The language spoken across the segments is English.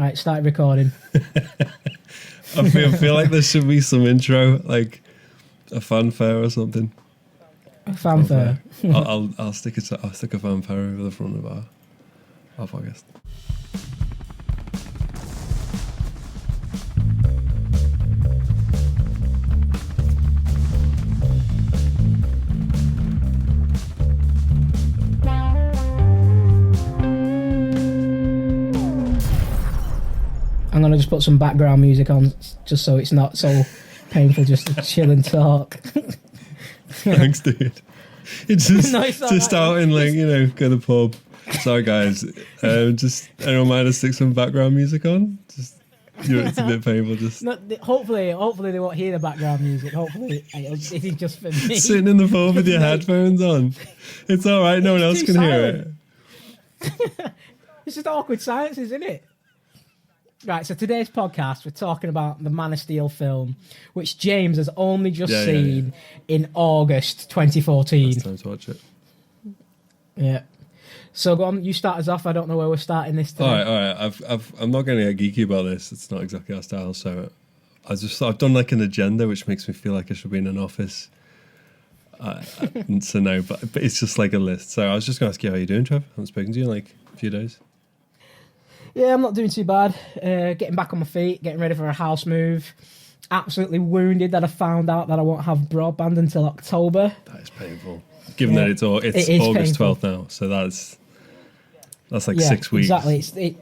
Right, start recording. I feel like there should be some intro, like a fanfare or something. A fanfare. I'll stick a fanfare over the front of our podcast. I'm going to just put some background music on just so it's not so painful just to chill and talk. Thanks, dude. It's just, No, it's not just like out in, like, go to the pub. Sorry, guys. Just, anyone mind to stick some background music on? Just, it's a bit painful. Just No, hopefully they won't hear the background music. Hopefully it is just for me. sitting in the pub with your headphones on. It's all right. No one else can hear it. It's just awkward silence, isn't it? Right, so today's podcast, we're talking about the Man of Steel film, which James has only just seen in August 2014. It's time to watch it. Yeah. So go on, you start us off. I don't know where we're starting this time. All right. I'm not going to get geeky about this. It's not exactly our style. So I've done like an agenda, which makes me feel like I should be in an office. So no, but it's just like a list. So I was just going to ask you how you're doing, Trev. I haven't spoken to you in like a few days. Yeah, I'm not doing too bad. Getting back on my feet, getting ready for a house move. Absolutely wounded that I found out that I won't have broadband until October. That is painful. Given that it's August painful. 12th now, so that's like 6 weeks. Exactly.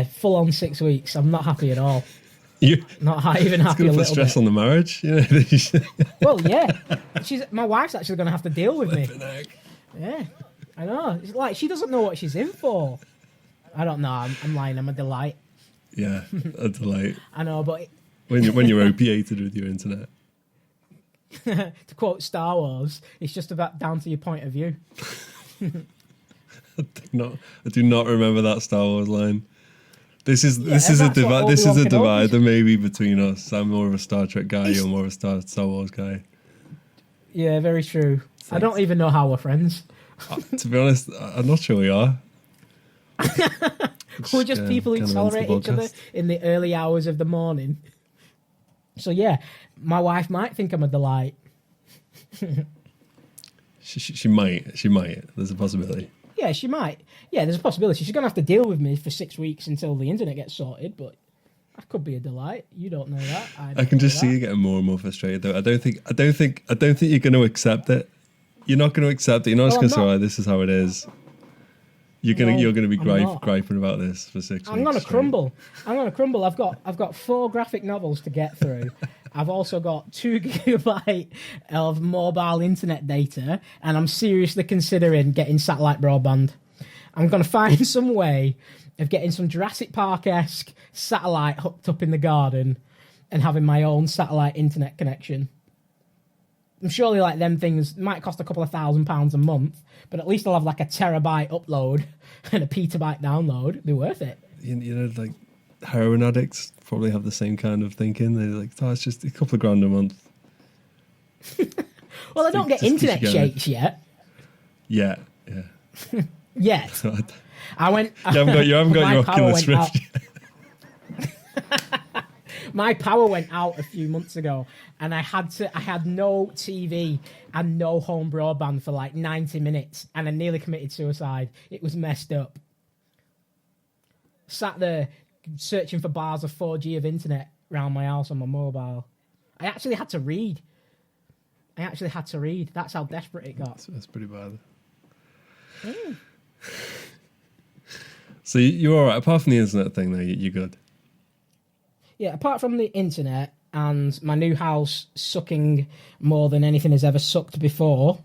Full on 6 weeks. I'm not happy at all. You not even happy a put little stress bit. on the marriage, Well, yeah. My wife's actually going to have to deal with me. Yeah, I know. It's like she doesn't know what she's in for. I don't know. I'm lying. I'm a delight. Yeah, a delight. I know, but when you're opiated with your internet. To quote Star Wars, it's just about down to your point of view. I do not remember that Star Wars line. This is a divider maybe between us. I'm more of a Star Trek guy. You're more of a Star Wars guy. Yeah, very true. Thanks. I don't even know how we're friends. To be honest, I'm not sure we are. We're just people who tolerate each other in the early hours of the morning. So yeah, my wife might think I'm a delight. She might. There's a possibility. Yeah, she might. Yeah, there's a possibility. She's going to have to deal with me for 6 weeks until the internet gets sorted, but I could be a delight. You don't know that. I can just see you getting more and more frustrated though. I don't think you're going to accept it. You're not going to accept it. You're not just going to say, "Oh, this is how it is." You're gonna be griping about this for 6 weeks. I'm gonna crumble. I've got 4 graphic novels to get through. I've also got 2 gigabyte of mobile internet data, and I'm seriously considering getting satellite broadband. I'm gonna find some way of getting some Jurassic Park-esque satellite hooked up in the garden and having my own satellite internet connection. And surely like them things might cost a couple of £1,000 a month, but at least I'll have like a terabyte upload and a petabyte download. It'd be worth it. You know, like heroin addicts probably have the same kind of thinking. They're like, "Oh, it's just a couple of grand a month." Well, I don't get internet shakes yet. Yeah. Yet. I went. You haven't got your Oculus Rift yet. My power went out a few months ago, and I had no TV and no home broadband for like 90 minutes, and I nearly committed suicide. It was messed up. Sat there searching for bars of 4G of internet around my house on my mobile. I actually had to read. That's how desperate it got. That's pretty bad. So you're all right. Apart from the internet thing, though, you're good. Yeah, apart from the internet and my new house sucking more than anything has ever sucked before,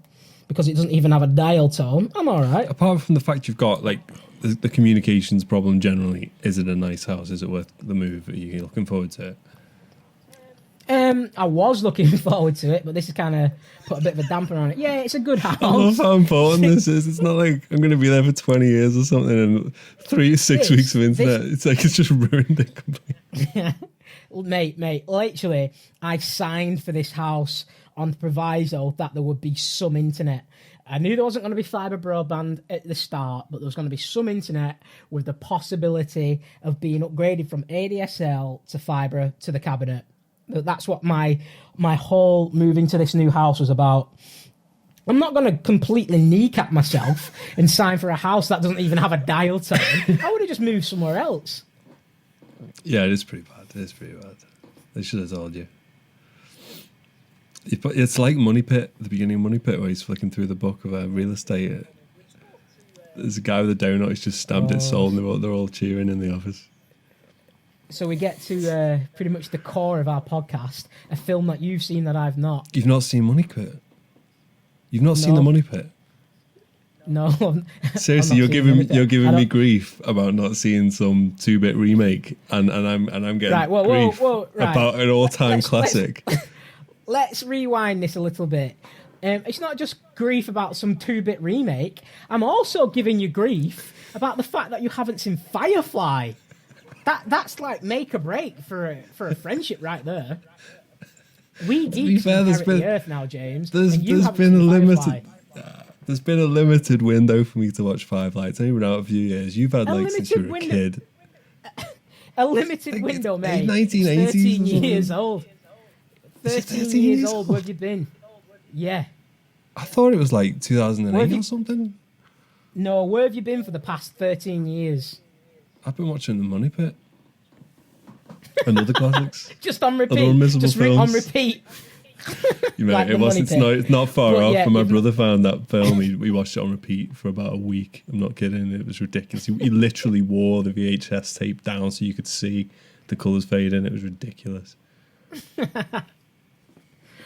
because it doesn't even have a dial tone, I'm all right. Apart from the fact you've got, like, the communications problem generally, is it a nice house? Is it worth the move? Are you looking forward to it? I was looking forward to it, but this has kind of put a bit of a damper on it. Yeah, it's a good house. I love how important this is. It's not like I'm going to be there for 20 years or something and 6 weeks of internet. It's like it's just ruined it completely. Yeah. Mate, literally, I signed for this house on the proviso that there would be some internet. I knew there wasn't going to be fibre broadband at the start, but there was going to be some internet with the possibility of being upgraded from ADSL to fibre to the cabinet. That's what my whole move into this new house was about. I'm not going to completely kneecap myself and sign for a house that doesn't even have a dial tone. I would have just moved somewhere else. Yeah, it is pretty bad. It is pretty bad. They should have told you. It's like Money Pit, the beginning of Money Pit, where he's flicking through the book of real estate. There's a guy with a donut, he's just stamped it sold, and they're all cheering in the office. So we get to pretty much the core of our podcast, a film that you've seen that I've not. You've not seen Money Pit? You've not seen the Money Pit? No. Seriously, you're giving me grief about not seeing some 2-bit remake, and I'm getting grief about an all-time classic. Let's rewind this a little bit. It's not just grief about some 2-bit remake. I'm also giving you grief about the fact that you haven't seen Firefly. That's like make or break for a friendship right there. We geeks inherit the earth now, James. There's been a limited window for me to watch Firefly. It's only been out a few years. You've had since you were a kid. A limited window, mate. 1980s. 13 years old. 13 years old, where have you been? Yeah. I thought it was like 2008 or something. No, where have you been for the past 13 years? I've been watching The Money Pit. And other classics. Just on repeat. Other unmissable just films. On repeat. Like it's not far off. When my brother found that film, we watched it on repeat for about a week. I'm not kidding. It was ridiculous. He literally wore the VHS tape down so you could see the colours fade in. It was ridiculous.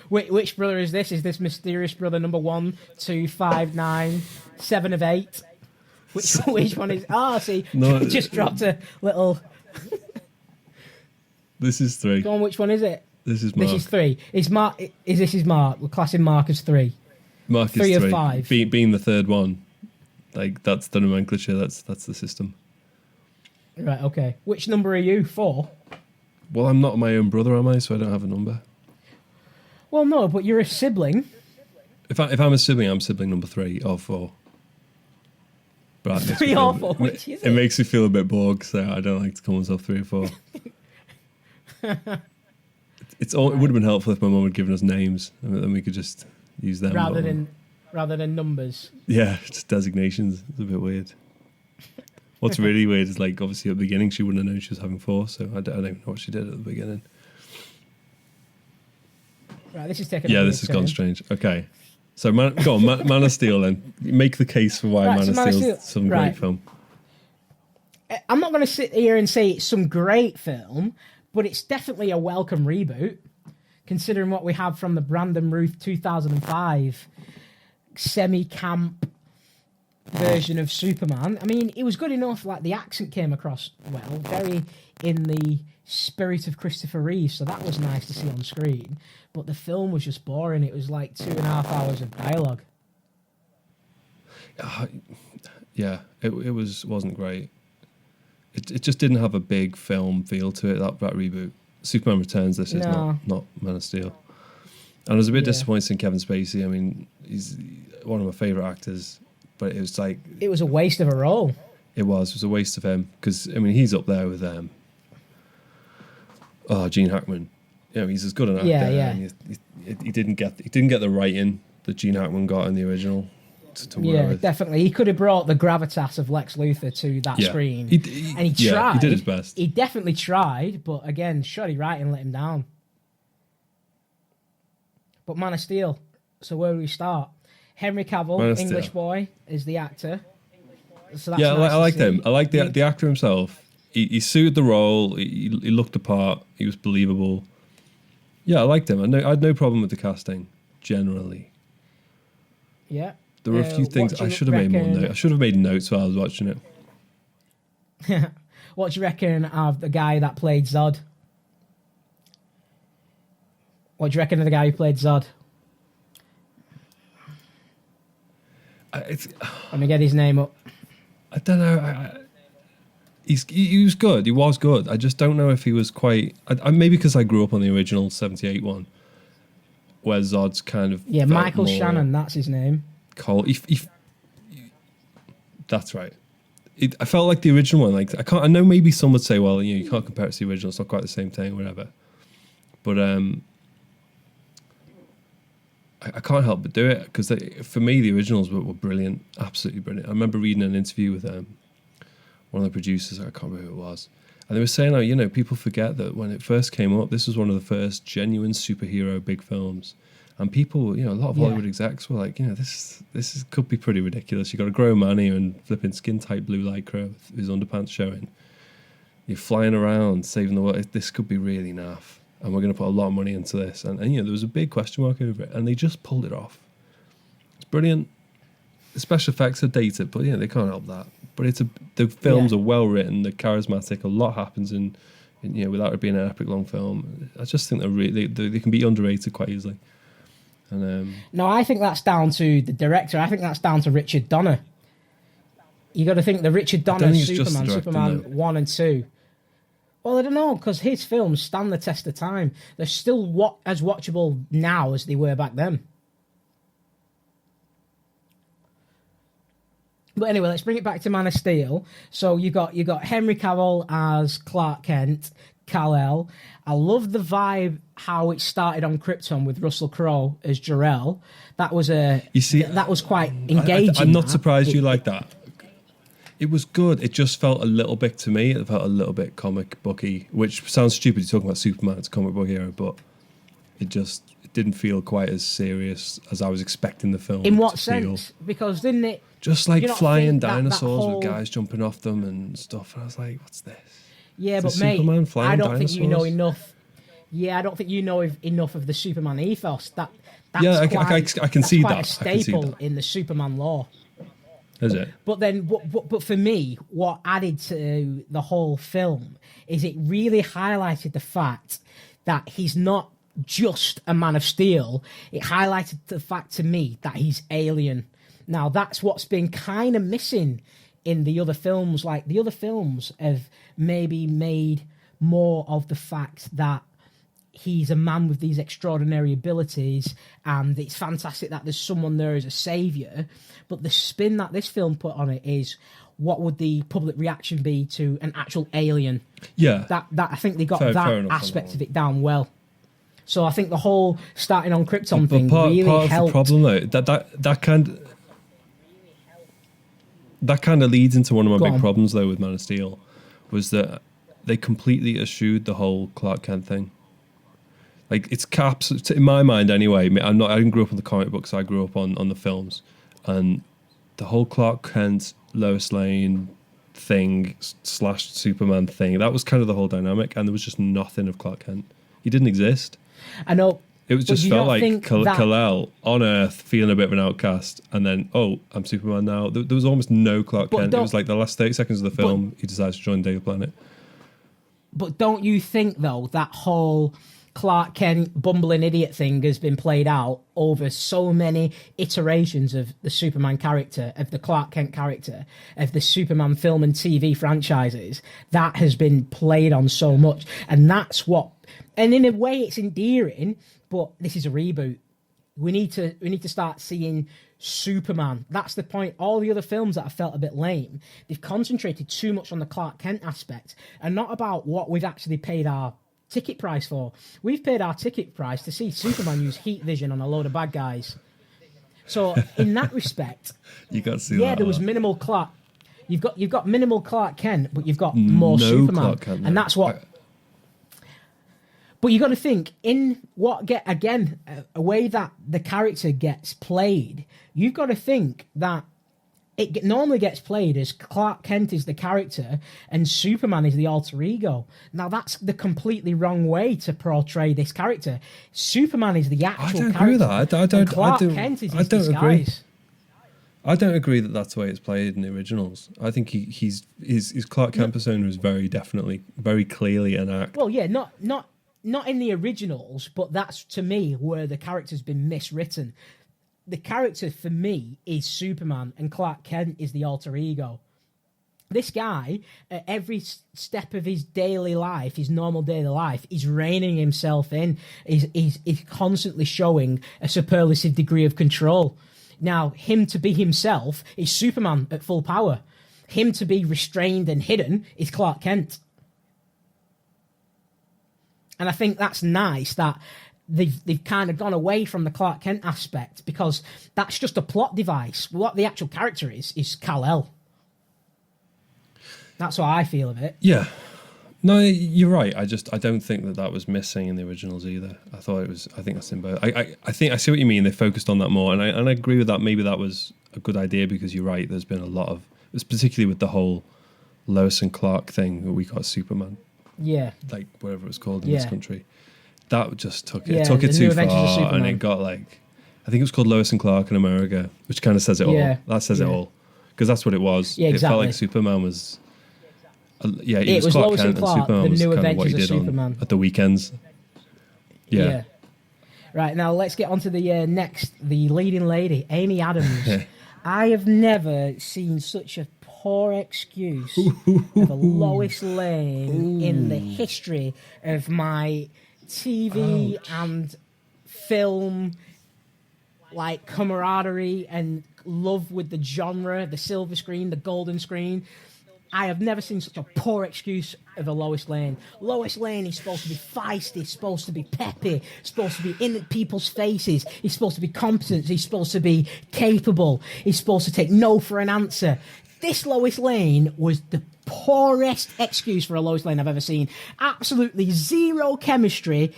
Which brother is this? Is this mysterious brother number 1, 2, 5, 9, 7 of 8? Which one is? See, no, just dropped a little. This is 3. Go on, which one is it? This is Mark. This is 3. This is Mark? We're classing Mark as 3. Mark is 3 of 5. Being the third one, like that's the nomenclature. That's the system. Right. Okay. Which number are you? 4. Well, I'm not my own brother, am I? So I don't have a number. Well, no, but you're a sibling. If I'm a sibling, I'm sibling number 3 or 4. But 3 or 4, which is it? It makes me feel a bit bored, so I don't like to call myself 3 or 4. It would have been helpful if my mum had given us names, and then we could just use them rather than numbers. Yeah, just designations. It's a bit weird. What's really weird is, like, obviously at the beginning she wouldn't have known she was having 4, so I don't even know what she did at the beginning. Right, this is taking. Yeah, this has gone strange. Okay, so go on, Man of Steel. Then make the case for why Man of Steel is some great film. I'm not going to sit here and say it's some great film, but it's definitely a welcome reboot, considering what we have from the Brandon Routh 2005 semi-camp version of Superman. I mean, it was good enough. Like, the accent came across well, very in the spirit of Christopher Reeve, so that was nice to see on screen. But the film was just boring. It was like 2.5 hours of dialogue. Yeah, it wasn't great. It just didn't have a big film feel to it, that reboot. Superman Returns, this is not Man of Steel. And I was a bit disappointed in Kevin Spacey. I mean, he's one of my favourite actors, but it was like... It was a waste of a role. It was a waste of him, because, I mean, he's up there with Gene Hackman. You know, he's as good an actor. Yeah. He didn't get the writing that Gene Hackman got in the original. Definitely. He could have brought the gravitas of Lex Luthor to that screen. He tried. He did his best. He definitely tried, but again, shoddy writing let him down. But Man of Steel. So where do we start? Henry Cavill, English boy, is the actor. So that's I liked him. I like the actor himself. He suited the role. He looked the part. He was believable. Yeah, I liked him. I had no problem with the casting, generally. Yeah. There were a few things I should have made more notes. I should have made notes while I was watching it. What do you reckon of the guy that played Zod? What do you reckon of the guy who played Zod? Let me get his name up. I don't know. He was good. He was good. I just don't know if he was quite... maybe because I grew up on the original 78 one, where Zod's kind of... Yeah, Michael Shannon, that's his name. cold. That's right. I felt like the original one. Like I know maybe some would say, well, you can't compare it to the original. It's not quite the same thing, whatever. But I can't help but do it because for me the originals were brilliant, absolutely brilliant. I remember reading an interview with one of the producers. I can't remember who it was, and they were saying, people forget that when it first came up, this was one of the first genuine superhero big films. And people, a lot of Hollywood execs were like, this could be pretty ridiculous. You got a grown man here and flipping skin tight blue lycra with his underpants showing. You're flying around saving the world. This could be really naff, and we're going to put a lot of money into this. And there was a big question mark over it, and they just pulled it off. It's brilliant. The special effects are dated, but they can't help that. But the films are well written. They're charismatic. A lot happens in without it being an epic long film. I just think they can be underrated quite easily. And, no, I think that's down to the director. I think that's down to Richard Donner. You got to think the Richard Donner Superman 1 and 2. Well, I don't know, because his films stand the test of time. They're still as watchable now as they were back then. But anyway, let's bring it back to Man of Steel. So you got Henry Cavill as Clark Kent, Kal-El. I love the vibe how it started on Krypton with Russell Crowe as Jor-El. That was that was quite engaging. I'm not surprised you like that. It was good. It just felt a little bit to me. It felt a little bit comic booky, which sounds stupid. You're talking about Superman, it's a comic book hero, but it didn't feel quite as serious as I was expecting the film. In what sense? Because didn't it? Just like flying dinosaurs with guys jumping off them and stuff. And I was like, what's this? Yeah, but mate, I don't think you know enough. Yeah, I don't think you know enough of the Superman ethos. That's I can see that. Quite a staple in the Superman lore. Is it? But then, but for me, what added to the whole film is it really highlighted the fact that he's not just a Man of Steel. It highlighted the fact to me that he's alien. Now, that's what's been kind of missing in the other films. Like, the other films have maybe made more of the fact that he's a man with these extraordinary abilities and it's fantastic that there's someone there as a saviour. But the spin that this film put on it is, what would the public reaction be to an actual alien? Yeah. That I think they got that aspect of it down well. So I think the whole starting on Krypton thing really helped. Part of the problem, though, that kind of leads into one of my big problems, though, with Man of Steel, was that they completely eschewed the whole Clark Kent thing. Like, it's caps, in my mind anyway. I didn't grow up on the comic books. I grew up on the films, and the whole Clark Kent, Lois Lane thing / Superman thing, that was kind of the whole dynamic, and there was just nothing of Clark Kent. He didn't exist. I know. It was just felt like Kal-El on Earth feeling a bit of an outcast, and then, I'm Superman now. There was almost no Clark Kent. It was like the last 30 seconds of the film, he decides to join Daily Planet. But don't you think, though, that whole Clark Kent bumbling idiot thing has been played out over so many iterations of the Superman character, of the Clark Kent character, of the Superman film and TV franchises? That has been played on so much, and that's what. And in a way, it's endearing, but this is a reboot. We need to start seeing Superman. That's the point. All the other films that I felt a bit lame, they've concentrated too much on the Clark Kent aspect and not about what we've actually paid our ticket price for. We've paid our ticket price to see Superman use heat vision on a load of bad guys. So in that respect, you got to see that. Yeah, there was minimal Clark. You've got minimal Clark Kent, but you've got more Superman, Clark Kent, and that's what. But you got to think in a way that the character gets played. You've got to think that it normally gets played as Clark Kent is the character and Superman is the alter ego. Now that's the completely wrong way to portray this character. Superman is the actual character. I don't agree with that. Clark Kent is his disguise. Agree. I don't agree that that's the way it's played in the originals. I think his Clark Kent persona is very definitely, very clearly an act. Well, yeah, not in the originals, but that's, to me, where the character's been miswritten. The character, for me, is Superman, and Clark Kent is the alter ego. This guy, at every step of his daily life, his normal daily life, is reining himself in. He's constantly showing a superlative degree of control. Now, him to be himself is Superman at full power. Him to be restrained and hidden is Clark Kent. And I think that's nice that they've kind of gone away from the Clark Kent aspect, because that's just a plot device. What the actual character is Kal-El. That's what I feel of it. Yeah. No, you're right. I don't think that was missing in the originals either. I think that's in both. I think I see what you mean. They focused on that more, and I agree with that. Maybe that was a good idea, because you're right. There's been a lot of, it's particularly with the whole Lois and Clark thing where we got Superman. Yeah. Like whatever it was called in this country. That just took it. Yeah, it took it too far, and it got like, I think it was called Lois and Clark in America, which kind of says it all. That says it all, because that's what it was. Yeah, exactly. It felt like Superman was. He it was Clark Lois Kent, and Clark, Superman the was new kind of Adventures what he of did Superman. at the weekends. Yeah. Right, now let's get on to the next, the leading lady, Amy Adams. I have never seen such a poor excuse of a Lois Lane in the history of my TV and film, like, camaraderie and love with the genre, the silver screen, the golden screen. I have never seen such a poor excuse of a Lois Lane. Lois Lane is supposed to be feisty, supposed to be peppy, supposed to be in people's faces. He's supposed to be competent. He's supposed to be capable. He's supposed to take no for an answer. This Lois Lane was the poorest excuse for a Lois Lane I've ever seen. Absolutely zero chemistry.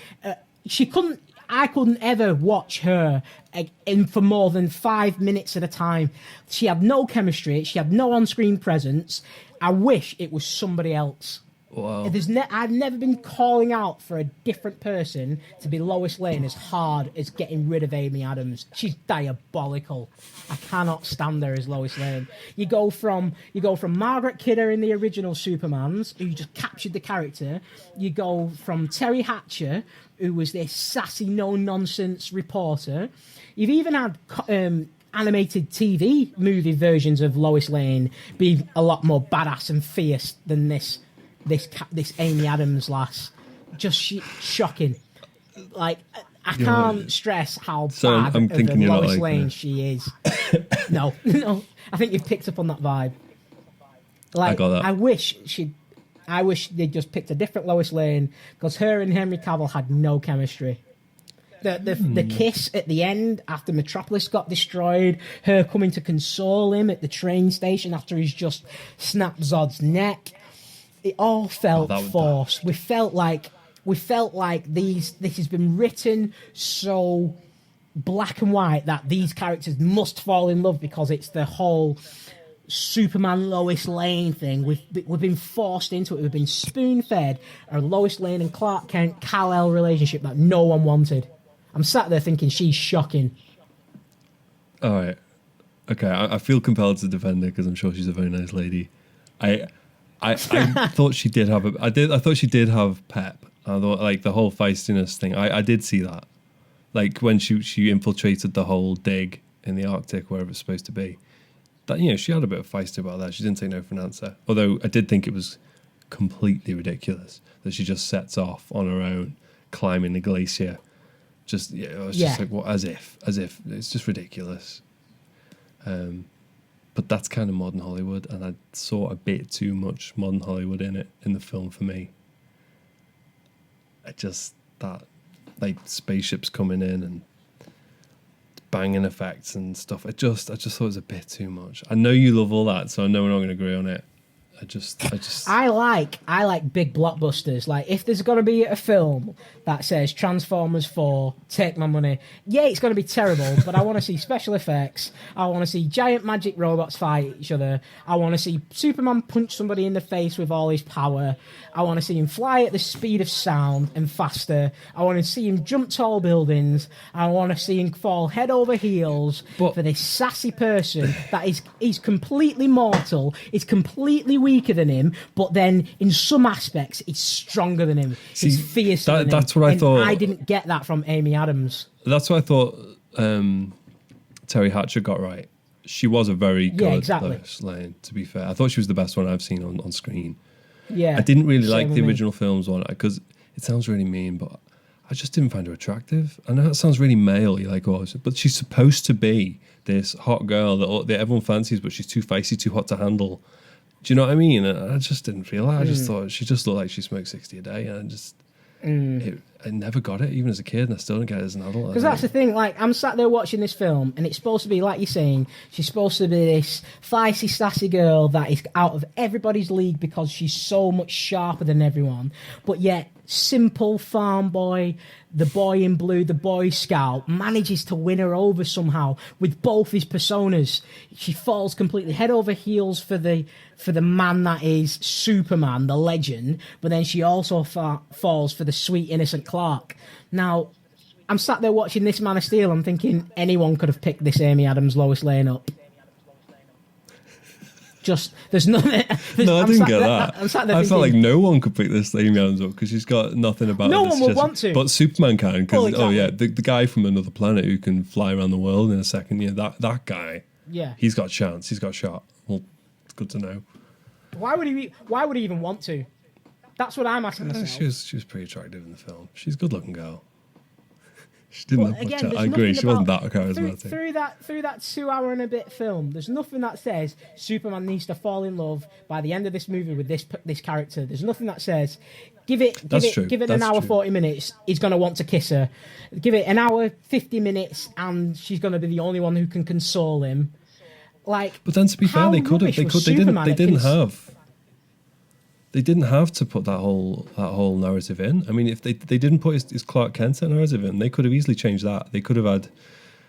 I couldn't ever watch her in for more than 5 minutes at a time. She had no chemistry. She had no on-screen presence. I wish it was somebody else. Wow. I've never been calling out for a different person to be Lois Lane as hard as getting rid of Amy Adams. She's diabolical. I cannot stand her as Lois Lane. You go from Margaret Kidder in the original Supermans, who just captured the character. You go from Terry Hatcher, who was this sassy, no-nonsense reporter. You've even had animated TV movie versions of Lois Lane be a lot more badass and fierce than this Amy Adams lass. Just shocking. Like, I can't stress how bad I'm of thinking a you're Lois not Lane like she is. No. I think you've picked up on that vibe. Like, I got that. I wish they'd just picked a different Lois Lane, because her and Henry Cavill had no chemistry. The kiss at the end after Metropolis got destroyed, her coming to console him at the train station after he's just snapped Zod's neck, it all felt forced. We felt like this has been written so black and white that these characters must fall in love, because it's the whole Superman Lois Lane thing. We've been forced into it. We've been spoon-fed a Lois Lane and Clark Kent Kal-El relationship that no one wanted. I'm sat there thinking she's shocking. All right. Okay, I feel compelled to defend her, because I'm sure she's a very nice lady. I thought she did have I thought she did have pep. I thought, like, the whole feistiness thing. I did see that. Like, when she infiltrated the whole dig in the Arctic, wherever it's supposed to be. That, she had a bit of feist about that. She didn't take no for an answer. Although I did think it was completely ridiculous that she just sets off on her own, climbing the glacier. Just like, what, as if it's just ridiculous. But that's kind of modern Hollywood, and I saw a bit too much modern Hollywood in it in the film for me. That like spaceships coming in and banging effects and stuff. I just thought it was a bit too much. I know you love all that, so I know we're not going to agree on it. I like big blockbusters. Like, if there's going to be a film that says Transformers 4, take my money. Yeah, it's going to be terrible, but I want to see special effects. I want to see giant magic robots fight each other. I want to see Superman punch somebody in the face with all his power. I want to see him fly at the speed of sound and faster. I want to see him jump tall buildings. I want to see him fall head over heels for this sassy person that is completely mortal, is completely weaker than him, but then in some aspects it's stronger than him. It's fiercer than him. That's what I thought. I didn't get that from Amy Adams. That's what I thought Terry Hatcher got right. She was a very good Lois Lane, to be fair. I thought she was the best one I've seen on screen. Yeah, I didn't really like the original films one, because it sounds really mean, but I just didn't find her attractive. I know that sounds really male, you're like, oh, but she's supposed to be this hot girl that everyone fancies, but she's too feisty, too hot to handle. Do you know what I mean? And I just didn't feel that. I just thought she just looked like she smoked 60 a day, and I never got it, even as a kid, and I still don't get it as an adult. Because that's the thing, like, I'm sat there watching this film, and it's supposed to be, like you're saying, she's supposed to be this feisty, sassy girl that is out of everybody's league because she's so much sharper than everyone. But yet, simple farm boy, the boy in blue, the Boy Scout, manages to win her over somehow with both his personas. She falls completely head over heels for the man that is Superman, the legend, but then she also falls for the sweet, innocent Clark. Now, I'm sat there watching this Man of Steel, I'm thinking anyone could have picked this Amy Adams Lois Lane up. Just, there's nothing. No, I didn't get that. I'm sat there I felt like no one could pick this Amy Adams up because she's got nothing about no her. one would want to. But Superman can, because, exactly. the guy from another planet who can fly around the world in a second, that guy, he's got a chance, he's got a shot. Well, it's good to know. Why would he even want to? That's what I'm asking myself. She was pretty attractive in the film. She's a good-looking girl. She didn't have much. I agree. She wasn't that charismatic. Through that 2 hour and a bit film, there's nothing that says Superman needs to fall in love by the end of this movie with this character. There's nothing that says give it an hour 40 minutes, he's going to want to kiss her. Give it an hour 50 minutes, and she's going to be the only one who can console him. Like, but then to be fair, they didn't have to put that whole narrative in. I mean, if they didn't put his Clark Kent narrative in, they could have easily changed that. They could have had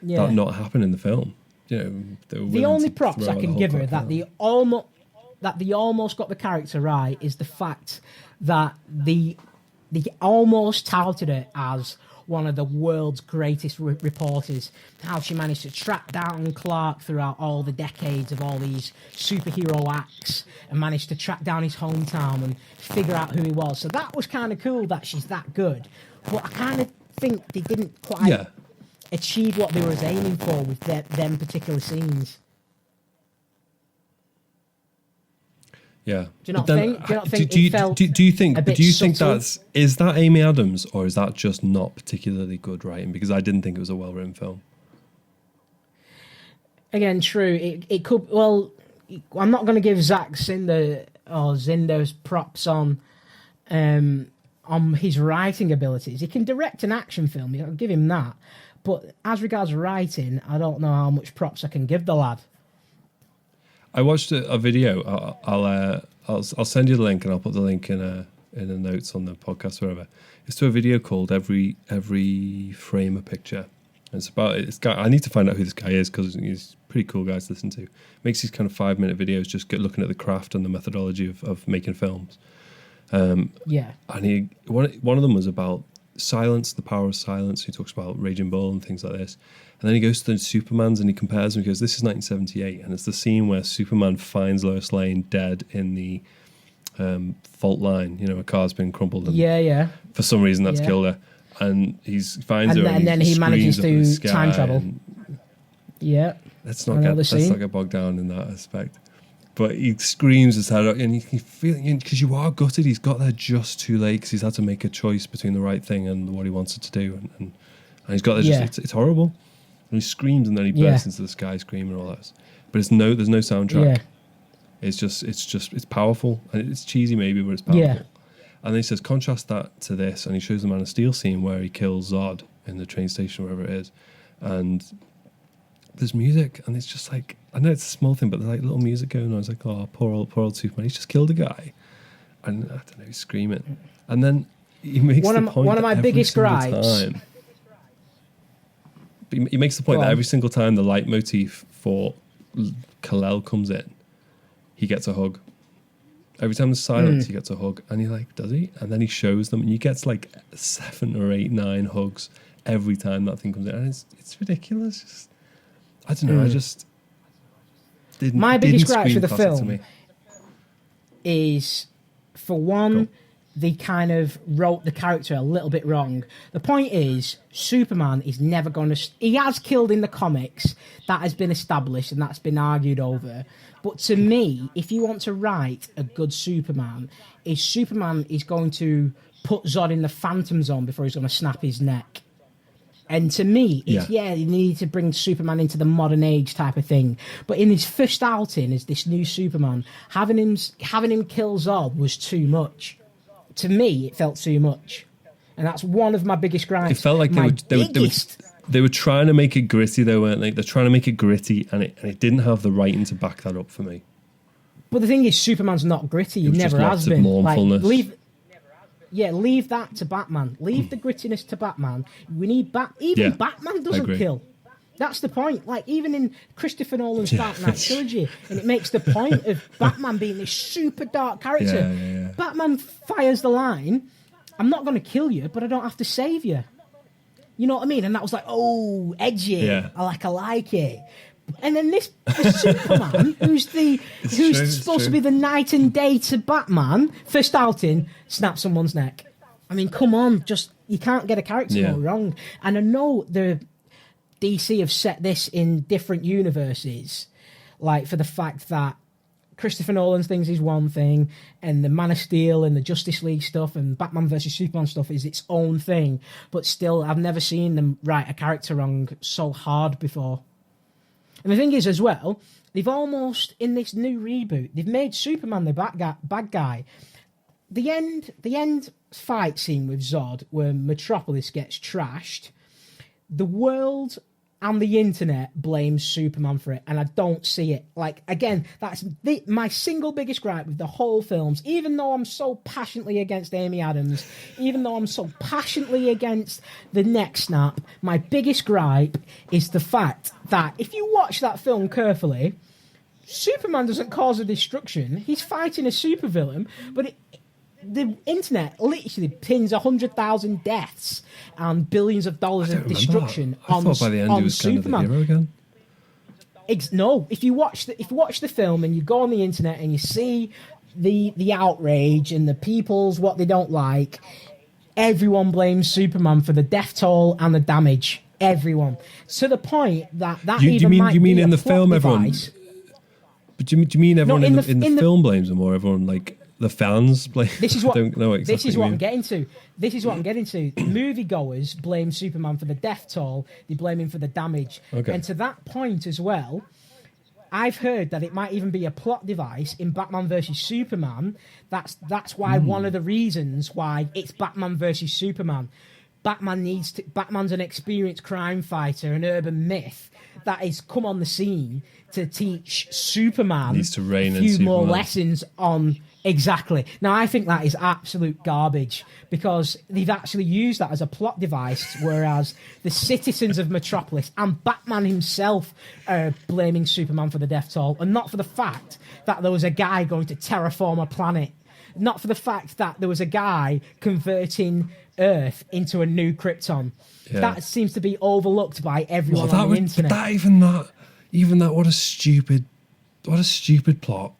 that not happen in the film. The only props I can give her that they almost got the character right is the fact that they almost touted her as one of the world's greatest reporters. How she managed to track down Clark throughout all the decades of all these superhero acts and managed to track down his hometown and figure out who he was. So that was kind of cool that she's that good. But I kind of think they didn't quite achieve what they were aiming for with them particular scenes. Yeah. Do you not think? Do you think is that Amy Adams, or is that just not particularly good writing? Because I didn't think it was a well-written film. Again, true. It could. Well, I'm not going to give Zack Zinder's props on his writing abilities. He can direct an action film. I'll give him that. But as regards writing, I don't know how much props I can give the lad. I watched a video. I'll send you the link, and I'll put the link in the notes on the podcast, wherever. It's to a video called Every Frame a Picture. And it's about this guy. I need to find out who this guy is because he's a pretty cool guy to listen to. Makes these kind of 5-minute videos, just looking at the craft and the methodology of making films. And one of them was about silence, the power of silence. He talks about Raging Bull and things like this. And then he goes to the Supermans and he compares them. He goes, this is 1978. And it's the scene where Superman finds Lois Lane dead in the fault line. You know, a car's been crumpled. And for some reason, that's killed her. And he finds her and then he manages to time travel. Let's not get bogged down in that aspect. But he screams his head out, and you can feel it, because you are gutted. He's got there just too late because he's had to make a choice between the right thing and what he wanted to do. And he's got there it's horrible. And he screams, and then he bursts into the sky screaming and all that. But there's no soundtrack. It's powerful, and it's cheesy maybe, but it's powerful. And then he says, contrast that to this, and he shows the Man of Steel scene where he kills Zod in the train station, wherever it is. And there's music, and it's just like, I know it's a small thing, but there's like little music going on. It's like, oh, poor old Superman, he's just killed a guy. And I don't know, he's screaming. And then he makes the point one of my biggest gripes. He makes the point that every single time the leitmotif for Kal-El comes in, he gets a hug. Every time there's silence, he gets a hug. And you're like, does he? And then he shows them, and he gets like 7 or 8, 9 hugs every time that thing comes in. And it's ridiculous. Just, I don't know, I just didn't. My biggest gripe with the film is, for one, they kind of wrote the character a little bit wrong. The point is, Superman is never going to... He has killed in the comics. That has been established, and that's been argued over. But to me, if you want to write a good Superman is going to put Zod in the Phantom Zone before he's going to snap his neck. And to me, it's, you need to bring Superman into the modern age type of thing. But in his first outing as this new Superman, having him kill Zod was too much. To me, it felt too much. And that's one of my biggest gripes. It felt like they were trying to make it gritty, though, weren't they? They're trying to make it gritty, and it didn't have the writing to back that up for me. But the thing is, Superman's not gritty. He never has been. Mournfulness. Leave that to Batman. Leave the grittiness to Batman. We need Batman doesn't kill. That's the point. Like, even in Christopher Nolan's Dark Knight trilogy, and it makes the point of Batman being this super dark character. Batman fires the line, I'm not going to kill you, but I don't have to save you. You know what I mean? And that was like, oh, edgy. Yeah. I like it. And then the Superman, who's supposed to be the night and day to Batman, first outing, snap someone's neck. I mean, come on, you can't get a character more wrong. And I know the DC have set this in different universes, like for the fact that Christopher Nolan's things is one thing, and the Man of Steel and the Justice League stuff and Batman versus Superman stuff is its own thing. But still, I've never seen them write a character wrong so hard before. And the thing is, as well, they've almost, in this new reboot, they've made Superman the bad guy. The end fight scene with Zod, where Metropolis gets trashed, the world and the internet blames Superman for it, and I don't see it. Like, again, that's my single biggest gripe with the whole films. Even though I'm so passionately against Amy Adams, even though I'm so passionately against the neck snap, my biggest gripe is the fact that if you watch that film carefully, Superman doesn't cause a destruction. He's fighting a supervillain, but the internet literally pins 100,000 deaths and billions of dollars of destruction on Superman. I thought by the end he was kind of the hero again. No, if you watch the film and you go on the internet and you see the outrage and the people's what they don't like, everyone blames Superman for the death toll and the damage. Everyone, to the point that you mean in the film device. Everyone? But do you mean everyone in the film blames him, or everyone like? The fans blame. This is what I'm getting to. Moviegoers blame Superman for the death toll. They blame him for the damage. Okay. And to that point as well, I've heard that it might even be a plot device in Batman versus Superman. That's why one of the reasons why it's Batman versus Superman. Batman's an experienced crime fighter, an urban myth that has come on the scene to teach Superman needs to rein a few more lessons on. Exactly. Now, I think that is absolute garbage because they've actually used that as a plot device, whereas the citizens of Metropolis and Batman himself are blaming Superman for the death toll, and not for the fact that there was a guy going to terraform a planet, not for the fact that there was a guy converting Earth into a new Krypton. Yeah. That seems to be overlooked by everyone on the internet. Even that, what a stupid plot.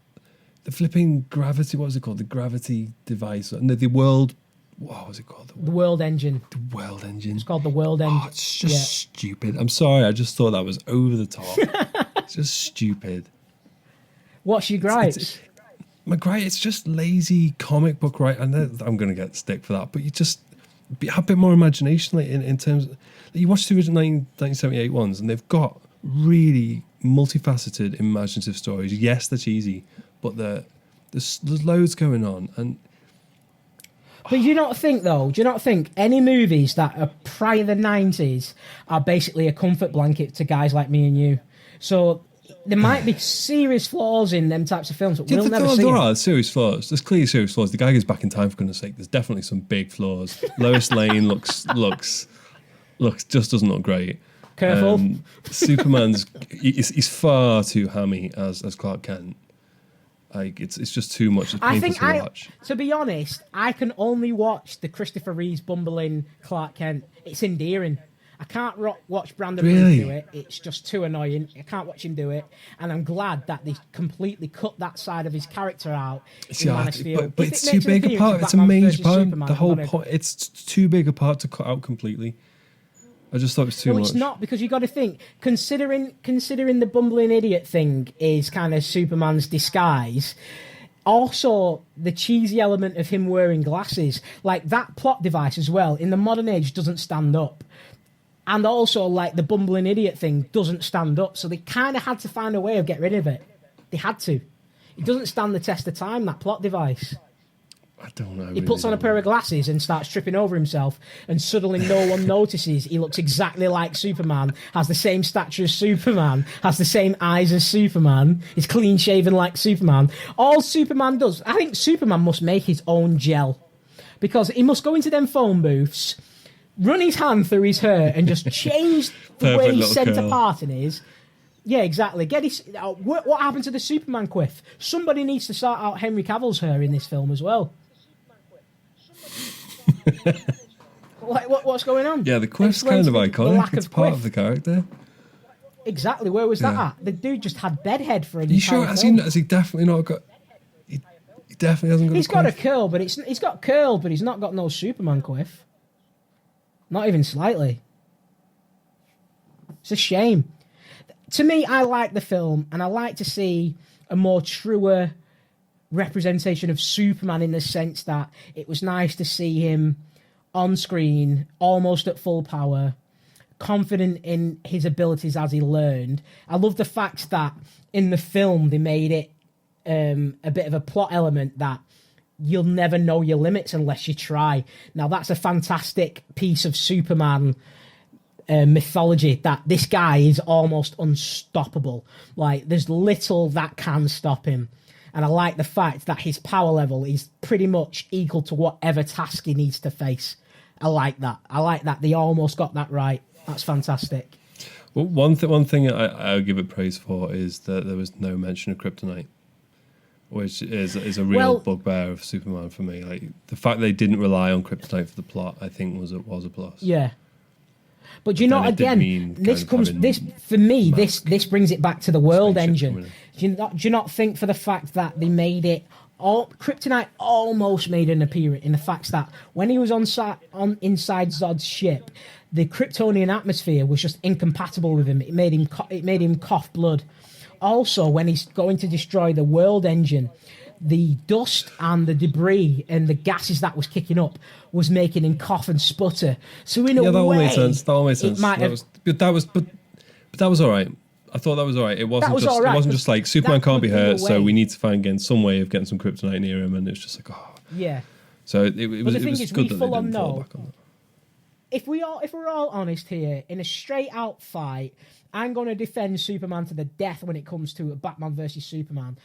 The flipping gravity, what was it called? The gravity device. And the world, what was it called? The world engine. The world engine. It's called the world engine. Oh, it's just stupid. I'm sorry, I just thought that was over the top. It's just stupid. What's your gripes? My gripe, it's just lazy comic book, right? I know I'm going to get stick for that, but you just have a bit more imagination like, in terms of... You watch the original 1978 ones, and they've got really multifaceted, imaginative stories. Yes, they're cheesy, but there's loads going on. And but do you not think any movies that are prior to the 90s are basically a comfort blanket to guys like me and you? So there might be serious flaws in them types of films, but we'll never see them. There are serious flaws. There's clearly serious flaws. The guy goes back in time, for goodness sake. There's definitely some big flaws. Lois Lane looks just doesn't look great. Careful. Superman's he's far too hammy as Clark Kent. Like it's just too much. It's painful to watch. To be honest, I can only watch the Christopher Reeves bumbling Clark Kent. It's endearing. I can't watch Brandon Routh do it. It's just too annoying. I can't watch him do it. And I'm glad that they completely cut that side of his character out in Man of Steel. But it's too big a part. It's a major part. The whole point. It's too big a part to cut out completely. I just thought it was too much. Well, it's not, because you got to think, considering the bumbling idiot thing is kind of Superman's disguise. Also, the cheesy element of him wearing glasses, like that plot device as well, in the modern age doesn't stand up. And also, like, the bumbling idiot thing doesn't stand up. So they kind of had to find a way of getting rid of it. They had to. It doesn't stand the test of time, that plot device. I don't know. He puts on a pair of glasses and starts tripping over himself, and suddenly no one notices. He looks exactly like Superman, has the same stature as Superman, has the same eyes as Superman, is clean-shaven like Superman. All Superman does, I think Superman must make his own gel, because he must go into them phone booths, run his hand through his hair, and just change the way his centre parting is. Yeah, exactly. Get his. What happened to the Superman quiff? Somebody needs to sort out Henry Cavill's hair in this film as well. What's going on? Yeah, the quiff's kind of iconic. It's part of the character. Exactly. Where was that at? The dude just had bedhead for a You sure? Has he definitely not got? He definitely hasn't got. He's got a curl, but he's got curl, but he's not got no Superman quiff. Not even slightly. It's a shame. To me, I like the film, and I like to see a more truer representation of Superman in the sense that it was nice to see him on screen, almost at full power, confident in his abilities as he learned. I love the fact that in the film they made it a bit of a plot element that you'll never know your limits unless you try. Now, that's a fantastic piece of Superman mythology, that this guy is almost unstoppable. Like, there's little that can stop him. And I like the fact that his power level is pretty much equal to whatever task he needs to face. I like that. I like that. They almost got that right. That's fantastic. Well, one thing I'll give it praise for is that there was no mention of kryptonite, which is a real bugbear of Superman for me. Like, the fact they didn't rely on kryptonite for the plot, I think was a plus. Yeah. But you know, again, this brings it back to the world engine. Do you not think, for the fact that they made it kryptonite almost made an appearance in the fact that when he was inside Zod's ship, the Kryptonian atmosphere was just incompatible with him. It made him cough blood. Also, when he's going to destroy the world engine, the dust and the debris and the gases that was kicking up was making him cough and sputter. So in a way, that all made sense. That all made sense. But that was all right. I thought that was all right. It wasn't just like Superman can't be hurt, so we need to find some way of getting some kryptonite near him, and it's just like, oh. Yeah. So it was good that they didn't fall back on that. If we're all honest here, in a straight out fight, I'm going to defend Superman to the death when it comes to Batman versus Superman.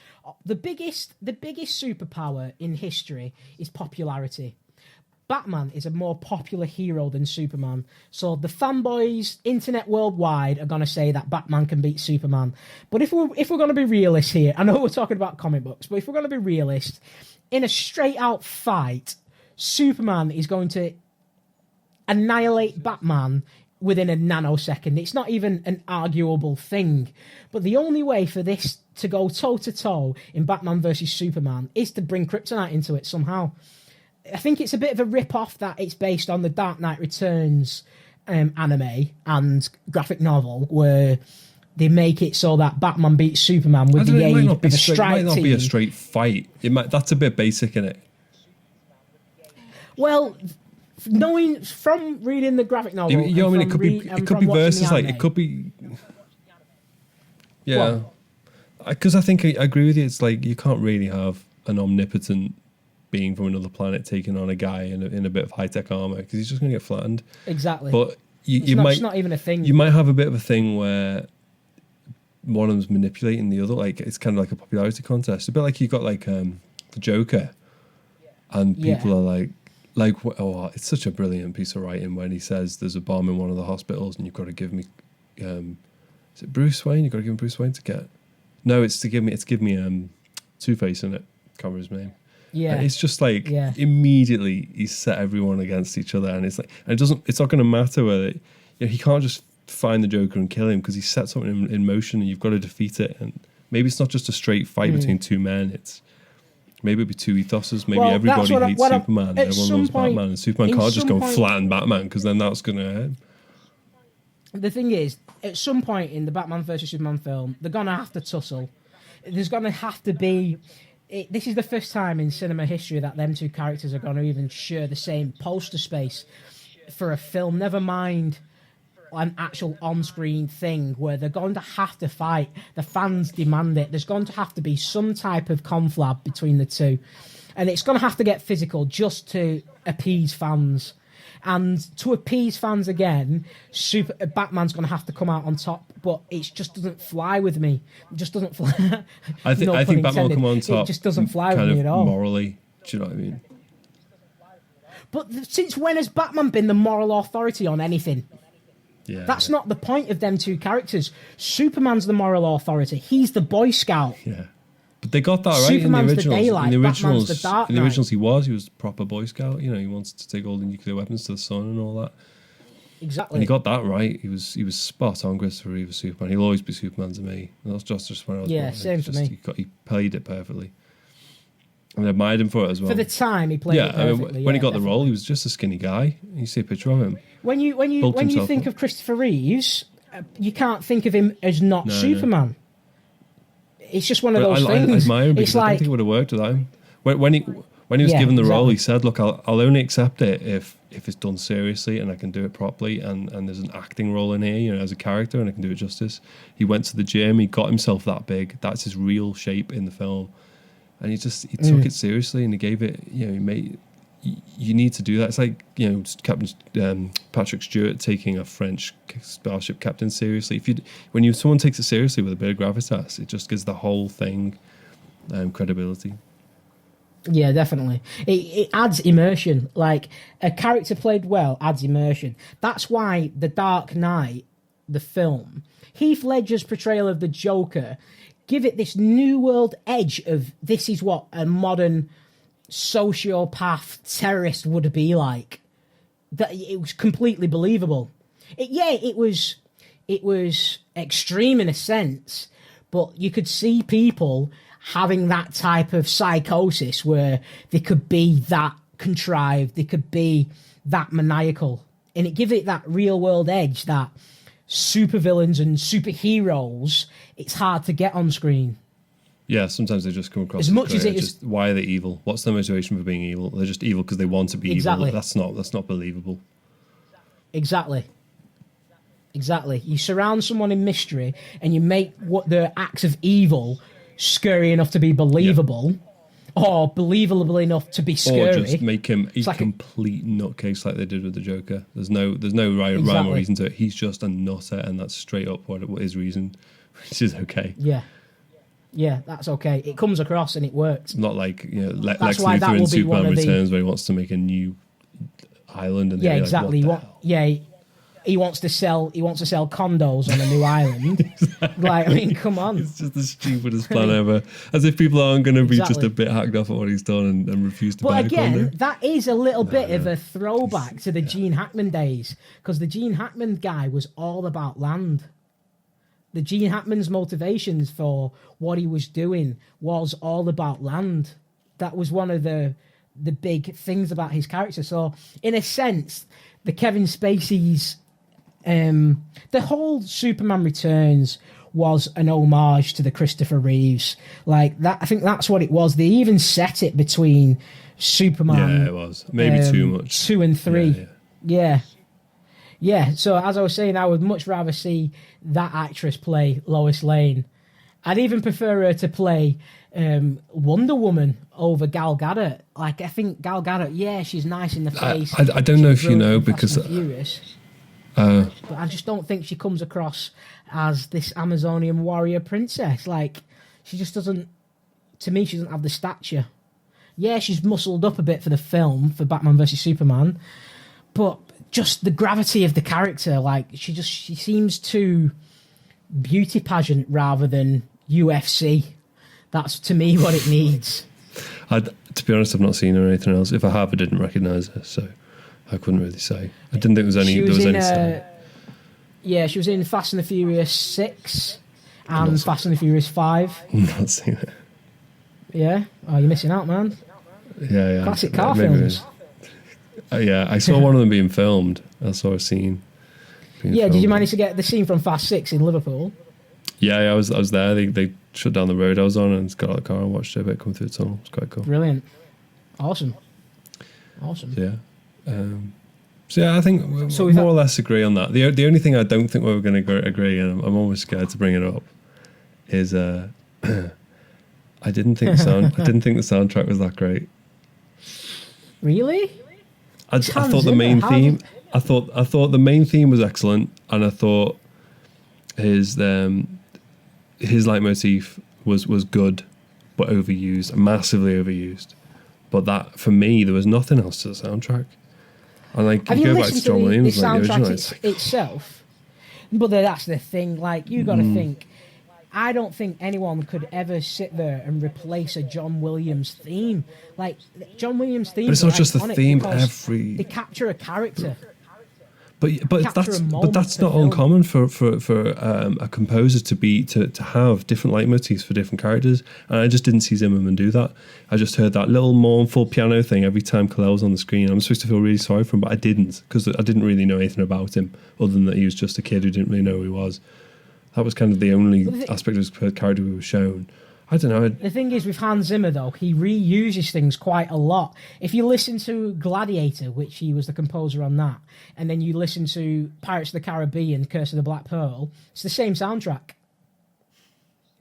The biggest superpower in history is popularity. Batman is a more popular hero than Superman. So the fanboys, internet worldwide, are going to say that Batman can beat Superman. But if we're going to be realists here, I know we're talking about comic books, but if we're going to be realists, in a straight out fight, Superman is going to annihilate Batman within a nanosecond. It's not even an arguable thing. But the only way for this to go toe-to-toe in Batman versus Superman is to bring kryptonite into it somehow. I think it's a bit of a rip-off that it's based on the Dark Knight Returns anime and graphic novel, where they make it so that Batman beats Superman with the aid of a strike team. It might not be a straight fight. That's a bit basic, isn't it? Well, knowing from reading the graphic novel, it could be versus, like, it could be. Yeah, because I think I agree with you. It's like you can't really have an omnipotent being from another planet taking on a guy in a bit of high-tech armor, because he's just going to get flattened. Exactly. But it's not even a thing. You might have a bit of a thing where one of them's manipulating the other. Like, it's kind of like a popularity contest. A bit like you got like the Joker, and people are like, oh, it's such a brilliant piece of writing when he says there's a bomb in one of the hospitals and you've got to give me, is it Bruce Wayne? You've got to give him Bruce Wayne to get. No, it's to give me Two-Face in it. Can't remember his name. Yeah, and it's just like immediately he's set everyone against each other, and it's like, and it's not going to matter whether he can't just find the Joker and kill him, because he set something in motion and you've got to defeat it. And maybe it's not just a straight fight between two men. Maybe it'd be two ethoses. Maybe everybody hates Superman and everyone loves Batman, and Superman can't just go flatten Batman, because then that's going to hurt him. The thing is, at some point in the Batman versus Superman film, they're going to have to tussle. There's going to have to be. This is the first time in cinema history that them two characters are going to even share the same poster space for a film. Never mind an actual on-screen thing where they're going to have to fight. The fans demand it. There's going to have to be some type of conflab between the two. And it's going to have to get physical just to appease fans. And to appease fans again, Batman's going to have to come out on top. But it just doesn't fly with me. It just doesn't fly. I think Batman will come on top. It just doesn't fly with me at all. Morally, do you know what I mean? But since when has Batman been the moral authority on anything? Yeah, That's not the point of them two characters. Superman's the moral authority. He's the Boy Scout. Yeah. But they got that right Superman's in the originals. the daylight, in the originals, Batman's the dark in the originals, night. he was a proper Boy Scout. You know, he wanted to take all the nuclear weapons to the sun and all that. Exactly. And he got that right. He was spot on. Christopher Reeve was Superman. He'll always be Superman to me. And that's just when I was born. Same for me. He played it perfectly. And I admired him for it as well. For the time, he played it perfectly. I mean, when he got the role, he was just a skinny guy. You see a picture of him. When you think of Christopher Reeves, you can't think of him as not Superman. It's just one of those things. I admire him because I don't think it would have worked without him. When he was given the role, he said, "Look, I'll only accept it if it's done seriously and I can do it properly, and there's an acting role in here, you know, as a character, and I can do it justice." He went to the gym. He got himself that big. That's his real shape in the film, and he took it seriously, and he gave it. You know, he made. You need to do that. It's like, you know, Captain Patrick Stewart taking a French starship captain seriously. When someone takes it seriously with a bit of gravitas, it just gives the whole thing credibility. Yeah, definitely. It adds immersion. Like, a character played well adds immersion. That's why The Dark Knight, the film, Heath Ledger's portrayal of the Joker, give it this new world edge of this is what a modern sociopath terrorist would be like. That it was completely believable. It was extreme in a sense, but you could see people having that type of psychosis where they could be that contrived, they could be that maniacal, and it gives it that real world edge that supervillains and superheroes, it's hard to get on screen. Yeah, sometimes they just come across as much as it is. Why are they evil? What's their motivation for being evil? They're just evil because they want to be evil. That's not believable. Exactly. You surround someone in mystery and you make what their acts of evil scary enough to be believable, or believable enough to be scary. Or just make him a complete nutcase like they did with the Joker. There's no rhyme or reason to it. He's just a nutter, and that's straight up what his reason, which is okay. Yeah, that's okay. It comes across and it works. Not like, you know, Lex Luthor in Superman Returns, where he wants to make a new island. And exactly. He wants to sell condos on a new island. Exactly. Like, I mean, come on. It's just the stupidest plan ever. As if people aren't going to be just a bit hacked off at what he's done and refuse to buy a condo. But again, that is a little bit of a throwback to the Gene Hackman days, because the Gene Hackman guy was all about land. The Gene Hackman's motivations for what he was doing was all about land. That was one of the big things about his character. So, in a sense, the Kevin Spacey's the whole Superman Returns was an homage to the Christopher Reeves. Like that, I think that's what it was. They even set it between Superman. Yeah, it was maybe too much. 2 and 3. Yeah. So as I was saying, I would much rather see that actress play Lois Lane. I'd even prefer her to play Wonder Woman over Gal Gadot. Like, I think Gal Gadot, she's nice in the face. I don't know if you know, because but I just don't think she comes across as this Amazonian warrior princess. Like, she just doesn't. To me, she doesn't have the stature. Yeah, she's muscled up a bit for the film, for Batman vs Superman, but just the gravity of the character, like, she seems too beauty pageant rather than UFC. That's, to me, what it needs. To be honest, I've not seen her or anything else. If I have, I didn't recognise her, so I couldn't really say. I didn't think there was any. Yeah, she was in Fast and the Furious 6 and Fast and the Furious 5. Not seen it. Yeah? Oh, you're missing out, man. Yeah. Classic car films. I saw one of them being filmed. I saw a scene. Did you manage to get the scene from Fast 6 in Liverpool? Yeah, I was there. They shut down the road I was on and got out of the car and watched it a bit come through the tunnel. It was quite cool. Brilliant. Awesome. Yeah. So yeah, I think we more or less agree on that. The only thing I don't think we're going to agree, and I'm almost scared to bring it up, is I didn't think the soundtrack was that great. Really? I thought the main theme. I thought the main theme was excellent, and I thought his leitmotif was good, but overused, massively overused. But that, for me, there was nothing else to the soundtrack. And like, have you you go back to John Williams, the like the soundtrack original, itself? But that's the thing. Like, you got to think. I don't think anyone could ever sit there and replace a John Williams theme. Like, John Williams theme. But it's not just the theme. They capture a character. But that's not uncommon for a composer to have different leitmotifs for different characters, and I just didn't see Zimmerman do that. I just heard that little mournful piano thing every time Kal-El was on the screen. I'm supposed to feel really sorry for him, but I didn't, because I didn't really know anything about him other than that he was just a kid who didn't really know who he was. That was kind of the only aspect of his character we were shown. I don't know. The thing is with Hans Zimmer, though, he reuses things quite a lot. If you listen to Gladiator, which he was the composer on that, and then you listen to Pirates of the Caribbean, Curse of the Black Pearl, it's the same soundtrack.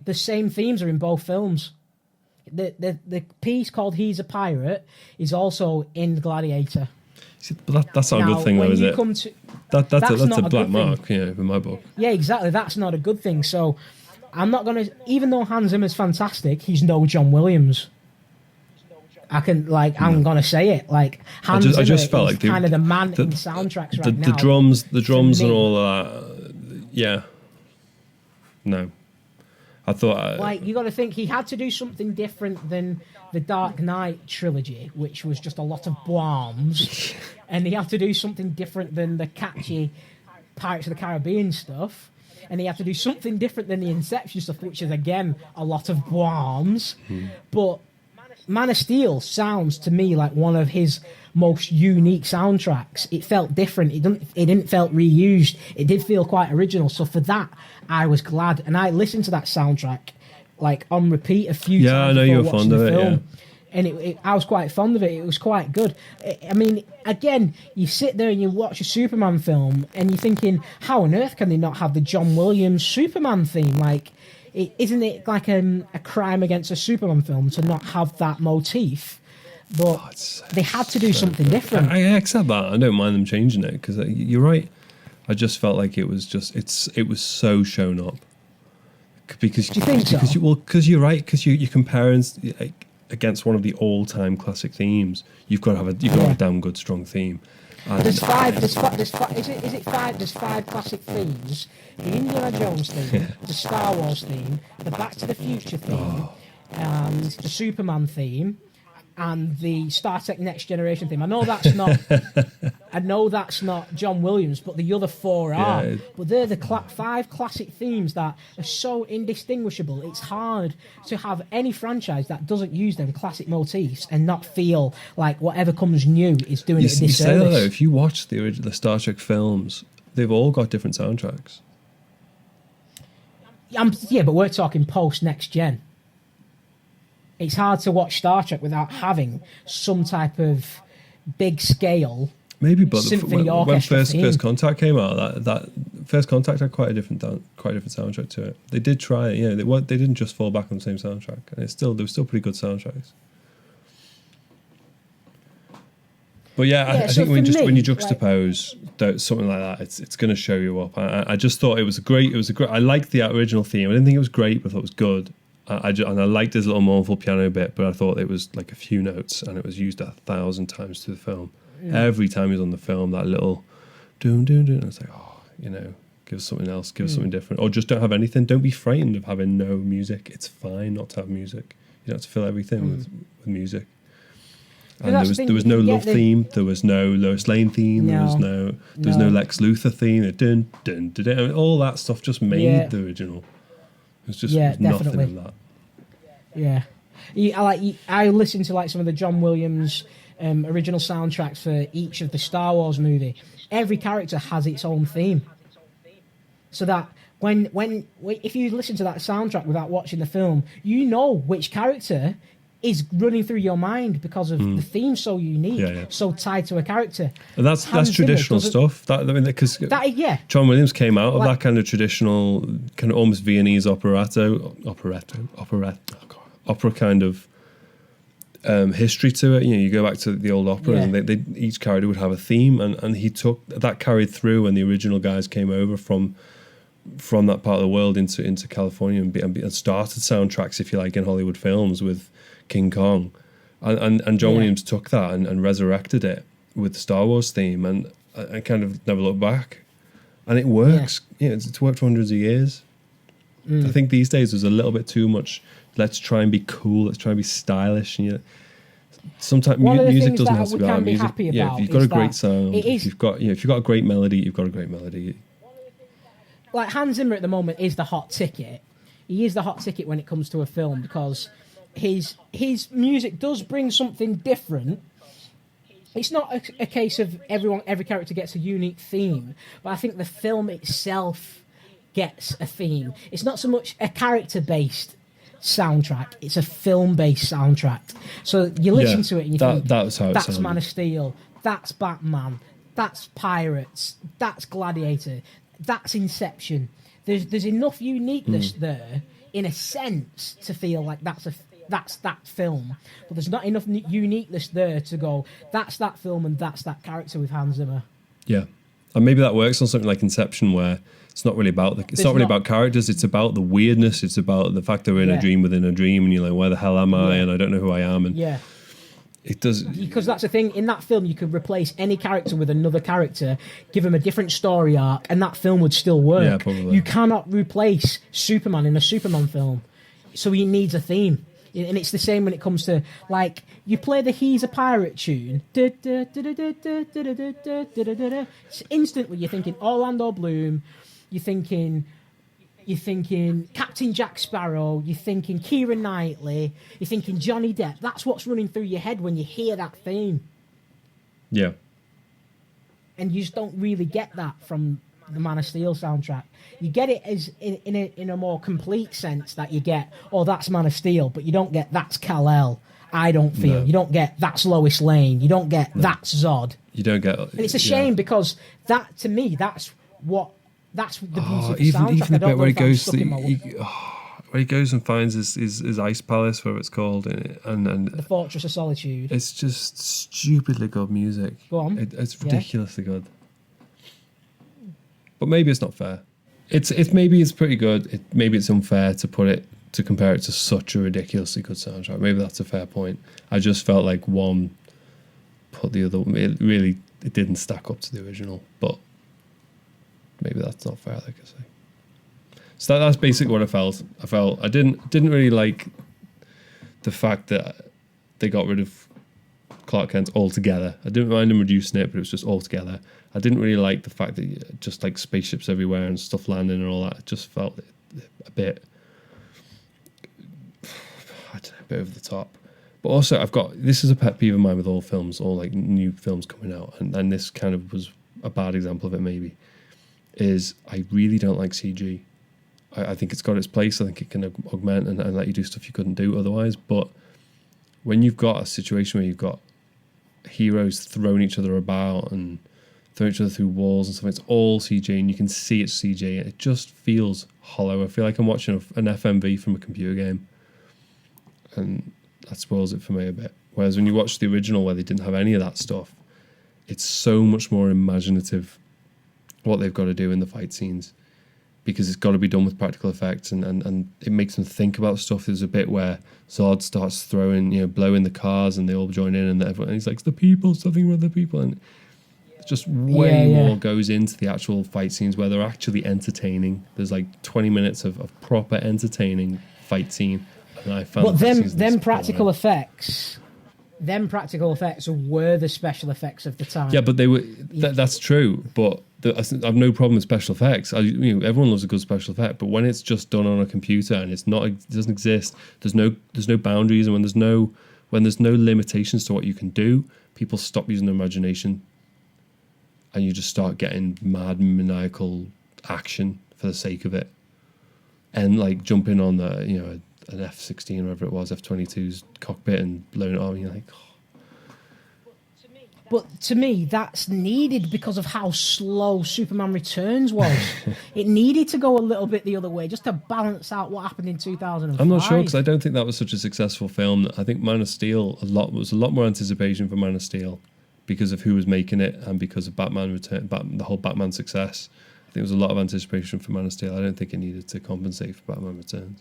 The same themes are in both films. The piece called He's a Pirate is also in Gladiator. But that's not a good thing, though, is it? That's a black mark, in my book. Yeah, exactly. That's not a good thing. So I'm not going to... Even though Hans Zimmer's fantastic, he's no John Williams. I'm going to say it. Like, Hans Zimmer just felt like kind of the man in soundtracks right now. The drums and all that, yeah. No. I thought... you got to think, he had to do something different than the Dark Knight trilogy, which was just a lot of bombs. And he had to do something different than the catchy Pirates of the Caribbean stuff. And he had to do something different than the Inception stuff, which is, again, a lot of bombs. But Man of Steel sounds, to me, like one of his most unique soundtracks. It felt different. It didn't felt reused. It did feel quite original. So for that, I was glad. And I listened to that soundtrack, like, on repeat a few times. Yeah, I know you were fond of it, yeah. And I was quite fond of it. It was quite good. I mean, again, you sit there and you watch a Superman film and you're thinking, how on earth can they not have the John Williams Superman theme? Like, isn't it like a crime against a Superman film to not have that motif? But they had to do something different. I accept that. I don't mind them changing it, because you're right. I just felt like it was so shown up. Because, do you think so? Because you're right. Because you're comparing against one of the all-time classic themes. You've got to have a damn good, strong theme. There's five classic themes: the Indiana Jones theme, the Star Wars theme, the Back to the Future theme, and the Superman theme, and the Star Trek Next Generation theme. I know that's not John Williams, but the other four are. Yeah. But they're the five classic themes that are so indistinguishable. It's hard to have any franchise that doesn't use them classic motifs and not feel like whatever comes new is doing it a disservice. You say that, though, if you watch the Star Trek films, they've all got different soundtracks. Yeah, but we're talking post Next Gen. It's hard to watch Star Trek without having some type of big scale. Maybe, but when First Contact came out, that First Contact had quite a different soundtrack to it. They did try it, they didn't just fall back on the same soundtrack, and there were still pretty good soundtracks. But I think when you juxtapose something like that, it's going to show you up. I just thought it was great. I liked the original theme. I didn't think it was great, but I thought it was good. And I liked his little mournful piano bit, but I thought it was like a few notes, and it was used 1,000 times through the film. Yeah. Every time he was on the film, that little doom doom doom. I was like, give us something else, give us something different, or just don't have anything. Don't be frightened of having no music. It's fine not to have music. You don't have to fill everything with music. And there was no love theme. There was no Lois Lane theme. There was no Lex Luthor theme. Dun, dun, dun, dun. All that stuff just made the original. It's just nothing of that. Yeah, I listened to like some of the John Williams original soundtracks for each of the Star Wars movie. Every character has its own theme, so that when if you listen to that soundtrack without watching the film, you know which character is running through your mind because of the theme so unique, so tied to a character. And that's traditional stuff. Because John Williams came out of that kind of traditional, kind of almost Viennese opera kind of history to it. You go back to the old operas, and they each character would have a theme, and he took that carried through when the original guys came over from that part of the world into California and started soundtracks, if you like, in Hollywood films with King Kong, and John Williams took that and resurrected it with the Star Wars theme, and kind of never looked back, and it works. It's worked for hundreds of years. I think these days there's a little bit too much. Let's try and be cool. Let's try and be stylish. And sometimes music doesn't have to be about music. If you've got a great sound, if you've got a great melody, you've got a great melody. Like Hans Zimmer at the moment is the hot ticket. He is the hot ticket when it comes to a film because his music does bring something different. It's not a case of every character gets a unique theme, but I think the film itself gets a theme. It's not so much a character-based soundtrack, it's a film-based soundtrack. So you listen to it and you think, that's Man of Steel, that's Batman, that's Pirates, that's Gladiator, that's Inception. There's enough uniqueness there, in a sense, to feel like that's that film, but there's not enough uniqueness there to go, that's that film and that's that character with Hans Zimmer. Yeah, and maybe that works on something like Inception, where it's not really about about characters. It's about the weirdness. It's about the fact that we're in a dream within a dream, and you're like, where the hell am I? And I don't know who I am. And it does, because that's the thing. In that film, you could replace any character with another character, give him a different story arc, and that film would still work. Yeah, probably. You cannot replace Superman in a Superman film, so he needs a theme. And it's the same when it comes to, like, you play the He's a Pirate tune. Instantly you're thinking Orlando Bloom, you're thinking Captain Jack Sparrow, you're thinking Keira Knightley, you're thinking Johnny Depp. That's what's running through your head when you hear that theme. Yeah. And you just don't really get that from the Man of Steel soundtrack. You get it as in a more complete sense, that you get, oh, that's Man of Steel, but you don't get that's Kal-El. I don't feel. No. You don't get that's Lois Lane. You don't get that's Zod. You don't get. And it's a shame because that, to me, that's the beauty of the soundtrack. Even the bit where he goes and finds his ice palace, whatever it's called, and the Fortress of Solitude. It's just stupidly good music. Go on. It's ridiculously good. But maybe it's not fair. Maybe it's pretty good. Maybe it's unfair to compare it to such a ridiculously good soundtrack. Maybe that's a fair point. I just felt like one put the other. It didn't stack up to the original. But maybe that's not fair, like I say. So that's basically what I felt. I didn't really like the fact that they got rid of Clark Kent altogether. I didn't mind them reducing it, but it was just altogether. I didn't really like the fact that just like spaceships everywhere and stuff landing and all that. It just felt a bit, I don't know, a bit over the top. But also, this is a pet peeve of mine with all films, all like new films coming out, and this kind of was a bad example of it. Maybe is I really don't like CG. I think it's got its place. I think it can augment and let you do stuff you couldn't do otherwise. But when you've got a situation where you've got heroes throwing each other about and throwing each other through walls and stuff, it's all CG, and you can see it's CG, and it just feels hollow. I feel like I'm watching an FMV from a computer game, and that spoils it for me a bit. Whereas when you watch the original, where they didn't have any of that stuff, it's so much more imaginative what they've got to do in the fight scenes, because it's got to be done with practical effects, and it makes them think about stuff. There's a bit where Zod starts blowing the cars, and they all join in, and he's like, the people, something with the people, and just way more goes into the actual fight scenes where they're actually entertaining. There's like 20 minutes of proper entertaining fight scene, and I found. But them practical effects were the special effects of the time. Yeah, but they were. That's true, but. I've no problem with special effects. Everyone loves a good special effect, but when it's just done on a computer and it doesn't exist, there's no boundaries, and when there's no limitations to what you can do, people stop using their imagination, and you just start getting mad maniacal action for the sake of it, and like jumping on an F-16 or whatever it was, F-22's cockpit and blown it off. And you're like, oh. But to me, that's needed because of how slow Superman Returns was. It needed to go a little bit the other way just to balance out what happened in 2005. I'm not sure because I don't think that was such a successful film. I think Man of Steel was a lot more anticipation for Man of Steel because of who was making it and because of Batman Return, the whole Batman success. I think there was a lot of anticipation for Man of Steel. I don't think it needed to compensate for Batman Returns.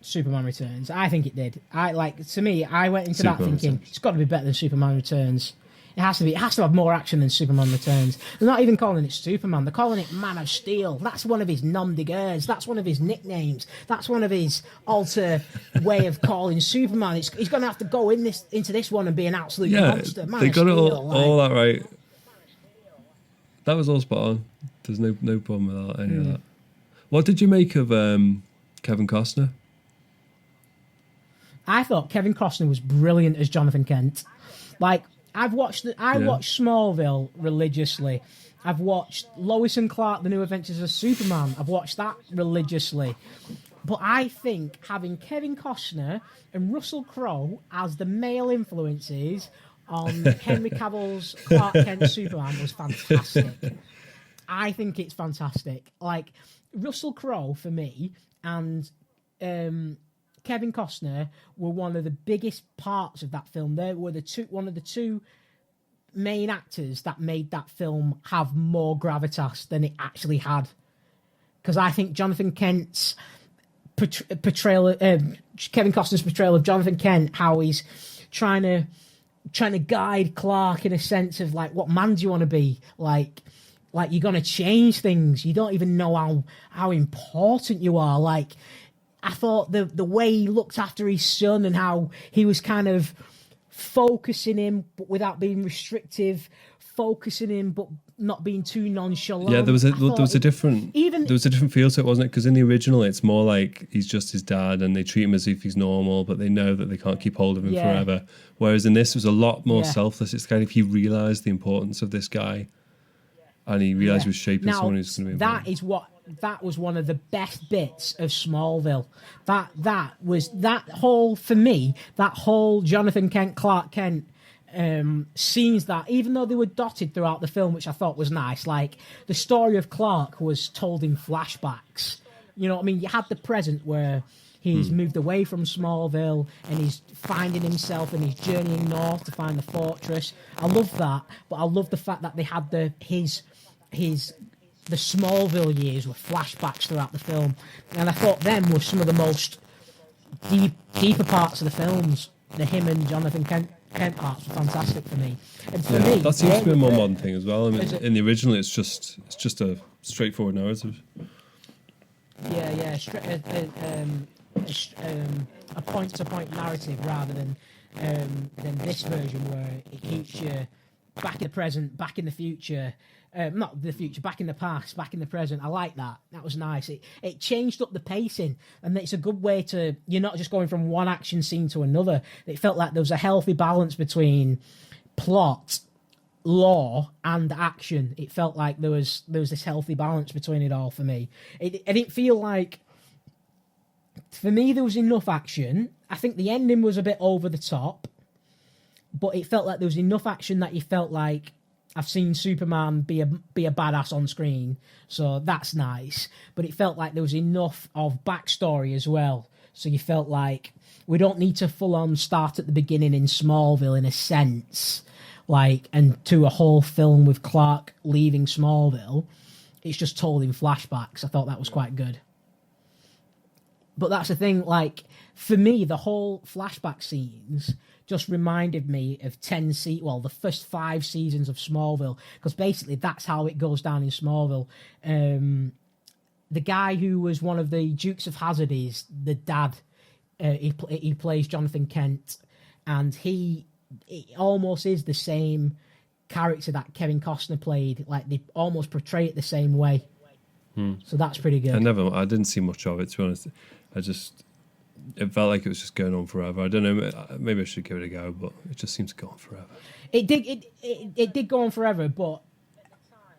Superman Returns. I think it did. To me, I went into Superman that thinking Returns. it's got to be better than Superman Returns. It has to be. It has to have more action than Superman Returns. They're not even calling it Superman. They're calling it Man of Steel. That's one of his nom de guerres. That's one of his nicknames. That's one of his alter way of calling Superman. He's going to have to go into this one and be an absolute monster. Man they of got Steel, it all that right. That was all spot on. There's no problem with any of that. What did you make of Kevin Costner? I thought Kevin Costner was brilliant as Jonathan Kent. I watched Smallville religiously. I've watched Lois and Clark: The New Adventures of Superman. I've watched that religiously. But I think having Kevin Costner and Russell Crowe as the male influences on Henry Cavill's Clark Kent Superman was fantastic. I think it's fantastic. Russell Crowe for me and Kevin Costner were one of the biggest parts of that film. They were one of the two main actors that made that film have more gravitas than it actually had. Because I think Jonathan Kent's portrayal, Kevin Costner's portrayal of Jonathan Kent, how he's trying to guide Clark in a sense of what man do you want to be? Like you're gonna change things. You don't even know how important you are. I thought the way he looked after his son and how he was kind of focusing him, but without being restrictive, focusing him, but not being too nonchalant. Yeah, there was a different feel to it, wasn't it? Because in the original, it's more like he's just his dad, and they treat him as if he's normal, but they know that they can't keep hold of him forever. Whereas in this, it was a lot more selfless. It's kind of he realised the importance of this guy, and he realised he was shaping someone who's going to be important. That was one of the best bits of Smallville. That whole Jonathan Kent, Clark Kent scenes, that even though they were dotted throughout the film, which I thought was nice, the story of Clark was told in flashbacks. You know what I mean? You had the present where he's moved away from Smallville and he's finding himself and he's journeying north to find the fortress. I love that, but I love the fact that they had the Smallville years were flashbacks throughout the film, and I thought them were some of the most deeper parts of the films. The him and Jonathan Kent parts were fantastic for me. And for me, that seems to be a more modern thing as well. I mean, in the original, it's just a straightforward narrative. Yeah, a point-to-point narrative rather than this version where it keeps you back in the present, back in the future. Not the future, back in the past, back in the present. I like that. That was nice. It changed up the pacing, and it's a good way to... You're not just going from one action scene to another. It felt like there was a healthy balance between plot, lore, and action. It felt like there was this healthy balance between it all for me. It didn't feel like... For me, there was enough action. I think the ending was a bit over the top, but it felt like there was enough action that you felt like... I've seen Superman be a badass on screen, so that's nice. But it felt like there was enough of backstory as well. So you felt like we don't need to full on start at the beginning in Smallville in a sense, and to a whole film with Clark leaving Smallville. It's just told in flashbacks. I thought that was quite good. But that's the thing, for me, the whole flashback scenes just reminded me of the first 5 seasons of Smallville, because basically that's how it goes down in Smallville. The guy who was one of the Dukes of Hazzard is the dad. He plays Jonathan Kent, and he almost is the same character that Kevin Costner played. They almost portray it the same way. So that's pretty good. I didn't see much of it, to be honest. It felt like it was just going on forever. I don't know. Maybe I should give it a go, but it just seems to go on forever. It did go on forever, but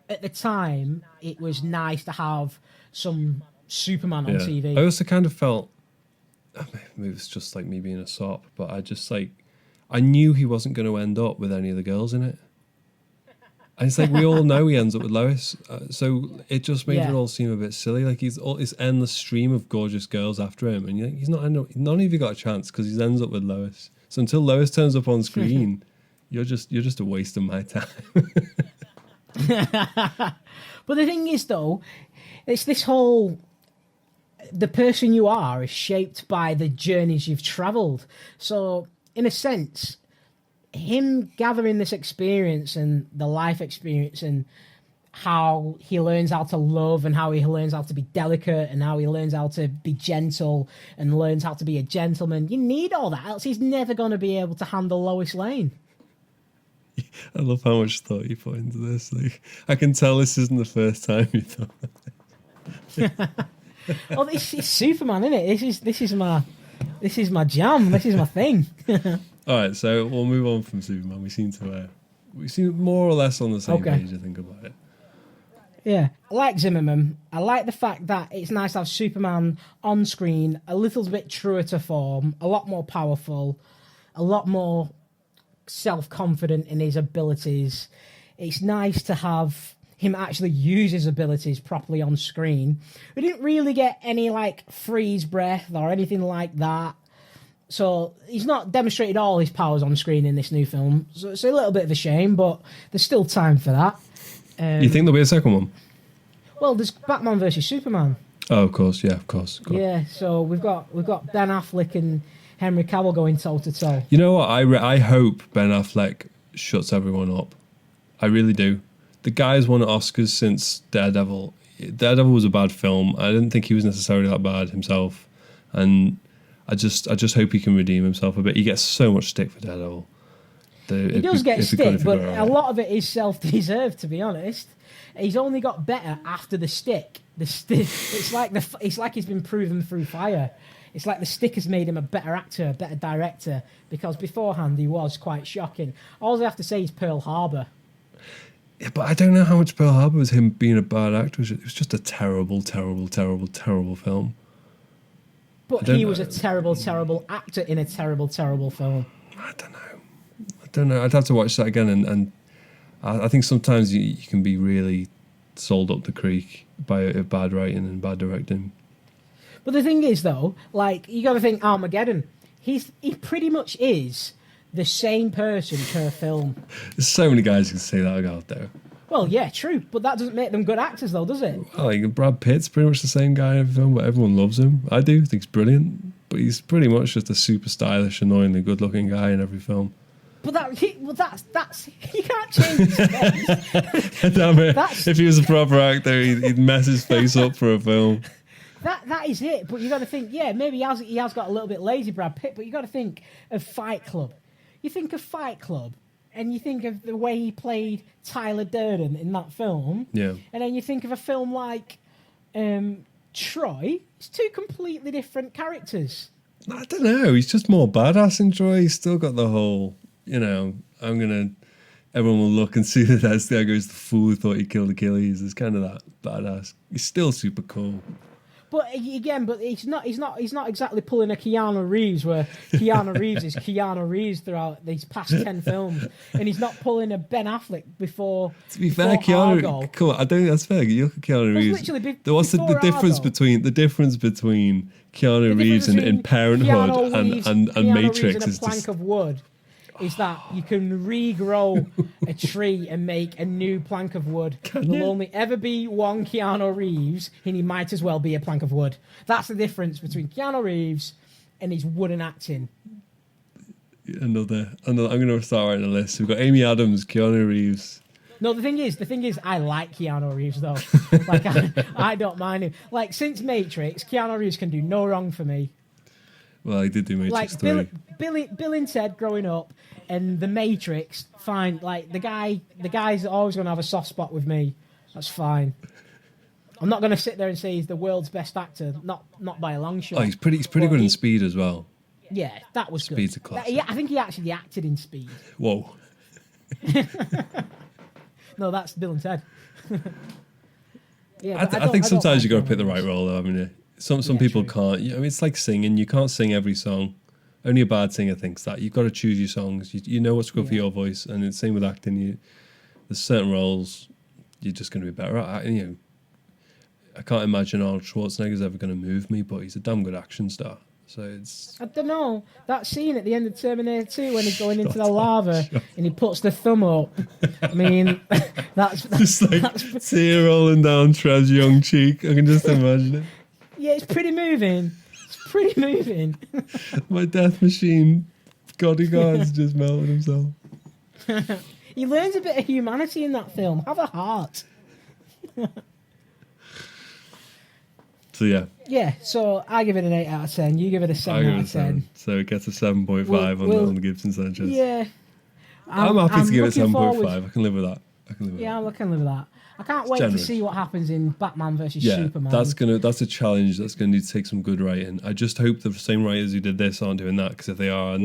at the time, it was nice to have some Superman on TV. I also kind of felt, maybe it's just like me being a sop, but I knew he wasn't going to end up with any of the girls in it. And it's like, we all know he ends up with Lois. So it just made it all seem a bit silly. Like he's all this endless stream of gorgeous girls after him. And he's not, none of you got a chance because he ends up with Lois. So until Lois turns up on screen, you're just a waste of my time. But the thing is, though, it's this whole... The person you are is shaped by the journeys you've travelled. So, in a sense... him gathering this experience and the life experience and how he learns how to love and how he learns how to be delicate and how he learns how to be gentle and learns how to be a gentleman. You need all that, else he's never going to be able to handle Lois Lane. I love how much thought you put into this. Like, I can tell this isn't the first time you thought that. Oh, this is Superman, isn't it? This is my jam. This is my thing. All right, so we'll move on from Superman. We seem more or less on the same page, I think, about it. Yeah, I like Zimmerman. I like the fact that it's nice to have Superman on screen, a little bit truer to form, a lot more powerful, a lot more self-confident in his abilities. It's nice to have him actually use his abilities properly on screen. We didn't really get any, like, freeze breath or anything like that. So he's not demonstrated all his powers on screen in this new film. So it's a little bit of a shame, but there's still time for that. You think there'll be a second one? Well, there's Batman versus Superman. Oh, of course, yeah, of course. Yeah, so we've got Ben Affleck and Henry Cavill going toe to toe. You know what? I hope Ben Affleck shuts everyone up. I really do. The guy's won Oscars since Daredevil. Daredevil was a bad film. I didn't think he was necessarily that bad himself, and I just hope he can redeem himself a bit. He gets so much stick for Daredevil. He does get stick, but a lot of it is self-deserved, to be honest. He's only got better after the stick. It's like he's been proven through fire. It's like the stick has made him a better actor, a better director, because beforehand he was quite shocking. All I have to say is Pearl Harbor. Yeah, but I don't know how much Pearl Harbor was him being a bad actor. It was just a terrible, terrible, terrible, terrible film. But he was a terrible, terrible actor in a terrible, terrible film. I don't know. I'd have to watch that again, and I think sometimes you can be really sold up the creek by bad writing and bad directing. But the thing is, though, like, you got to think Armageddon. He pretty much is the same person per film. There's so many guys who can say that out there. Well, yeah, true, but that doesn't make them good actors, though, does it? Well, like Brad Pitt's pretty much the same guy in every film, but everyone loves him. I do, think he's brilliant, but he's pretty much just a super stylish, annoyingly good-looking guy in every film. But that's you can't change his face. Damn it! If he was a proper actor, he'd mess his face up for a film. That is it. But you got to think, yeah, maybe he has got a little bit lazy, Brad Pitt. But you got to think of Fight Club. You think of Fight Club, and you think of the way he played Tyler Durden in that film. Yeah. And then you think of a film like Troy. It's two completely different characters. I don't know. He's just more badass in Troy. He's still got the whole, everyone will look and see that there goes the fool who thought he killed Achilles. It's kind of that badass. He's still super cool. But again, he's not exactly pulling a Keanu Reeves, where Keanu Reeves is Keanu Reeves throughout these past 10 films, and he's not pulling a Ben Affleck before. To be fair, Keanu, come on, I don't think that's fair. You look at Keanu Reeves. What's the difference between Keanu Reeves in Parenthood and Matrix? Is a plank of wood. Is that you can regrow a tree and make a new plank of wood. There'll only ever be one Keanu Reeves, and he might as well be a plank of wood. That's the difference between Keanu Reeves and his wooden acting. Another. I'm going to start writing a list. We've got Amy Adams, Keanu Reeves. No, the thing is, I like Keanu Reeves though. Like I don't mind him. Like since Matrix, Keanu Reeves can do no wrong for me. Well, he did do Matrix 3. Bill and Ted growing up, and The Matrix, fine. Like the guy's always going to have a soft spot with me. That's fine. I'm not going to sit there and say he's the world's best actor. Not by a long shot. Oh, he's pretty good in Speed as well. Yeah, that was good. Speed's a classic. I think he actually acted in Speed. Whoa. No, that's Bill and Ted. Yeah, I think sometimes you got to pick the right role, though, haven't you? Some people can't. I mean, it's like singing. You can't sing every song. Only a bad singer thinks that. You've got to choose your songs. You know what's good for your voice, and it's same with acting. There's certain roles you're just going to be better at. I can't imagine Arnold Schwarzenegger's ever going to move me, but he's a damn good action star. So it's... I don't know. That scene at the end of Terminator 2 when he's going into the lava and he puts the thumb up. I mean, that's just like tear rolling down Trev's young cheek. I can just imagine it. Yeah, it's pretty moving. It's pretty moving. My death machine bodyguard's just melted himself. He learns a bit of humanity in that film. Have a heart. So yeah. So I give it an 8 out of 10. You give it a 7 out of 10. So it gets a 7.5 on the Gibbs Sanchez. Yeah, I'm happy to give it 7.5. I can live with that. I can live with that. I can't wait to see what happens in Batman versus Superman. That's a challenge. That's going to need to take some good writing. I just hope the same writers who did this aren't doing that, because if they are,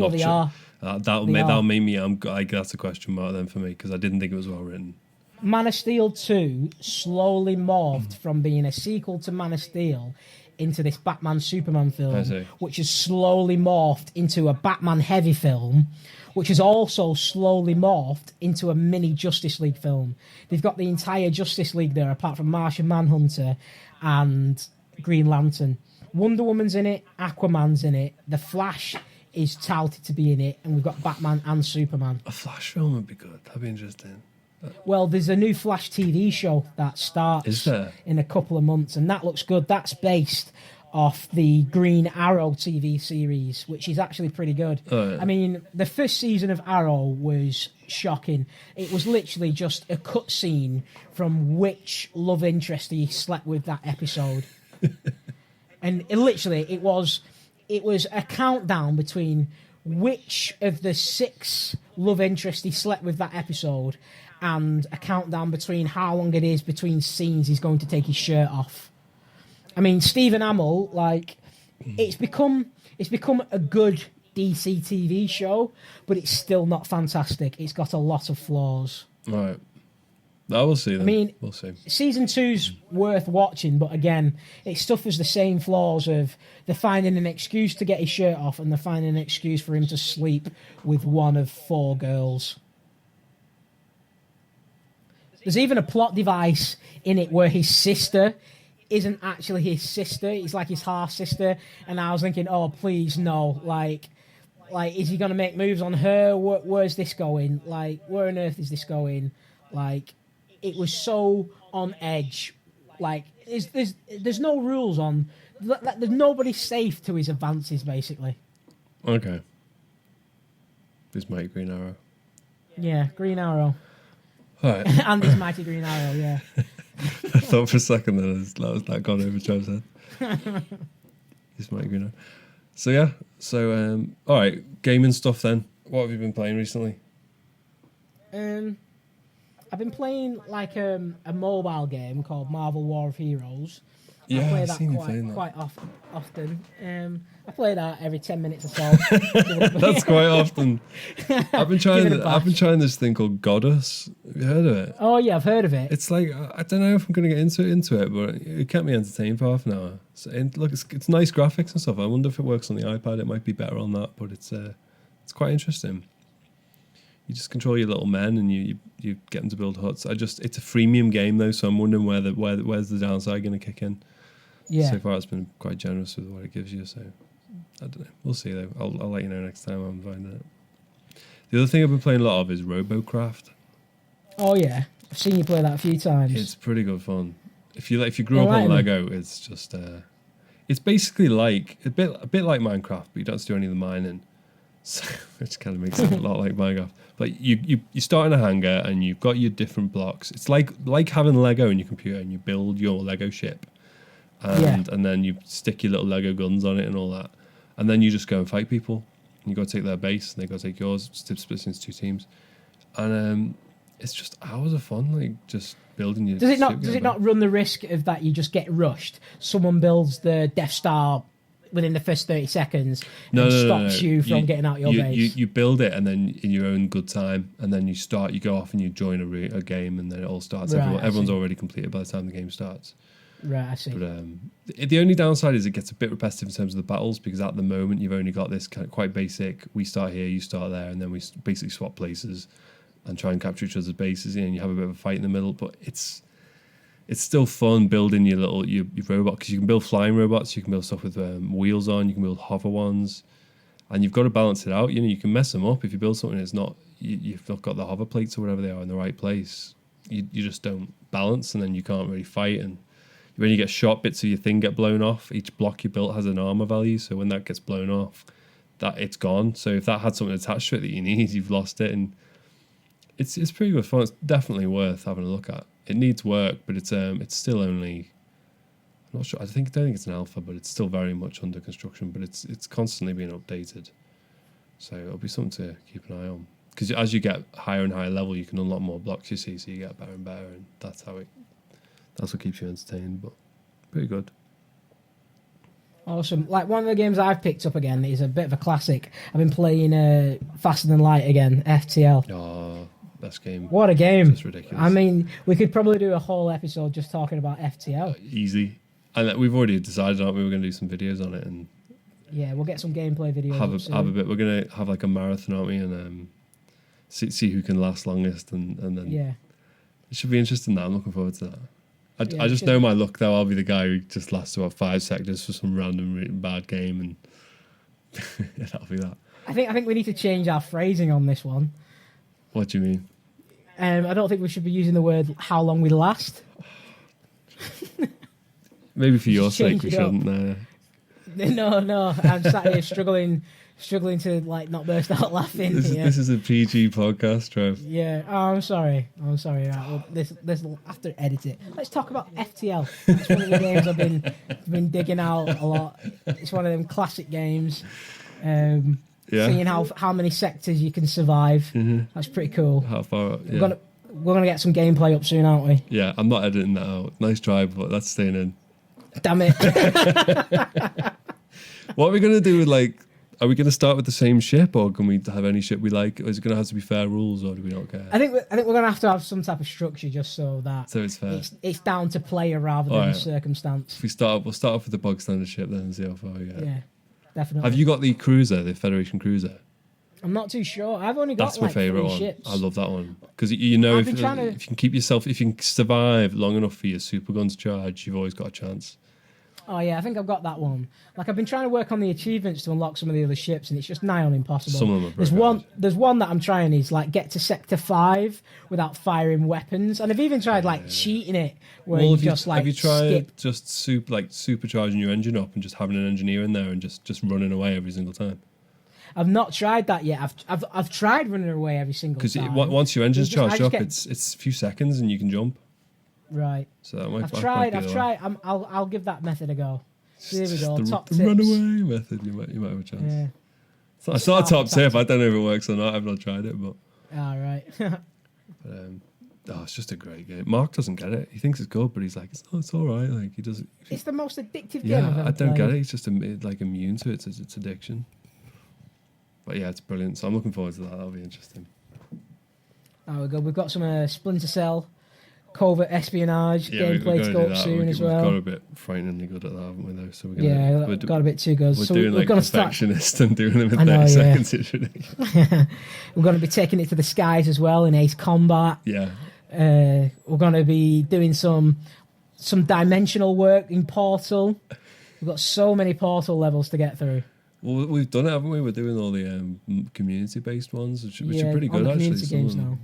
that'll make me. That's a question mark then for me, because I didn't think it was well written. Man of Steel 2 slowly morphed from being a sequel to Man of Steel into this Batman-Superman film, which has slowly morphed into a Batman-heavy film, which has also slowly morphed into a mini Justice League film. They've got the entire Justice League there, apart from Martian Manhunter and Green Lantern. Wonder Woman's in it, Aquaman's in it, The Flash is touted to be in it, and we've got Batman and Superman. A Flash film would be good. That'd be interesting. Well, there's a new Flash TV show that starts in a couple of months, and that looks good. That's based off the Green Arrow TV series, which is actually pretty good. I mean, the first season of Arrow was shocking. It was literally just a cutscene from which love interest he slept with that episode. And it was a countdown between which of the 6 love interests he slept with that episode, and a countdown between how long it is between scenes he's going to take his shirt off. I mean, Stephen Amell, it's become a good DC TV show, but it's still not fantastic. It's got a lot of flaws. Right. I will see then. I mean, we'll see. Season 2's worth watching, but again, it suffers the same flaws of they're finding an excuse to get his shirt off, and they're finding an excuse for him to sleep with one of 4 girls. There's even a plot device in it where his sister isn't actually his sister. It's like his half-sister. And I was thinking, oh, please, no. Like, is he going to make moves on her? Where's this going? Where on earth is this going? It was so on edge. There's no rules on... There's nobody safe to his advances, basically. Okay. This mighty Green Arrow. Yeah, Green Arrow. All right. And this mighty Green Arrow, yeah. I thought for a second that gone over Trev's head. This mighty Green Arrow. So, yeah. So, all right. Gaming stuff then. What have you been playing recently? I've been playing a mobile game called Marvel War of Heroes. Yeah, I play that quite often. I play that every 10 minutes or so. That's quite often. I've been trying this thing called Goddess. Have you heard of it? Oh yeah, I've heard of it. It's I don't know if I'm going to get into it, but it kept me entertained for half an hour. So, it's nice graphics and stuff. I wonder if it works on the iPad. It might be better on that, but it's quite interesting. You just control your little men and you get them to build huts. It's a freemium game though, so I'm wondering where's the downside going to kick in. Yeah. So far, it's been quite generous with what it gives you. So I don't know. We'll see though. I'll let you know next time I'm finding it. The other thing I've been playing a lot of is RoboCraft. Oh yeah, I've seen you play that a few times. It's pretty good fun. If you grew up on Lego, it's just it's basically like a bit like Minecraft, but you don't have to do any of the mining. So, which kind of makes it a lot like Minecraft. But you start in a hangar and you've got your different blocks. It's like having Lego in your computer and you build your Lego ship. And then you stick your little Lego guns on it and all that. And then you just go and fight people. You go take their base and they go take yours. Split into 2 teams. And it's just hours of fun, just building your... Does it not run the risk of that you just get rushed? Someone builds the Death Star within the first 30 seconds No, and no, stops you from getting out your base. You build it, and then in your own good time, and then you go off and you join a game, and then it all starts. Right, Everyone's already completed by the time the game starts. Right, I see. But the only downside is it gets a bit repetitive in terms of the battles, because at the moment you've only got this kind of quite basic, we start here, you start there, and then we basically swap places and try and capture each other's bases, and you have a bit of a fight in the middle. But it's still fun building your robot, because you can build flying robots, you can build stuff with wheels on, you can build hover ones, and you've got to balance it out. You can mess them up if you build something that's not, you've not got the hover plates or whatever they are in the right place. You just don't balance, and then you can't really fight. And when you get shot, bits of your thing get blown off. Each block you built has an armor value, so when that gets blown off, that it's gone. So if that had something attached to it that you need, you've lost it. And it's pretty good fun. It's definitely worth having a look at. It needs work, but it's still only, I'm not sure. I don't think it's an alpha, but it's still very much under construction. But it's constantly being updated, so it'll be something to keep an eye on. Because as you get higher and higher level, you can unlock more blocks. You see, so you get better and better, and that's what keeps you entertained. But pretty good. Awesome. Like, one of the games I've picked up again is a bit of a classic. I've been playing Faster Than Light again, FTL. Oh, best game. What a game. It's ridiculous. I mean, we could probably do a whole episode just talking about FTL. Easy. And we've already decided, aren't we? We're going to do some videos on it, and yeah, we'll get some gameplay videos. Have a bit. We're going to have like a marathon, aren't we? And see who can last longest, and then yeah, it should be interesting. That I'm looking forward to that. Yeah, I just know my luck, though. I'll be the guy who just lasts about 5 sectors for some random bad game, and yeah, that'll be that. I think we need to change our phrasing on this one. What do you mean? I don't think we should be using the word "how long we last." Maybe for your sake, we shouldn't. No. I'm sat here struggling to like not burst out laughing. This is a PG podcast, Trev. Yeah. Oh, I'm sorry. Right, well, this will have to edit it. Let's talk about FTL. It's one of the games I've been digging out a lot. It's one of them classic games. Seeing how many sectors you can survive. Mm-hmm. That's pretty cool. How far? Yeah. We're gonna get some gameplay up soon, aren't we? Yeah, I'm not editing that out. Nice try, but that's staying in. Damn it. What are we gonna do with, like? Are we going to start with the same ship, or can we have any ship we like? Or is it going to have to be fair rules, or do we not care? I think we're going to have some type of structure, just so that it's fair. It's down to player rather than circumstance. If we'll start off with the bog standard ship then and see how far we get. Yeah, definitely. Have you got the cruiser, the Federation cruiser? I'm not too sure. I've only got my favourite one. Ships. I love that one because if you can survive long enough for your super gun to charge, you've always got a chance. Oh yeah, I think I've got that one. Like, I've been trying to work on the achievements to unlock some of the other ships, and it's just nigh on impossible. Some of them are There's one that I'm trying is like get to Sector 5 without firing weapons, and I've even tried cheating it where have you tried just supercharging your engine up and just having an engineer in there and just running away every single time? I've not tried that yet. I've tried running away every single time. Because once your engine's charged up, it's a few seconds and you can jump. Right. So that might, I've tried. I'll give that method a go. Here we go. Top tips. The runaway method. You might have a chance. Yeah. It's not a top tip. I don't know if it works or not. I've not tried it, but. All right. It's just a great game. Mark doesn't get it. He thinks it's good, but he's like, it's all right. Like, he doesn't. It's the most addictive game I've ever I don't played. get it. He's just immune to it. It's addiction. But yeah, it's brilliant. So I'm looking forward to that. That'll be interesting. There we go. We've got some Splinter Cell covert espionage gameplay to go up soon as well. We've got a bit frighteningly good at that, haven't we? Though, so we're got a bit too good. We're so doing we're going to perfectionist and doing them in 30 seconds. It's ridiculous. We're going to be taking it to the skies as well in Ace Combat. Yeah. We're going to be doing some dimensional work in Portal. We've got so many Portal levels to get through. Well, we've done it, haven't we? We're doing all the community-based ones, which are pretty good, actually. Community games now.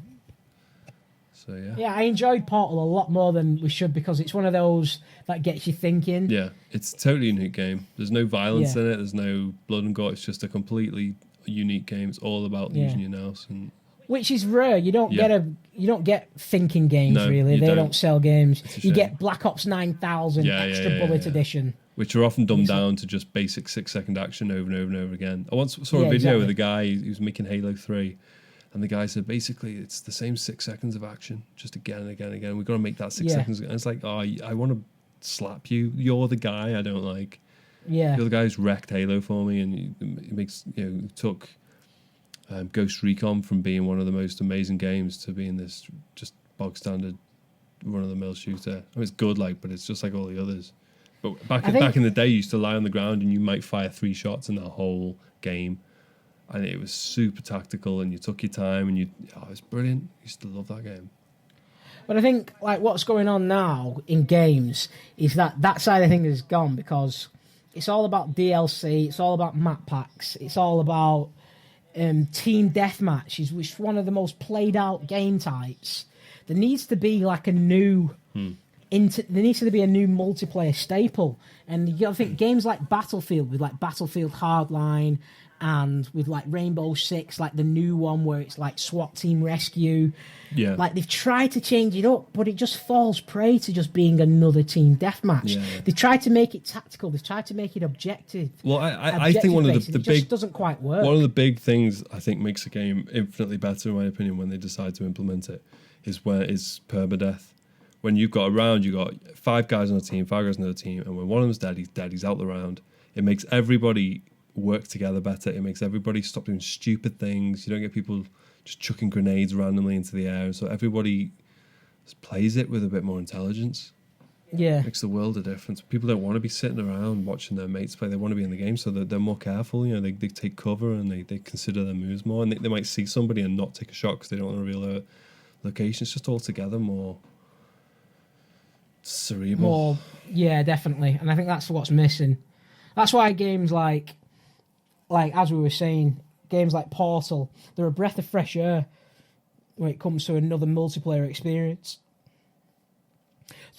So, yeah. Yeah, I enjoyed Portal a lot more than we should because it's one of those that gets you thinking. Yeah, it's a totally unique game. There's no violence in it. There's no blood and gore. It's just a completely unique game. It's all about using your nous, and which is rare. You don't get thinking games really. They don't sell games. You get Black Ops 9000 extra bullet edition, which are often dumbed down to just basic 6-second action over and over and over again. I once saw a video with a guy who was making Halo 3. And the guy said, basically, it's the same 6 seconds of action, just again and again and again. We've got to make that 6 seconds. And it's like, I want to slap you. You're the guy I don't like. Yeah. The other guys wrecked Halo for me, and it makes took Ghost Recon from being one of the most amazing games to being this just bog standard run-of-the-mill shooter. I mean, it's good, but it's just like all the others. But back in the day, you used to lie on the ground and you might fire 3 shots in the whole game, and it was super tactical, and you took your time, and it was brilliant. I used to love that game. But I think what's going on now in games is that side of things is gone, because it's all about DLC, it's all about map packs, it's all about team deathmatch, which is one of the most played out game types. There needs to be a new there needs to be a new multiplayer staple, and you got to think games like Battlefield, with Battlefield Hardline, and with Rainbow Six, the new one where it's SWAT Team Rescue. Yeah, they've tried to change it up, but it just falls prey to just being another team deathmatch. Yeah. They tried to make it tactical. They've tried to make it objective. Well, I think one of the big just doesn't quite work. One of the big things I think makes a game infinitely better, in my opinion, when they decide to implement it, is permadeath. When you've got 5 guys on a team, 5 guys on another team, and when one of them's dead, he's out the round. It makes everybody work together better. It makes everybody stop doing stupid things. You don't get people just chucking grenades randomly into the air. So everybody just plays it with a bit more intelligence. Yeah. It makes the world a difference. People don't want to be sitting around watching their mates play. They want to be in the game, so they're more careful. They take cover, and they consider their moves more. And they might see somebody and not take a shot because they don't want to reveal their location. It's just altogether more cerebral. Yeah, definitely. And I think that's what's missing. That's why games like as we were saying, games like Portal, they're a breath of fresh air when it comes to another multiplayer experience.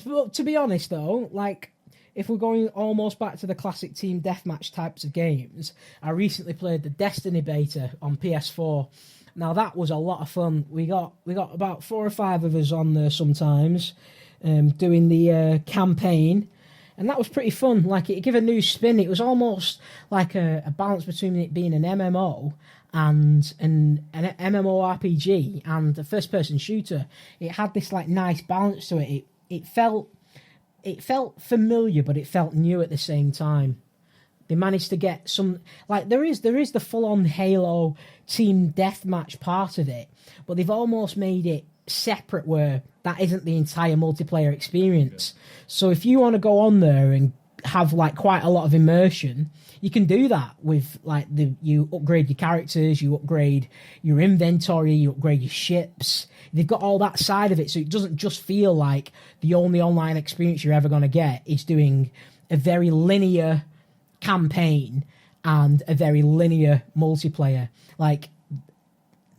But to be honest, though, if we're going almost back to the classic team deathmatch types of games, I recently played the Destiny beta on PS4. Now that was a lot of fun. We got about 4 or 5 of us on there sometimes, doing the campaign. And that was pretty fun. It gave a new spin. It was almost like a balance between it being an MMO and an MMORPG and a first-person shooter. It had this nice balance to it. It felt familiar, but it felt new at the same time. They managed to get some there is the full-on Halo team deathmatch part of it, but they've almost made it separate where that isn't the entire multiplayer experience. So if you want to go on there and have quite a lot of immersion, you can do that with you upgrade your characters, you upgrade your inventory, you upgrade your ships. They've got all that side of it, so it doesn't just feel like the only online experience you're ever going to get is doing a very linear campaign and a very linear multiplayer.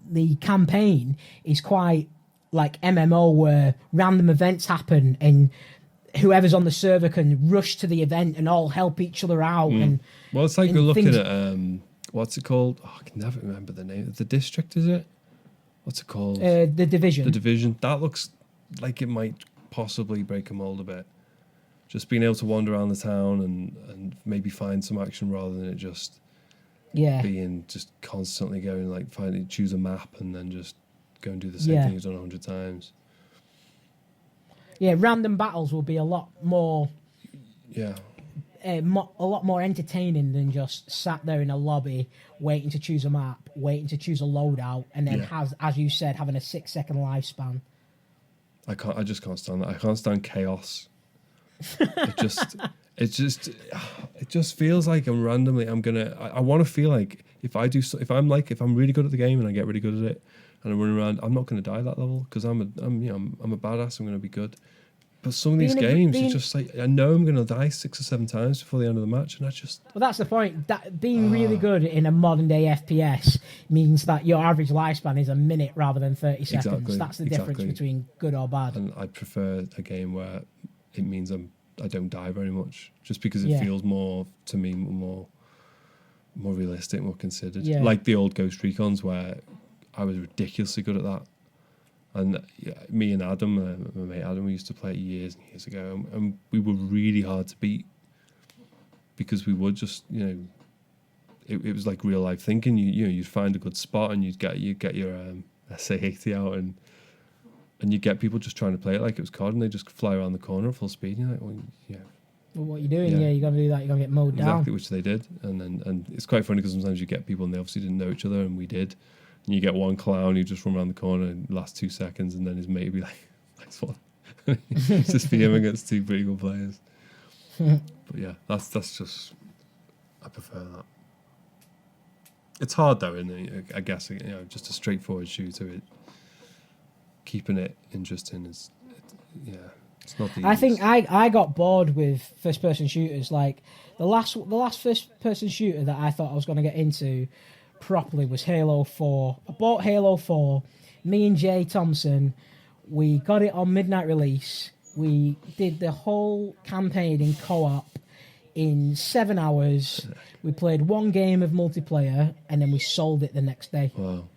The campaign is quite MMO, where random events happen and whoever's on the server can rush to the event and all help each other out. And it's we're looking at what's it called? I can never remember the name. The District, is it? What's it called? The Division. The Division. That looks like it might possibly break a mold a bit. Just being able to wander around the town and maybe find some action rather than it just being just constantly going choose a map and then just go and do the same thing you've done 100 times. Yeah, random battles will be a lot more. Yeah. A lot more entertaining than just sat there in a lobby waiting to choose a map, waiting to choose a loadout, and then as you said, having a 6-second lifespan. I just can't stand that. I can't stand chaos. It just feels like I want to feel like if I'm really good at the game and I get really good at it and I'm running around, I'm not going to die at that level because I'm a badass. I'm going to be good. But some of these games, it's just I know I'm going to die 6 or 7 times before the end of the match, and well, that's the point. That being really good in a modern day FPS means that your average lifespan is a minute rather than 30 seconds. Exactly, that's the difference between good or bad. And I prefer a game where it means I don't die very much, just because it feels more to me more realistic, more considered. Like the old Ghost Recons where I was ridiculously good at that. And me and Adam, my mate Adam, we used to play it years and years ago, and we were really hard to beat because we would just, it was like real life thinking. You'd find a good spot and you'd get your SA80 out and you'd get people just trying to play it like it was COD, and they just fly around the corner at full speed. And you're like, well, Well, what you're doing, you got to do that. You got to get mowed down. Exactly, which they did, and it's quite funny because sometimes you get people and they obviously didn't know each other, and we did. And you get one clown who just run around the corner in the last 2 seconds, and then his mate will be like, "Nice one." It's just for him against two pretty good players. But yeah, that's just, I prefer that. It's hard though, isn't it? I guess just a straightforward shooter. Keeping it interesting is, it's not the. I think I got bored with first person shooters. Like the last first person shooter that I thought I was going to get into properly was Halo 4. I bought Halo 4. Me and Jay Thompson, we got it on midnight release. We did the whole campaign in co-op in 7 hours. We played one game of multiplayer and then we sold it the next day. Wow.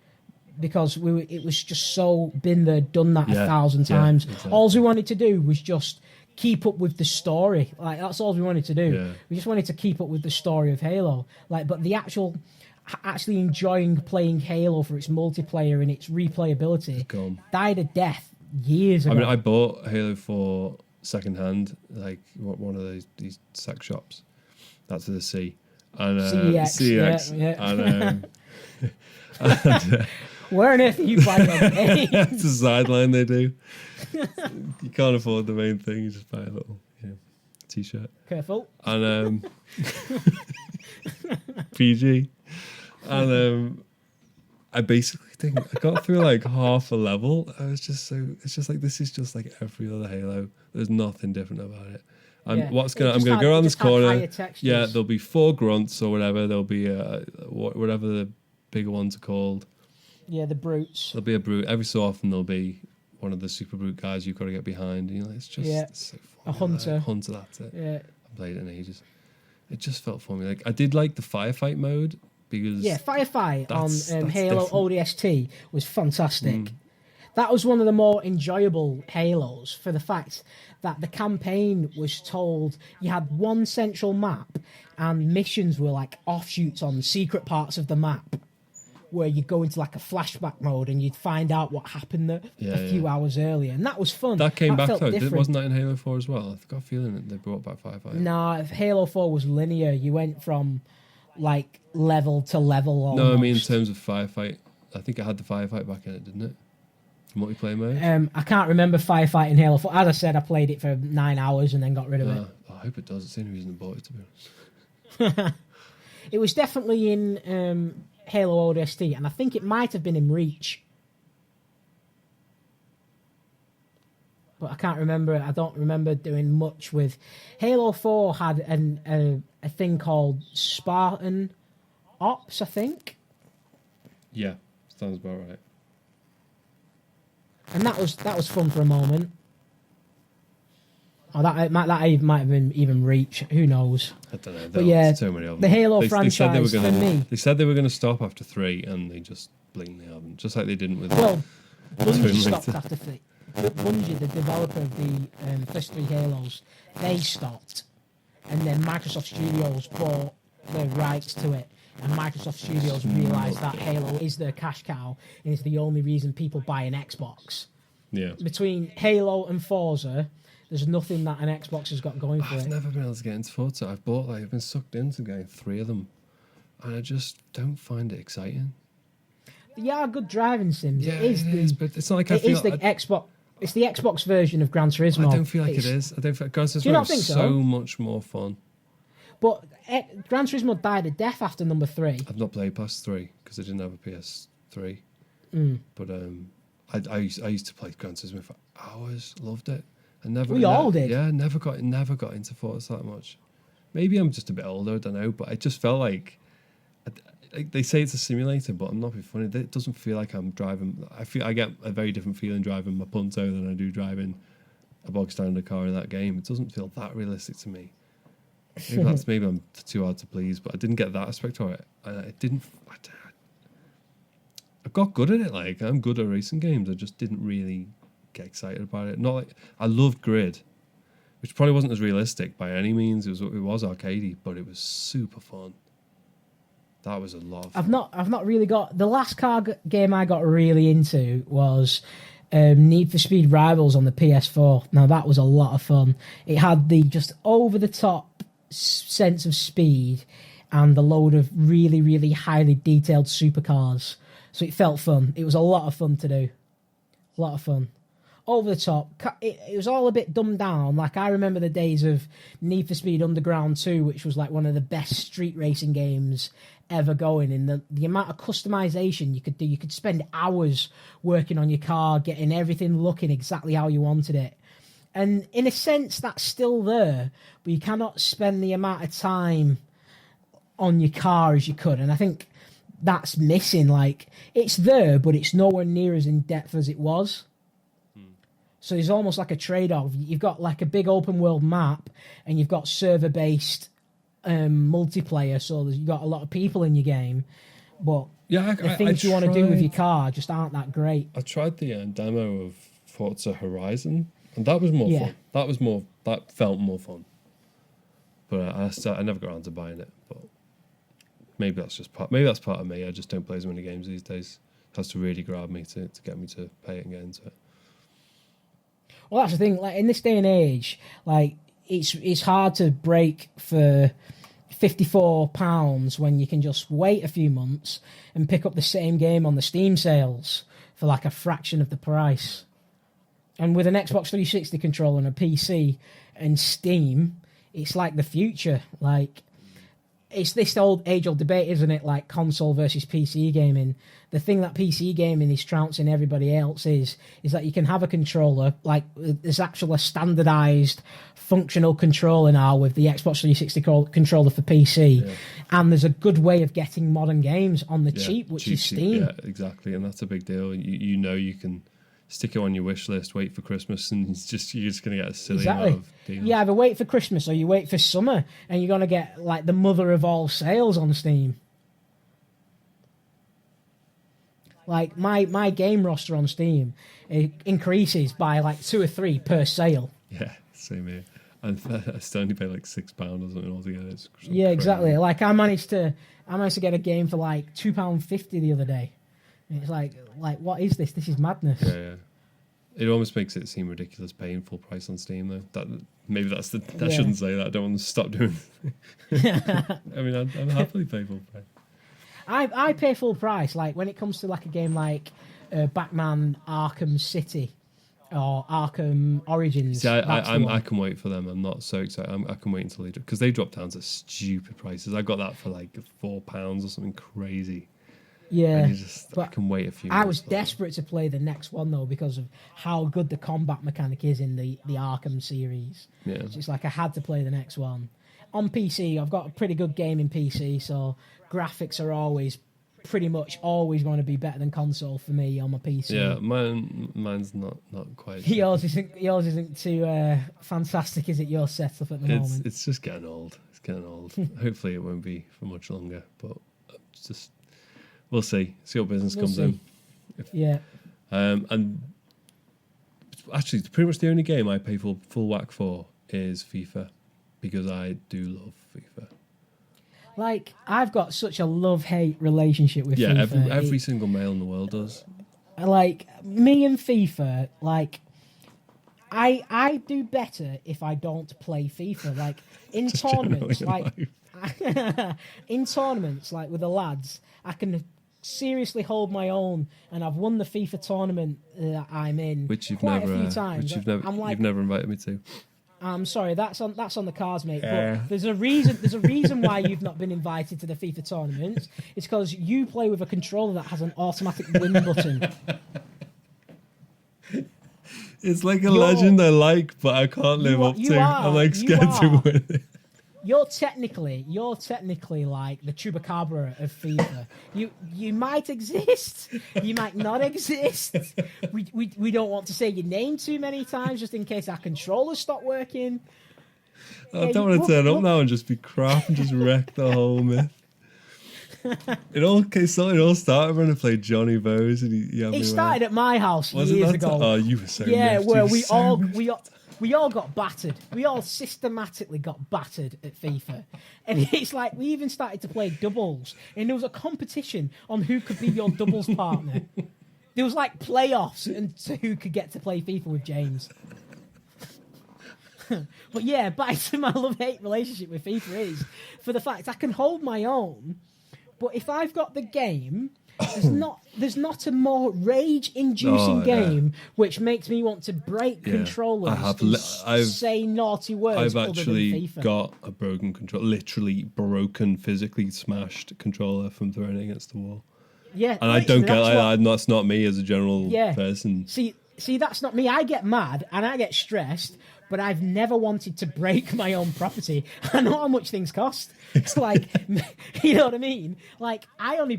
Because it was just so been there, done that 1,000 times. Exactly. All we wanted to do was just keep up with the story. Like that's all we wanted to do. Yeah. We just wanted to keep up with the story of Halo. Like, but the actually enjoying playing Halo for its multiplayer and its replayability died a death years ago. I mean, I bought Halo 4 secondhand, like one of these sex shops. That's with a C. And CX. Yeah. And, where on earth are you buying that? it's a sideline they do. You can't afford the main thing. You just buy a little t-shirt. Careful. And PG. And I basically think I got through like half a level. It's just like this is just like every other Halo. There's nothing different about it. I'm gonna go around this corner. Yeah, there'll be 4 grunts or whatever. There'll be whatever the bigger ones are called. Yeah, the brutes. There'll be a brute. Every so often there'll be one of the super brute guys you've got to get behind. And it's just it's so fun. A hunter. Hunter, that's it. Yeah. I played it in ages. It just felt for me. Like I did like the firefight mode because firefight on Halo different. ODST was fantastic. That was one of the more enjoyable Halos for the fact that the campaign was told you had one central map and missions were like offshoots on secret parts of the map where you go into like a flashback mode and you'd find out what happened there a few hours earlier. And that was fun. That came back though. Wasn't that in Halo 4 as well? I've got a feeling that they brought back firefight. No, Halo 4 was linear. You went from like level to level almost. No, I mean in terms of firefight. I think it had the firefight back in it, didn't it? Multiplayer mode? I can't remember firefight in Halo 4. As I said, I played it for 9 hours and then got rid of it. I hope it does. It's the only reason I bought it, to be honest. It was definitely in Halo ODST, and I think it might have been in Reach. But I can't remember. I don't remember doing much with... Halo 4 had a thing called Spartan Ops, I think. Yeah, sounds about right. And that was fun for a moment. Oh, that might have been even Reach. Who knows? I don't know. But yeah, so many of them. The Halo franchise for me. They said they were going to stop after 3, and they just blatantly haven't. Just like they didn't with. Well, Bungie stopped after 3. Bungie, the developer of the first 3 Halos, they stopped, and then Microsoft Studios bought the rights to it. And Microsoft Studios realised that Halo is their cash cow and is the only reason people buy an Xbox. Yeah. Between Halo and Forza, there's nothing that an Xbox has got going for it. I've never been able to get into Forza. I've been sucked into getting 3 of them, and I just don't find it exciting. They are good driving sims. Yeah, it is, but it's not like Xbox. It's the Xbox version of Gran Turismo. I don't feel like it is. I don't feel Gran Turismo is so much more fun. But Gran Turismo died a death after number 3. I've not played past 3 because I didn't have a PS3. But I used to play Gran Turismo for hours. Loved it. We all did. Yeah, never got into Forza that much. Maybe I'm just a bit older. I don't know. But it just felt like they say it's a simulator, but I'm not being funny. It doesn't feel like I'm driving. I get a very different feeling driving my Punto than I do driving a bog standard car in that game. It doesn't feel that realistic to me. Maybe I'm too hard to please, but I didn't get that aspect of it. I got good at it. Like I'm good at racing games. I just didn't really get excited about it. Not like I loved Grid, which probably wasn't as realistic by any means. It was arcadey, but it was super fun. That was a lot of fun. I've not really got the last car game I got really into was Need for Speed Rivals on the PS4. Now that was a lot of fun. It had the just over the top sense of speed and a load of really, really highly detailed supercars. So it felt fun. It was a lot of fun to do. A lot of fun. Over the top. It was all a bit dumbed down. Like, I remember the days of Need for Speed Underground 2, which was like one of the best street racing games ever going. And the amount of customization you could do. You could spend hours working on your car, getting everything looking exactly how you wanted it. And in a sense, that's still there, but you cannot spend the amount of time on your car as you could. And I think that's missing. Like, it's there, but it's nowhere near as in depth as it was. So it's almost like a trade-off. You've got like a big open world map, and you've got server-based multiplayer. So you've got a lot of people in your game, but the things you want to do with your car just aren't that great. I tried the demo of Forza Horizon, and that was more fun. That felt more fun. But I never got around to buying it. But maybe that's part of me. I just don't play as many games these days. It has to really grab me to get me to pay it and get into it. Well, that's the thing. Like, in this day and age, like, it's hard to break for £54 when you can just wait a few months and pick up the same game on the Steam sales for like a fraction of the price. And with an Xbox 360 controller and a PC and Steam, it's like the future. Like, it's this age-old debate, isn't it? Like, console versus PC gaming. The thing that PC gaming is trouncing everybody else is that you can have a controller, like, there's actually a standardized functional controller now with the Xbox 360 controller for PC. Yeah. And there's a good way of getting modern games on the cheap, which is Steam. Yeah, exactly. And that's a big deal. You know you can stick it on your wish list, wait for Christmas, and you're just going to get a silly amount of deals. You either wait for Christmas or you wait for summer, and you're going to get like the mother of all sales on Steam. Like, my game roster on Steam, it increases by like 2 or 3 per sale. Yeah, same here. And I still only pay like £6 or something altogether. Yeah, exactly. Like, I managed to get a game for like £2.50 the other day. And it's like, what is this? This is madness. Yeah. It almost makes it seem ridiculous paying full price on Steam, though. I shouldn't say that. I don't want to stop doing it. I mean, I'm happily pay full price. I pay full price. Like, when it comes to like a game like Batman Arkham City or Arkham Origins. See, I can wait for them. I'm not so excited. I can wait until because they drop down to stupid prices. I got that for like £4 or something crazy. Yeah, I can wait a few months. I was desperate to play the next one, though, because of how good the combat mechanic is in the Arkham series. Yeah. So it's like I had to play the next one. On PC, I've got a pretty good gaming PC, so graphics are pretty much always going to be better than console for me on my PC. Yeah, mine's not quite. Yours isn't too fantastic, is it? Your setup at the moment. It's just getting old. It's getting old. Hopefully, it won't be for much longer, but just. We'll see. See what business comes in. Yeah. And actually, pretty much the only game I pay full whack for is FIFA, because I do love FIFA. Like, I've got such a love-hate relationship with FIFA. Yeah, every single male in the world does. Like, me and FIFA, like, I do better if I don't play FIFA. Like, in tournaments, like with the lads, I can seriously hold my own, and I've won the FIFA tournament that I'm in a few times. You've never invited me to. I'm sorry, that's on the cards, mate. But there's a reason why you've not been invited to the FIFA tournaments. It's because you play with a controller that has an automatic win button. It's like a legend I like, but I can't live up to. I'm like scared to win it. You're technically like the Chupacabra of FIFA. You might exist, you might not exist. We don't want to say your name too many times just in case our controllers stop working. I don't want to turn up now and just be crap and just wreck the whole myth. It all started when I played Johnny Woes, and he started at my house years ago. Oh, you were so yeah, miffed. Where we all got battered. We all systematically got battered at FIFA. And it's like, we even started to play doubles. And there was a competition on who could be your doubles partner. There was like playoffs and who could get to play FIFA with James. But yeah, back to my love-hate relationship with FIFA is for the fact I can hold my own, but if I've got the game, there's not a more rage-inducing game which makes me want to break controllers and say naughty words. I've actually got a broken controller, literally broken, physically smashed controller from throwing it against the wall. Yeah, and I don't get that's not me as a general person. See, that's not me. I get mad and I get stressed, but I've never wanted to break my own property. I know how much things cost. It's like, you know what I mean? Like, I only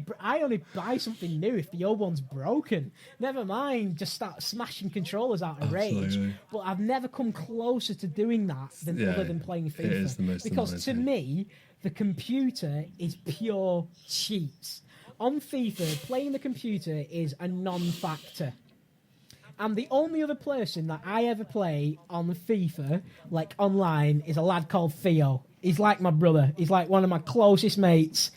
buy something new if the old one's broken. Never mind, just start smashing controllers out of rage. But I've never come closer to doing that other than playing FIFA. It is the most because to me, the computer is pure cheats. On FIFA, playing the computer is a non-factor. And the only other person that I ever play on FIFA, like online, is a lad called Theo. He's like my brother. He's like one of my closest mates.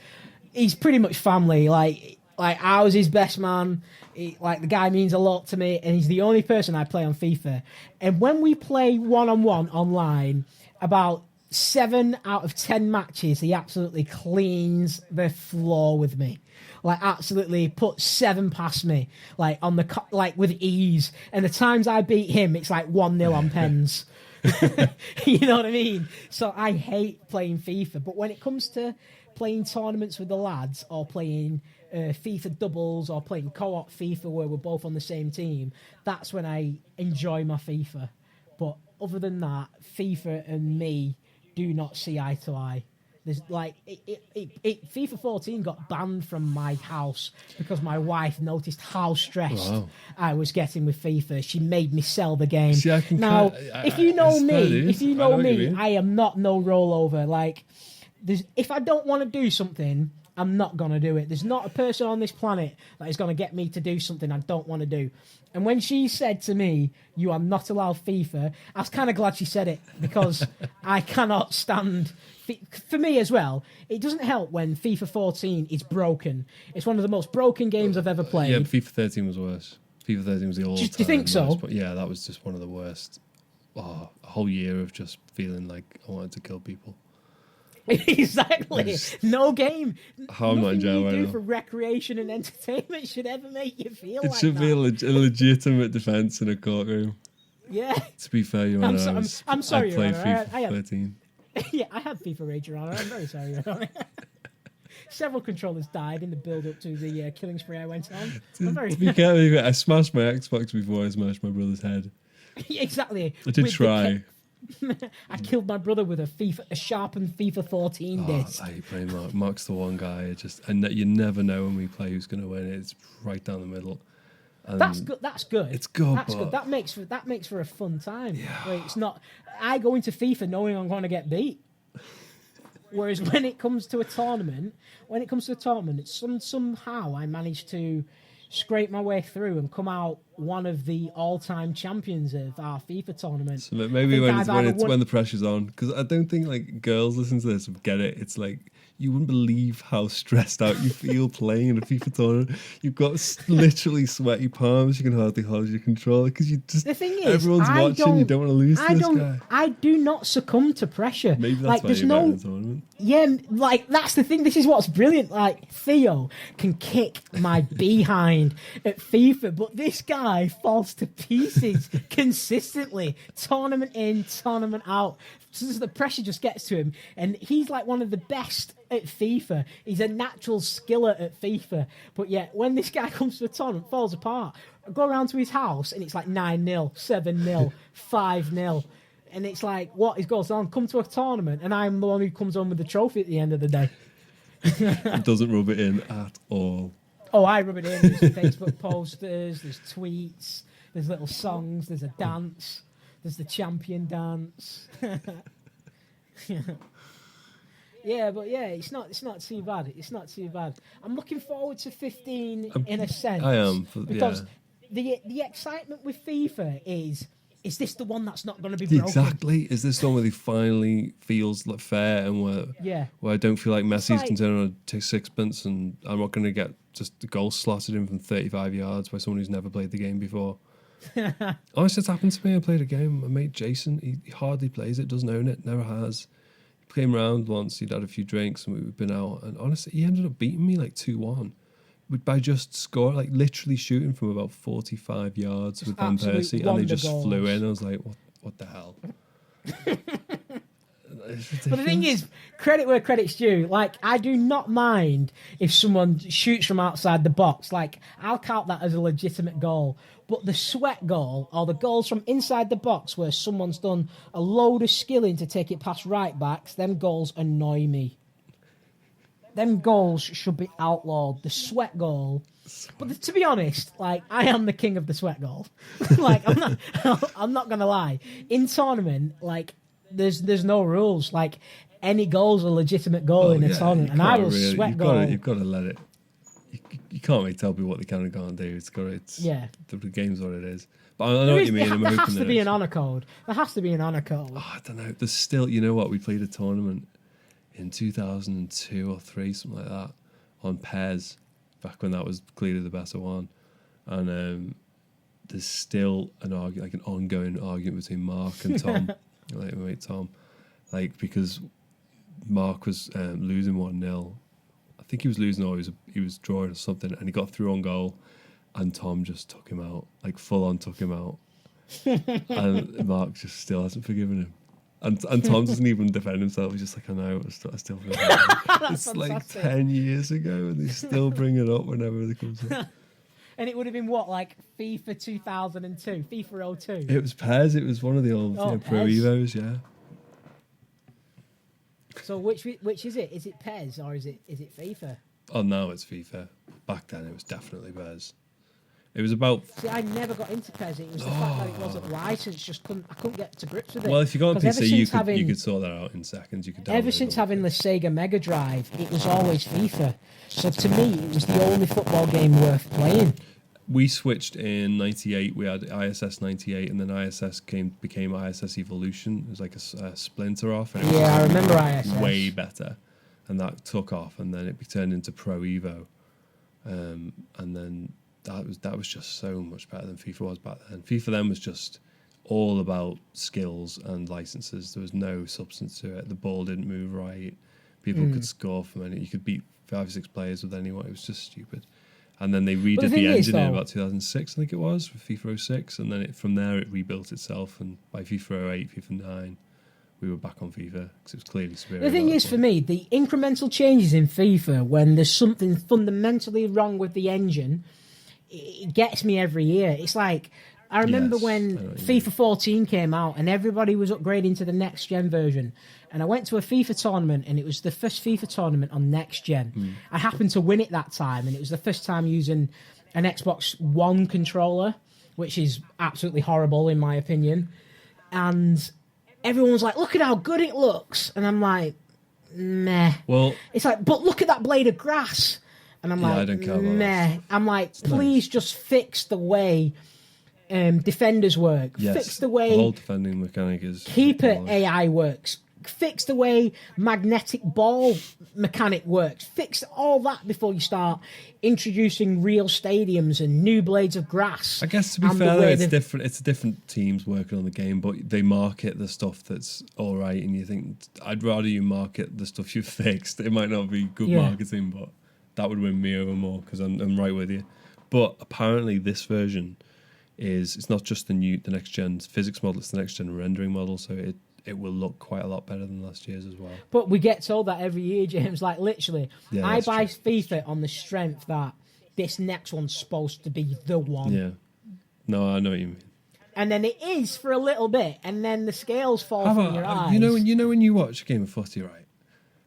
He's pretty much family. Like I was his best man. The guy means a lot to me, and he's the only person I play on FIFA. And when we play one-on-one online, about 7 out of 10 matches, he absolutely cleans the floor with me. Like, absolutely put 7 past me, like, on the with ease. And the times I beat him, it's like 1-0 on pens. You know what I mean? So I hate playing FIFA. But when it comes to playing tournaments with the lads, or playing FIFA doubles, or playing co-op FIFA where we're both on the same team, that's when I enjoy my FIFA. But other than that, FIFA and me do not see eye to eye. There's like FIFA 14 got banned from my house because my wife noticed how stressed I was getting with FIFA. She made me sell the game. See, if you know me, I am not no rollover. Like, if I don't want to do something, I'm not going to do it. There's not a person on this planet that is going to get me to do something I don't want to do. And when she said to me, "You are not allowed FIFA," I was kind of glad she said it, because I cannot stand... For me as well, it doesn't help when FIFA 14 is broken. It's one of the most broken games I've ever played. Yeah, but FIFA 13 was worse. FIFA 13 was the all-time Do you think so? But yeah, that was just one of the worst. A whole year of just feeling like I wanted to kill people. Exactly. No game. How I'm not in jail right now. For recreation and entertainment should ever make you feel it like should that. be a legitimate defence in a courtroom. Yeah. To be fair, you know, I'm sorry, I played Your FIFA Honor. 13. Yeah, I had FIFA Rage, Your Honor. I'm very sorry, Your Honor. Several controllers died in the build-up to the killing spree I went on. To be careful, I smashed my Xbox before I smashed my brother's head. Exactly. I did try. I killed my brother with a sharpened FIFA 14 disc. I play Mark's the one guy. And you never know when we play who's going to win. It's right down the middle. And that's good. That's good. It's good. That's good. That makes for a fun time. Yeah. Like, it's not. I go into FIFA knowing I'm going to get beat. Whereas when it comes to a tournament, somehow I manage to scrape my way through and come out one of the all-time champions of our FIFA tournament. So maybe when the pressure's on, because I don't think like girls listen to this would get it. It's like, you wouldn't believe how stressed out you feel playing in a FIFA tournament. You've got literally sweaty palms. You can hardly hold your controller because you just. The thing is, everyone's watching. You don't want to lose to this guy. I do not succumb to pressure. Maybe that's why you're better in the tournament. Yeah, like that's the thing. This is what's brilliant. Like, Theo can kick my behind at FIFA, but this guy falls to pieces consistently, tournament in, tournament out. So the pressure just gets to him, and he's like one of the best at FIFA. He's a natural skiller at FIFA, but yet when this guy comes to a tournament, falls apart. I go around to his house, and it's like 9-0, 7-0, 5-0. And it's like, what is goes on? Come to a tournament, and I'm the one who comes home with the trophy at the end of the day. It doesn't rub it in at all. Oh, I rub it in. There's Facebook posters, there's tweets, there's little songs, there's a dance, there's the champion dance. Yeah, but yeah, it's not too bad. It's not too bad. I'm looking forward to 15 in a sense. I am, because the excitement with FIFA is is this the one that's not going to be broken? Exactly. Is this the one where he finally feels like fair and where I don't feel like Messi's can turn on a sixpence and I'm not going to get just the goal slotted in from 35 yards by someone who's never played the game before. Honestly, it's happened to me. I played a game. My mate Jason, he hardly plays it, doesn't own it, never has. He came round once, he'd had a few drinks and we'd been out, and honestly, he ended up beating me like 2-1 by just score, like literally shooting from about 45 yards with Van Persie, and they just flew in. I was like, what the hell? But the thing is, credit where credit's due. Like, I do not mind if someone shoots from outside the box. Like, I'll count that as a legitimate goal. But the sweat goal, or the goals from inside the box where someone's done a load of skilling to take it past right backs, them goals annoy me. Them goals should be outlawed. The sweat goal. But to be honest, like, I am the king of the sweat goal. Like, I'm not gonna lie. In tournament, like, there's no rules. Like, any goal's a legitimate goal in a tournament, and I will sweat goal. You've got to let it. You can't really tell people what they can and can't do. The game's what it is. But I know what you mean. There has to be an honour code. There has to be an honour code. Oh, I don't know. There's still, you know what? We played a tournament in 2002 or 3, something like that, on pairs, back when that was clearly the better one. And there's still an ongoing argument between Mark and Tom, like my mate Tom, like, because Mark was losing 1-0. I think he was losing, or he was drawing or something, and he got through on goal, and Tom just took him out, like full on took him out, and Mark just still hasn't forgiven him. And Tom doesn't even defend himself. He's just like, I know, I still feel bad. It's like 10 years ago, and they still bring it up whenever it comes up. And it would have been what, like FIFA 2002, FIFA 02? It was PES. It was one of the old Pro Evos, yeah. So which is it? Is it PES or is it FIFA? Oh, now it's FIFA. Back then, it was definitely PES. It was about. See, I never got into PES. It was the fact that it wasn't licensed. I couldn't get to grips with it. Well, if you got on PC, you could sort that out in seconds. You could. Ever since having the Sega Mega Drive, it was always FIFA. So to me, it was the only football game worth playing. We switched in '98. We had ISS '98, and then ISS became ISS Evolution. It was like a splinter off. And I remember ISS. Way better, and that took off, and then it turned into Pro Evo, and then. That was just so much better than FIFA was back then. FIFA then was just all about skills and licenses. There was no substance to it. The ball didn't move right. People could score from any. You could beat 5 or 6 players with anyone. It was just stupid. And then they redid the engine in about 2006, I think it was, with FIFA 06. And then from there it rebuilt itself. And by FIFA 08, FIFA 9, we were back on FIFA because it was clearly superior. The thing is, for me, the incremental changes in FIFA, when there's something fundamentally wrong with the engine, it gets me every year. It's like, I remember when FIFA 14 came out and everybody was upgrading to the next gen version, and I went to a FIFA tournament and it was the first FIFA tournament on next gen. I happened to win it that time, and it was the first time using an Xbox One controller, which is absolutely horrible in my opinion. And everyone was like, look at how good it looks, and I'm like, meh. Well, it's like, but look at that blade of grass. And I'm like, I don't care about meh. that. I'm like, please just fix the way defenders work. Yes, fix the way the whole defending mechanic is keeper AI works. Fix the way magnetic ball mechanic works. Fix all that before you start introducing real stadiums and new blades of grass. I guess, to be fair, it's different. It's different teams working on the game, but they market the stuff that's all right, and you think, I'd rather you market the stuff you've fixed. It might not be good marketing, but that would win me over more because I'm right with you. But apparently this version it's not just the next gen physics model, it's the next gen rendering model, so it will look quite a lot better than last year's as well. But we get told that every year, James. Like, literally, I buy FIFA on the strength that this next one's supposed to be the one. Yeah. No, I know what you mean. And then it is for a little bit, and then the scales fall from your eyes. You know when you watch a game of footy, right?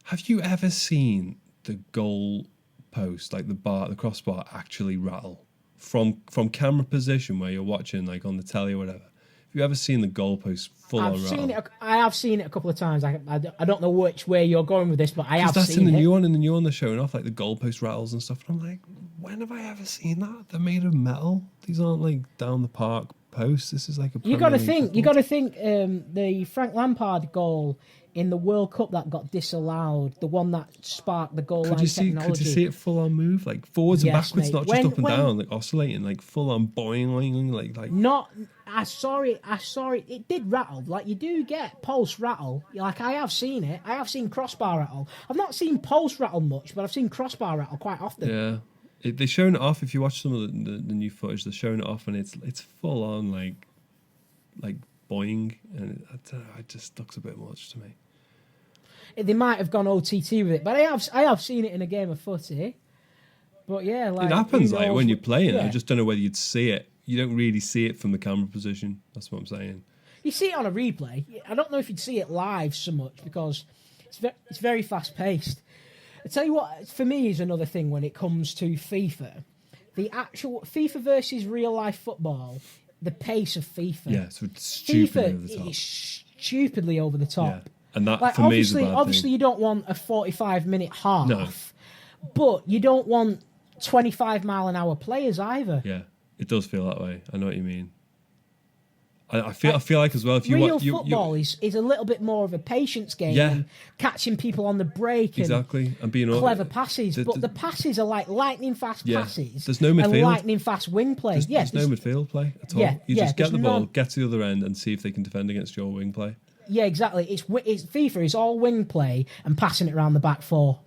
Have you ever seen the goal post, like the crossbar, actually rattle from camera position where you're watching, like on the telly or whatever? Have you ever seen the goalpost full on rattle? I have seen it a couple of times. I don't know which way you're going with this, but I have seen it. That's in the new one. In the new one, they're showing off like the goalpost rattles and stuff. And I'm like, when have I ever seen that? They're made of metal. These aren't like down the park post. This is like a. You got to think. You got to think. The Frank Lampard goal in the World Cup that got disallowed, the one that sparked the goal line technology. Could you see it full on move, like forwards and backwards, mate. Not just up and down, like oscillating, like full on boing, like. Not. I saw it. It did rattle. Like you do get post rattle. Like I have seen it. I have seen crossbar rattle. I've not seen post rattle much, but I've seen crossbar rattle quite often. Yeah, they're showing it off. If you watch some of the new footage, they're showing it off, and it's full on like boing, and it just looks a bit much to me. They might have gone OTT with it, but I have seen it in a game of footy. But yeah, like it happens like when you're playing. I just don't know whether you'd see it. You don't really see it from the camera position. That's what I'm saying. You see it on a replay. I don't know if you'd see it live so much because it's very fast paced. I tell you what, for me is another thing when it comes to FIFA. The actual FIFA versus real life football, the pace of FIFA. Yeah, so it's stupidly over the top. Is stupidly over the top. Yeah. And that, like, for me, is a bad obviously, thing. you don't want a 45-minute half, no. But you don't want 25-mile-an-hour players either. Yeah, it does feel that way. I know what you mean. I feel like as well, if you real football is a little bit more of a patience game, and catching people on the break, and being clever passes. But the passes are like lightning fast passes. There's no midfield. And lightning fast wing play. There's no midfield play at all. You just get the ball, get to the other end, and see if they can defend against your wing play. Yeah, exactly. It's FIFA is all wing play and passing it around the back four.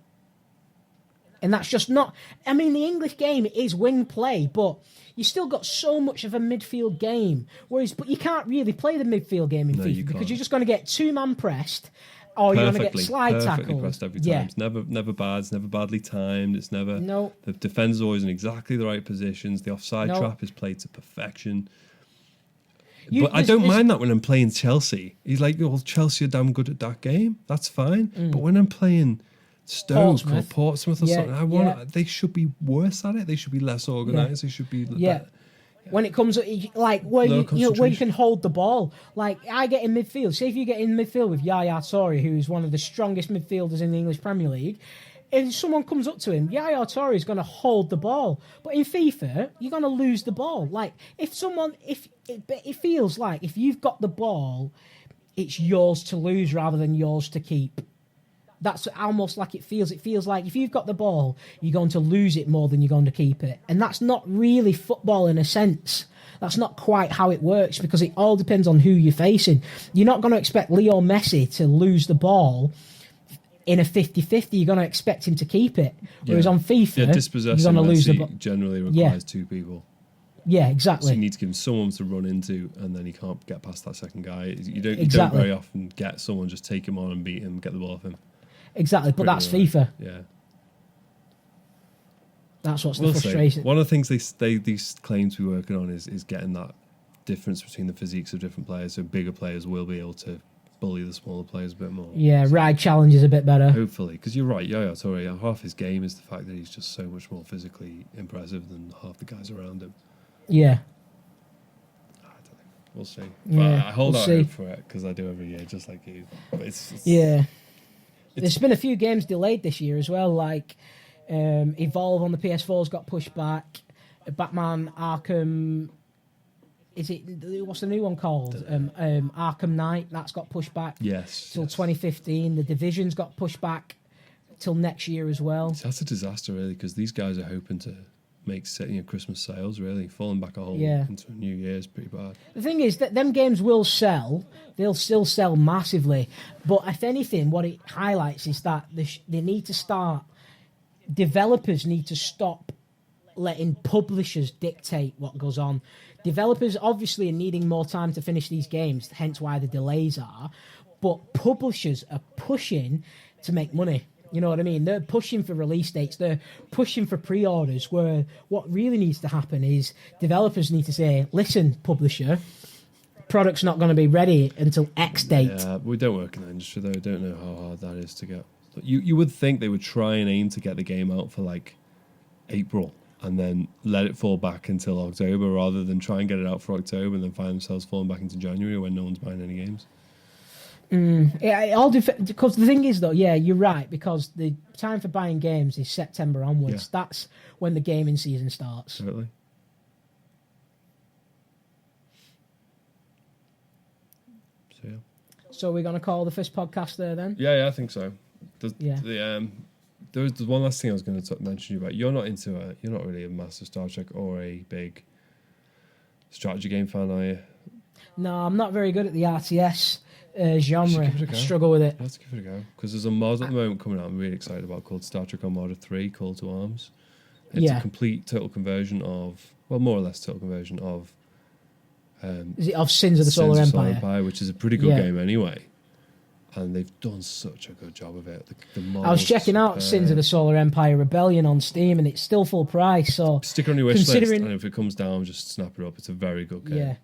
And that's just not... I mean, the English game is wing play, but you still got so much of a midfield game. But you can't really play the midfield game in FIFA because you're just going to get two-man pressed or you're going to get slide tackled. Pressed every time. It's never bad. It's never badly timed. It's never... No. The defender's always in exactly the right positions. The offside trap is played to perfection. But I don't mind that when I'm playing Chelsea. He's like, well, Chelsea are damn good at that game. That's fine. But when I'm playing Stoke or Portsmouth or something, they should be worse at it. They should be less organised. They should be better. When it comes to, like, where you can hold the ball. Like, I get in midfield. Say if you get in midfield with Yaya Toure, who's one of the strongest midfielders in the English Premier League, if someone comes up to him, Yaya Toure is going to hold the ball. But in FIFA, you're going to lose the ball. Like, it feels like if you've got the ball, it's yours to lose rather than yours to keep. That's almost like it feels. It feels like if you've got the ball, you're going to lose it more than you're going to keep it. And that's not really football in a sense. That's not quite how it works because it all depends on who you're facing. You're not going to expect Leo Messi to lose the ball in a 50-50. You're going to expect him to keep it. Whereas on FIFA, dispossessing you're going to lose the ball. Generally requires two people. Yeah, exactly. So you need to give him someone to run into, and then he can't get past that second guy. You don't very often get someone just take him on and beat him, get the ball off him. Exactly, but that's FIFA. Yeah. That's what's the frustration. One of the things these claim to be working on is getting that difference between the physiques of different players, so bigger players will be able to bully the smaller players a bit more. Yeah, ride challenges a bit better. Hopefully, because you're right, Yaya Toure, half his game is the fact that he's just so much more physically impressive than half the guys around him. Yeah. I don't know. We'll see. Yeah, but I hold out hope for it because I do every year, just like you. But there's been a few games delayed this year as well, like Evolve on the PS4's got pushed back. Batman Arkham... what's the new one called? Arkham Knight, that's got pushed back. Yes. Till 2015. The Division's got pushed back till next year as well. That's a disaster, really, because these guys are hoping to make Christmas sales, really. Falling back into New Year's pretty bad. The thing is that them games will sell. They'll still sell massively. But if anything, what it highlights is that they need to start... Developers need to stop letting publishers dictate what goes on. Developers obviously are needing more time to finish these games, hence why the delays are. But publishers are pushing to make money. You know what I mean? They're pushing for release dates. They're pushing for pre-orders, where what really needs to happen is developers need to say, listen, publisher, product's not going to be ready until X date. Yeah, we don't work in that industry, though. We don't know how hard that is to get. You would think they would try and aim to get the game out for, like, April and then let it fall back until October rather than try and get it out for October and then find themselves falling back into January when no one's buying any games. Yeah, it all because the thing is, though, yeah, you're right, because the time for buying games is September onwards. Yeah. That's when the gaming season starts. Totally. So yeah. So we're gonna call the first podcast there then. Yeah, I think so. Yeah. There was one last thing I was going to mention to you about. You're not really a massive Star Trek or a big strategy game fan, are you? No, I'm not very good at the RTS genre. I struggle with it. Let's give it a go. Because there's a mod at the moment coming out I'm really excited about called Star Trek Armada 3, Call to Arms. It's a complete total conversion of, well, more or less total conversion of... Is it of Sins of the Solar Empire? Which is a pretty good game anyway. And they've done such a good job of it. I was checking out Sins of the Solar Empire Rebellion on Steam, and it's still full price. So stick it on your wish list, and if it comes down, just snap it up. It's a very good game. Yeah,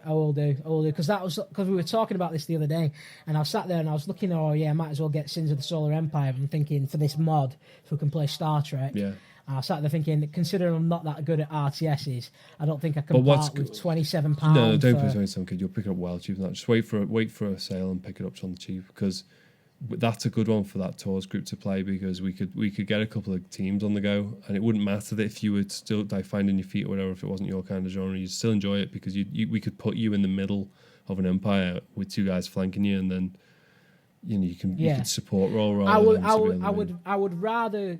I will do. Because we were talking about this the other day, and I sat there and I was looking. Oh yeah, I might as well get Sins of the Solar Empire. I'm thinking for this mod, so we can play Star Trek. Yeah. And I sat there thinking, considering I'm not that good at RTSs, I don't think I can part with £27. No, don't pay 27 quid. You'll pick it up well cheaper than that. Just wait for a sale and pick it up on the cheap, because that's a good one for that tours group to play, because we could get a couple of teams on the go, and it wouldn't matter that if you were still finding your feet or whatever, if it wasn't your kind of genre, you'd still enjoy it, because we could put you in the middle of an empire with two guys flanking you, and then you could support role. I would rather,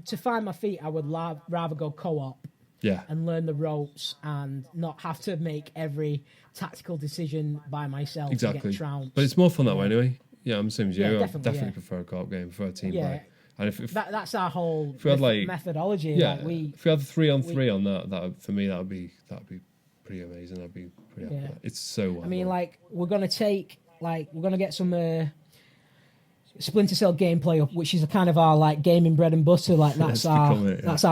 to find my feet, I would rather go co-op. Yeah. And learn the ropes and not have to make every tactical decision by myself. Exactly. To get trounced. But it's more fun that way anyway. Yeah, I'm the same as you. Yeah, I definitely prefer a co-op game, prefer a team play. And if that's our whole methodology. Yeah, if we had 3-on-3 on that for me, that'd be pretty amazing. I'd be pretty happy with that. It's so well. I mean, we're gonna get some Splinter Cell gameplay up, which is a kind of our gaming bread and butter. That's our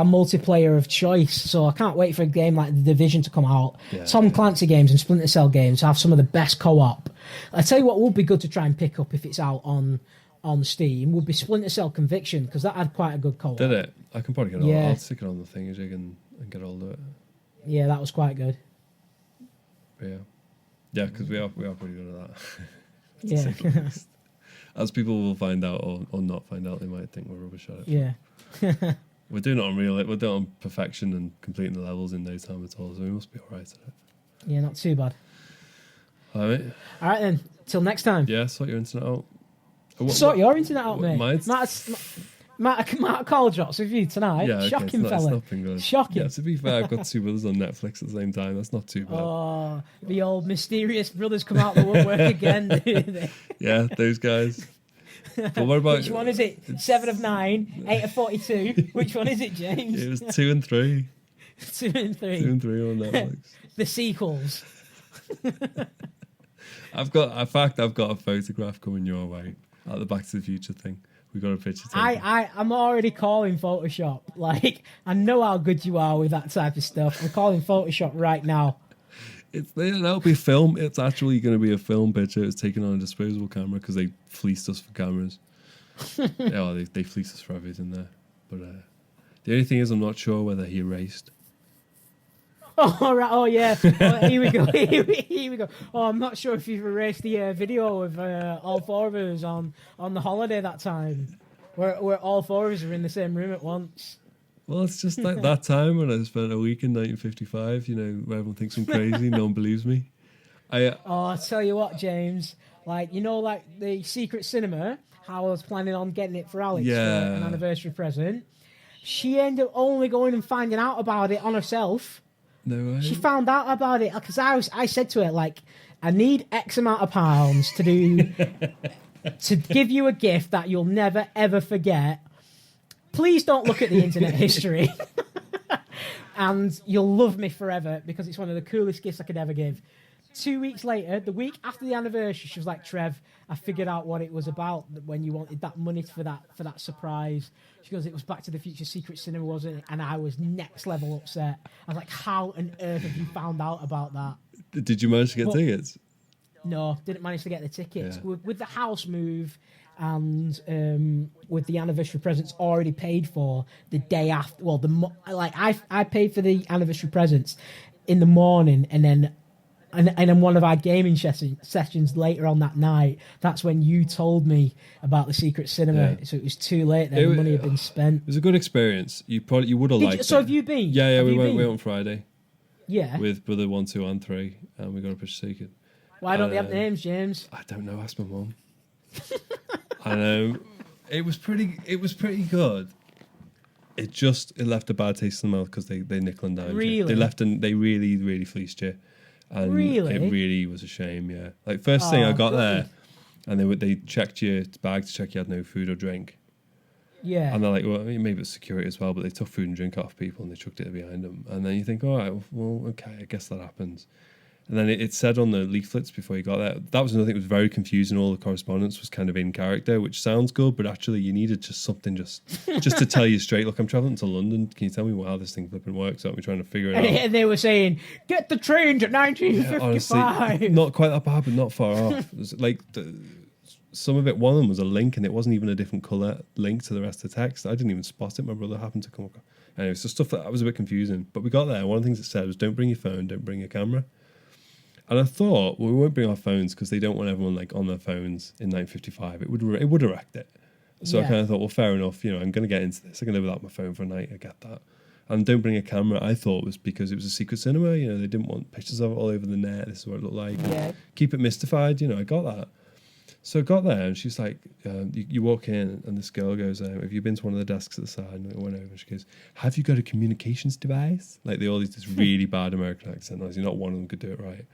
multiplayer of choice. So I can't wait for a game like The Division to come out. Yeah, Tom Clancy games and Splinter Cell games have some of the best co-op. I tell you what would be good to try and pick up if it's out on Steam would be Splinter Cell Conviction, because that had quite a good co-op. Did it? I can probably get it. I'll stick it on the thingamajig and get all of it. Yeah, that was quite good. Yeah, because we are pretty good at that. Yeah. As people will find out or not find out, they might think we're rubbish at it. Yeah. We're doing it on we're doing it on perfection and completing the levels in no time at all, so we must be all right at it. Yeah, not too bad. All right. All right then. Till next time. Yeah, sort your internet out. Sort your internet out, mate. Matt call drops with you tonight. Yeah, okay, shocking, it's fella. not been good. Shocking. Yeah, to be fair, I've got two brothers on Netflix at the same time. That's not too bad. Oh, the old mysterious brothers come out the woodwork again, do they? Yeah, those guys. But what about... Which one is it? 7 of 9, 8 of 42. Which one is it, James? It was 2 and 3. 2 and 3. 2 and 3 on Netflix. The sequels. I've got a photograph coming your way at the Back to the Future thing. We got a picture taken. I'm already calling Photoshop. I know how good you are with that type of stuff. I'm calling Photoshop right now. That'll be film. It's actually going to be a film picture. It's taken on a disposable camera because they fleeced us for cameras. They fleeced us for everything there. But the only thing is, I'm not sure whether he erased. Oh, right. Oh, yeah. Oh, here we go. Here we go. Oh, I'm not sure if you've erased the video of all four of us on the holiday that time, where all four of us were in the same room at once. Well, it's just like that time when I spent a week in 1955, where everyone thinks I'm crazy, no one believes me. I tell you what, James, the Secret Cinema, how I was planning on getting it for Alex for an anniversary present. She ended up only going and finding out about it on herself. No way. She found out about it because I said to her, I need X amount of pounds to give you a gift that you'll never ever forget. Please don't look at the internet history. And you'll love me forever because it's one of the coolest gifts I could ever give. 2 weeks later, the week after the anniversary, she was like, Trev, I figured out what it was about when you wanted that money for that surprise. She goes, it was Back to the Future Secret Cinema, wasn't it? And I was next level upset. I was like, how on earth have you found out about that? Did you manage to get tickets? No, didn't manage to get the tickets. Yeah. With the house move and with the anniversary presents already paid for the day after. Well, I paid for the anniversary presents in the morning, and then in one of our gaming sessions later on that night, that's when you told me about the Secret Cinema. Yeah. So it was too late. Then the money had been spent. It was a good experience. You would have liked it. So have you been? Yeah. We went on Friday. Yeah. With brother 1, 2, and 3, and we got a picture taken. Why don't they have names, James? I don't know. Ask my mum. And it was pretty good. It left a bad taste in the mouth because they nickel and dime. Really? They really, really fleeced you. And Really? it really was a shame, yeah. Like, first thing I got there, and they checked your bag to check you had no food or drink. Yeah. And they're like, well, maybe it's security as well, but they took food and drink off people and they chucked it behind them. And then you think, all right, well, okay, I guess that happens. And then it said on the leaflets before you got there, that was another thing that was very confusing. All the correspondence was kind of in character, which sounds good, but actually you needed just something just to tell you straight, look, I'm traveling to London. Can you tell me how this thing flipping works? So I'm trying to figure it out. And they were saying, get the trains at 1955. Yeah, honestly, not quite that bad, but not far off. It was like some of it, one of them was a link, and it wasn't even a different colour link to the rest of the text. I didn't even spot it. My brother happened to come across. Anyway, so stuff that was a bit confusing. But we got there. One of the things it said was, don't bring your phone, don't bring your camera. And I thought, well, we won't bring our phones because they don't want everyone like on their phones in 1955. It would have wrecked it. So I kind of thought, well, fair enough. You know, I'm going to get into this. I can live without my phone for a night. I get that. And don't bring a camera, I thought, was because it was a secret cinema. You know, they didn't want pictures of it all over the net. This is what it looked like. Yeah. Keep it mystified. You know, I got that. So I got there, and she's like, you walk in, and this girl goes, have you been to one of the desks at the side? And I went over, and she goes, have you got a communications device? Like, they all use this really bad American accent. Obviously, not one of them could do it right.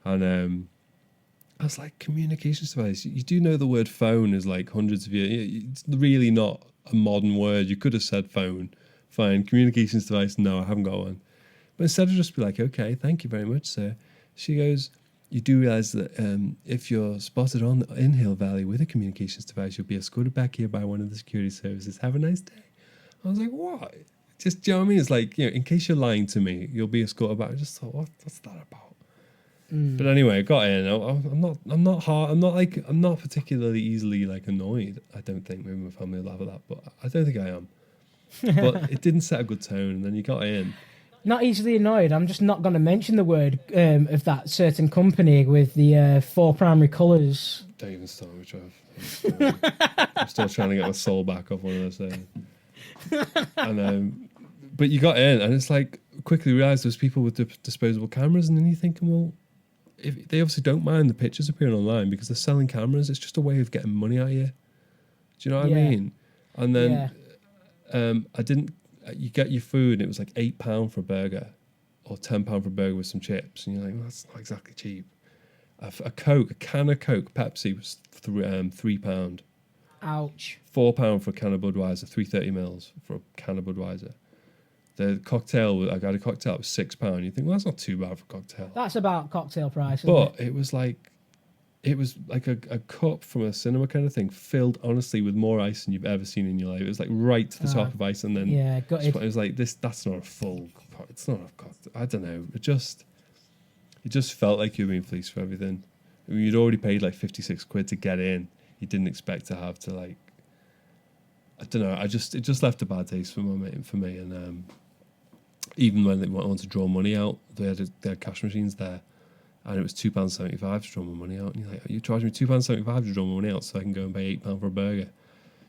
And I was like, communications device? You do know the word phone is like hundreds of years. It's really not a modern word. You could have said phone. Fine. Communications device? No, I haven't got one. But instead of just be like, okay, thank you very much, sir. She goes, you do realise that if you're spotted in Hill Valley with a communications device, you'll be escorted back here by one of the security services. Have a nice day. I was like, what? Just, do you know what I mean? It's like, you know, in case you're lying to me, you'll be escorted back. I just thought, what's that about? But anyway, I got in. I'm not particularly easily like annoyed. I don't think. Maybe my family will laugh at that, but I don't think I am. But it didn't set a good tone, and then you got in. Not easily annoyed. I'm just not going to mention the word of that certain company with the 4 primary colours. Don't even start with Trev. I'm still trying to get my soul back off one of those things. And but you got in, and it's like quickly realised there's people with disposable cameras, and then you're thinking, well, if they obviously don't mind the pictures appearing online because they're selling cameras. It's just a way of getting money out of you. Do you know what I mean? And then you get your food, and it was like £8 for a burger or £10 for a burger with some chips. And you're like, well, that's not exactly cheap. A can of Coke, Pepsi was £3. Ouch. £4 for a can of Budweiser, 330 mils for a can of Budweiser. The cocktail, I got a cocktail, it was £6. You think, well, that's not too bad for a cocktail. That's about cocktail price, but it was like a cup from a cinema kind of thing, filled honestly with more ice than you've ever seen in your life. It was like right to the top of ice, and then it was like this. That's not a full. It's not a cocktail. I don't know. It just felt like you were being fleeced for everything. I mean, you'd already paid like 56 quid to get in. You didn't expect to have to like. I don't know. It just left a bad taste for me, and even when they wanted to draw money out, they had cash machines there. And it was £2.75 to draw my money out. And you're like, you charge me £2.75 to draw my money out so I can go and pay £8 for a burger.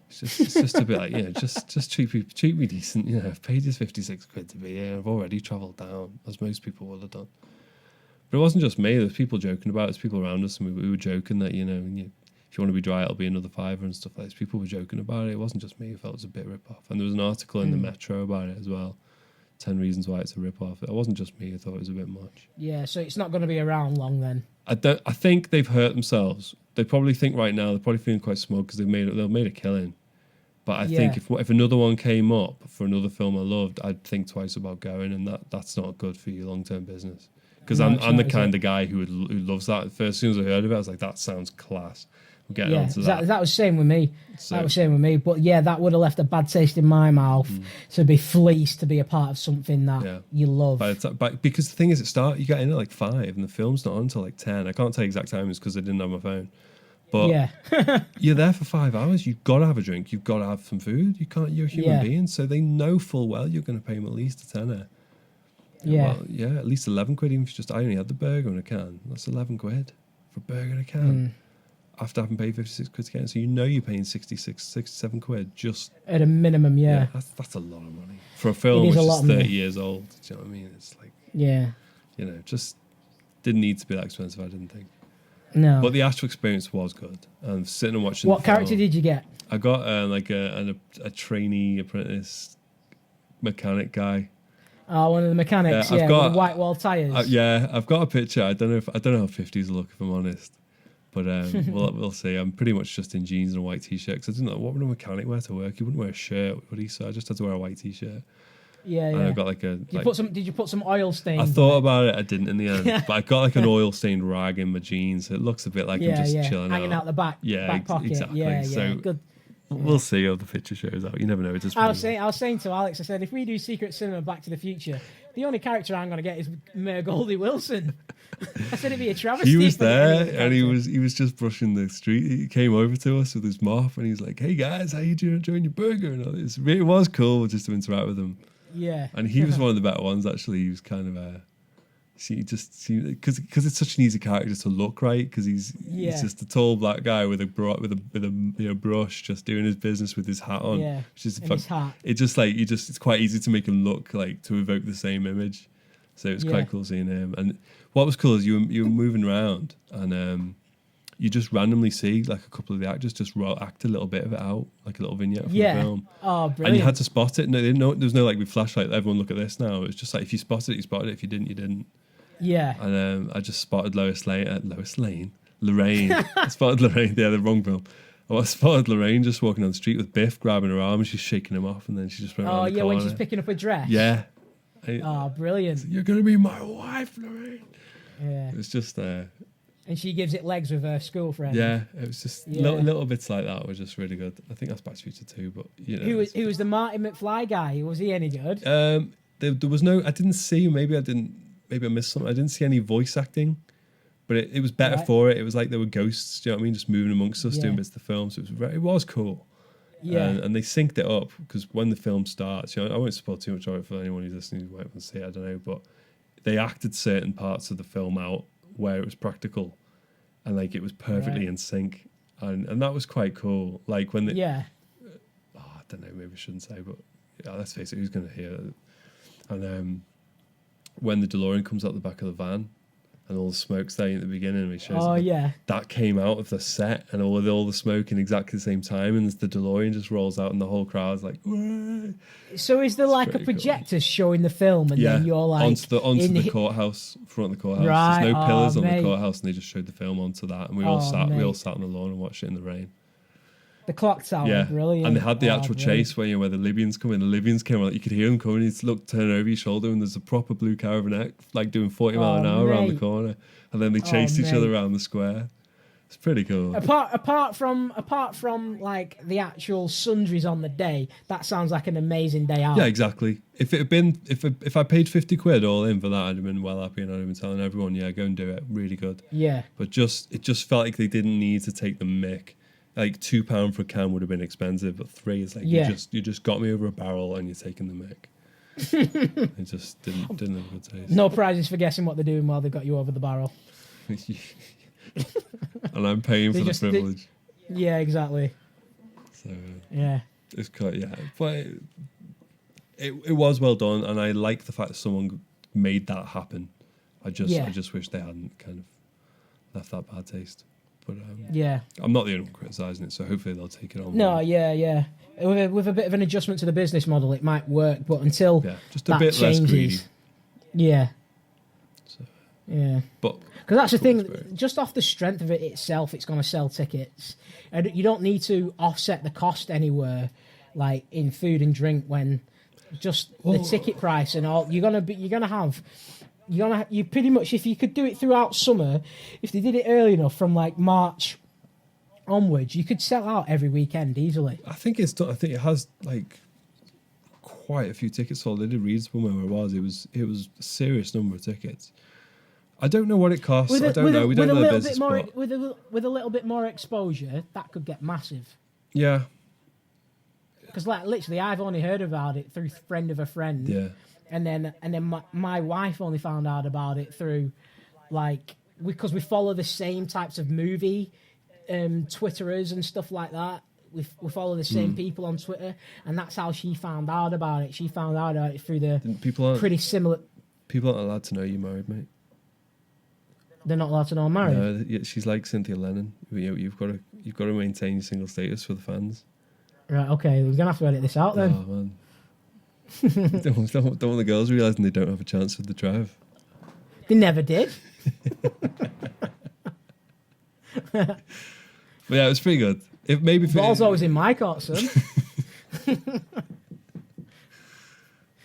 It's just a bit like, you know, just treat me decent. You know, I've paid you 56 quid to be here. I've already travelled down, as most people would have done. But it wasn't just me. There was people joking about it. There's people around us, and we were joking that, you know, if you want to be dry, it'll be another £5 and stuff like this. People were joking about it. It wasn't just me who felt it was a bit rip-off. And there was an article in the Metro about it as well. 10 reasons why it's a rip-off. It wasn't just me who thought it was a bit much. Yeah, so it's not going to be around long then. I think they've hurt themselves. They probably think right now, they're probably feeling quite smug because they've made a killing. But I think if another one came up for another film I loved, I'd think twice about going, and that's not good for your long-term business. Because I'm the kind of guy who loves that. As soon as I heard of it, I was like, that sounds class. We'll get onto that. That was the same with me. That was the same with me. But yeah, that would have left a bad taste in my mouth to be fleeced, to be a part of something that you love. But because the thing is, you get in at like 5, and the film's not on until like 10. I can't tell you exact timings because I didn't have my phone. But you're there for 5 hours. You've got to have a drink. You've got to have some food. You're a human being, so they know full well you're going to pay them at least a tenner. Yeah. Well, at least 11 quid. Even if I only had the burger and a can. That's 11 quid for a burger and a can. After having paid 56 quid to get in. So you know you're paying 67 quid just... At a minimum, yeah. That's a lot of money. For a film which is 30 years old. Do you know what I mean? It's like... Yeah. You know, just didn't need to be that expensive, I didn't think. No. But the actual experience was good. And sitting and watching. What character did you get? I got like a trainee apprentice mechanic guy. Oh, one of the mechanics. With the white wall tires. I've got a picture. I don't know how 50s look, if I'm honest. But we'll see. I'm pretty much just in jeans and a white t-shirt because I didn't know what would a mechanic wear to work. He wouldn't wear a shirt, would he? So I just had to wear a white t-shirt. Yeah. And I got like a. Did you put some oil stains? I thought about it. I didn't in the end. But I got like an oil stained rag in my jeans. So it looks a bit like I'm just chilling hanging out the back. Back pocket. Exactly. Yeah. So Good. We'll see how the picture shows out. You never know. I was saying to Alex, I said, if we do Secret Cinema Back to the Future, the only character I'm going to get is Mayor Goldie Wilson. I said it'd be a travesty. He was there, and he was just brushing the street. He came over to us with his mop, and he's like, "Hey guys, how you doing? Enjoying your burger?" And all this. It was cool just to interact with him. Yeah, and he was one of the better ones actually. He was kind of because it's such an easy character to look right because he's just a tall black guy with a brush just doing his business with his hat on. Yeah, his hat. It's quite easy to make him look like to evoke the same image. So it was quite cool seeing him. And what was cool is you were moving around and you just randomly see like a couple of the actors just act a little bit of it out, like a little vignette from the film. Oh, brilliant! And you had to spot it. No, there's no like with flashlight. Everyone look at this now. It was just like if you spotted it, you spotted it. If you didn't, you didn't. Yeah. And I just spotted Lorraine. I spotted Lorraine. Yeah, the wrong film. I spotted Lorraine just walking on the street with Biff grabbing her arm and she's shaking him off and then she just went around the corner. When she's picking up a dress. Yeah. Brilliant. You're going to be my wife, Lorraine. Yeah. It was just... and she gives it legs with her school friend. Yeah, it was just little bits like that were just really good. I think that's Back to the Future 2, but... Who was the Marty McFly guy? Was he any good? There was no... I didn't see... Maybe I missed something. I didn't see any voice acting, but it was better for it. It was like there were ghosts, do you know what I mean? Just moving amongst us, doing bits of the film. So it was cool. Yeah. And they synced it up because when the film starts, I won't spoil too much of it for anyone who's listening who might want to see it, I don't know, but they acted certain parts of the film out where it was practical and like it was perfectly in sync. And that was quite cool. Like when I don't know, maybe I shouldn't say, but let's face it, who's going to hear it? And when the DeLorean comes out the back of the van and all the smoke's there at the beginning and it shows that came out of the set and all the smoke in exactly the same time and the DeLorean just rolls out and the whole crowd's like, "Whoa." So is there like a projector showing the film and then you're like onto the courthouse, front of the courthouse. Right. There's no pillars on the courthouse and they just showed the film onto that and we all sat on the lawn and watched it in the rain. The clock tower, brilliant. And they had the actual chase where the Libyans come in. The Libyans came out. You could hear them coming. You turn over your shoulder, and there's a proper blue caravan like doing 40 mile an hour around the corner. And then they chased each other around the square. It's pretty cool. Apart from like the actual sundries on the day, that sounds like an amazing day out. Yeah, exactly. If it had been if I paid 50 quid all in for that, I'd have been well happy and I'd have been telling everyone, go and do it. Really good. Yeah. But it just felt like they didn't need to take the mick. Like £2 for a can would have been expensive, but £3 is like you just got me over a barrel and you're taking the mick. It just didn't have a good taste. No prizes for guessing what they're doing while they've got you over the barrel. And I'm paying for the privilege. Yeah, exactly. So it's quite but it was well done, and I like the fact that someone made that happen. I just wish they hadn't kind of left that bad taste. But I'm not the only one criticising it, so hopefully they'll take it on. No, with a bit of an adjustment to the business model, it might work. But until just a bit less greedy. But because that's the thing, just off the strength of it itself, it's going to sell tickets, and you don't need to offset the cost anywhere, like in food and drink, when just the ticket price and all. You pretty much, if you could do it throughout summer, if they did it early enough from like March onwards, you could sell out every weekend easily. I think it's done. I think it has like quite a few tickets sold. I did read somewhere where it was. It was a serious number of tickets. I don't know what it costs. I don't know. We don't know the business. With a little bit more exposure, that could get massive. Yeah. Because like literally, I've only heard about it through friend of a friend. Yeah. And then my wife only found out about it through, like, because we follow the same types of movie Twitterers and stuff like that. We follow the same people on Twitter, and that's how she found out about it. She found out about it through the pretty similar. People aren't allowed to know you married, mate. They're not allowed to know I'm married. No, she's like Cynthia Lennon. You've got to maintain your single status for the fans. Right, okay, we're gonna have to edit this out then. Oh man, don't want the girls realising they don't have a chance with the Trev. They never did. But yeah, it was pretty good. If maybe Ball's always in my court, son.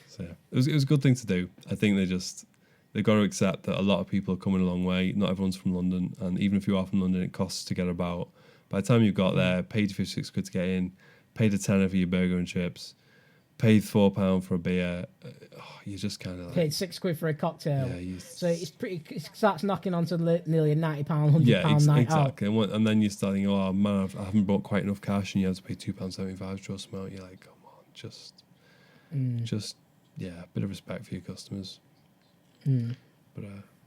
So yeah, it was a good thing to do. I think they've got to accept that a lot of people are coming a long way. Not everyone's from London, and even if you are from London, it costs to get about. By the time you got there, paid £56 to get in, paid a tenner for your burger and chips, paid £4 for a beer. You just kind of like, paid £6 for a cocktail. Yeah, so it starts knocking on to nearly a £90, £100 night exactly. out. And then you're starting, oh man, I haven't brought quite enough cash, and you have to pay £2.75 to draw some out. You're like, come on, just a bit of respect for your customers.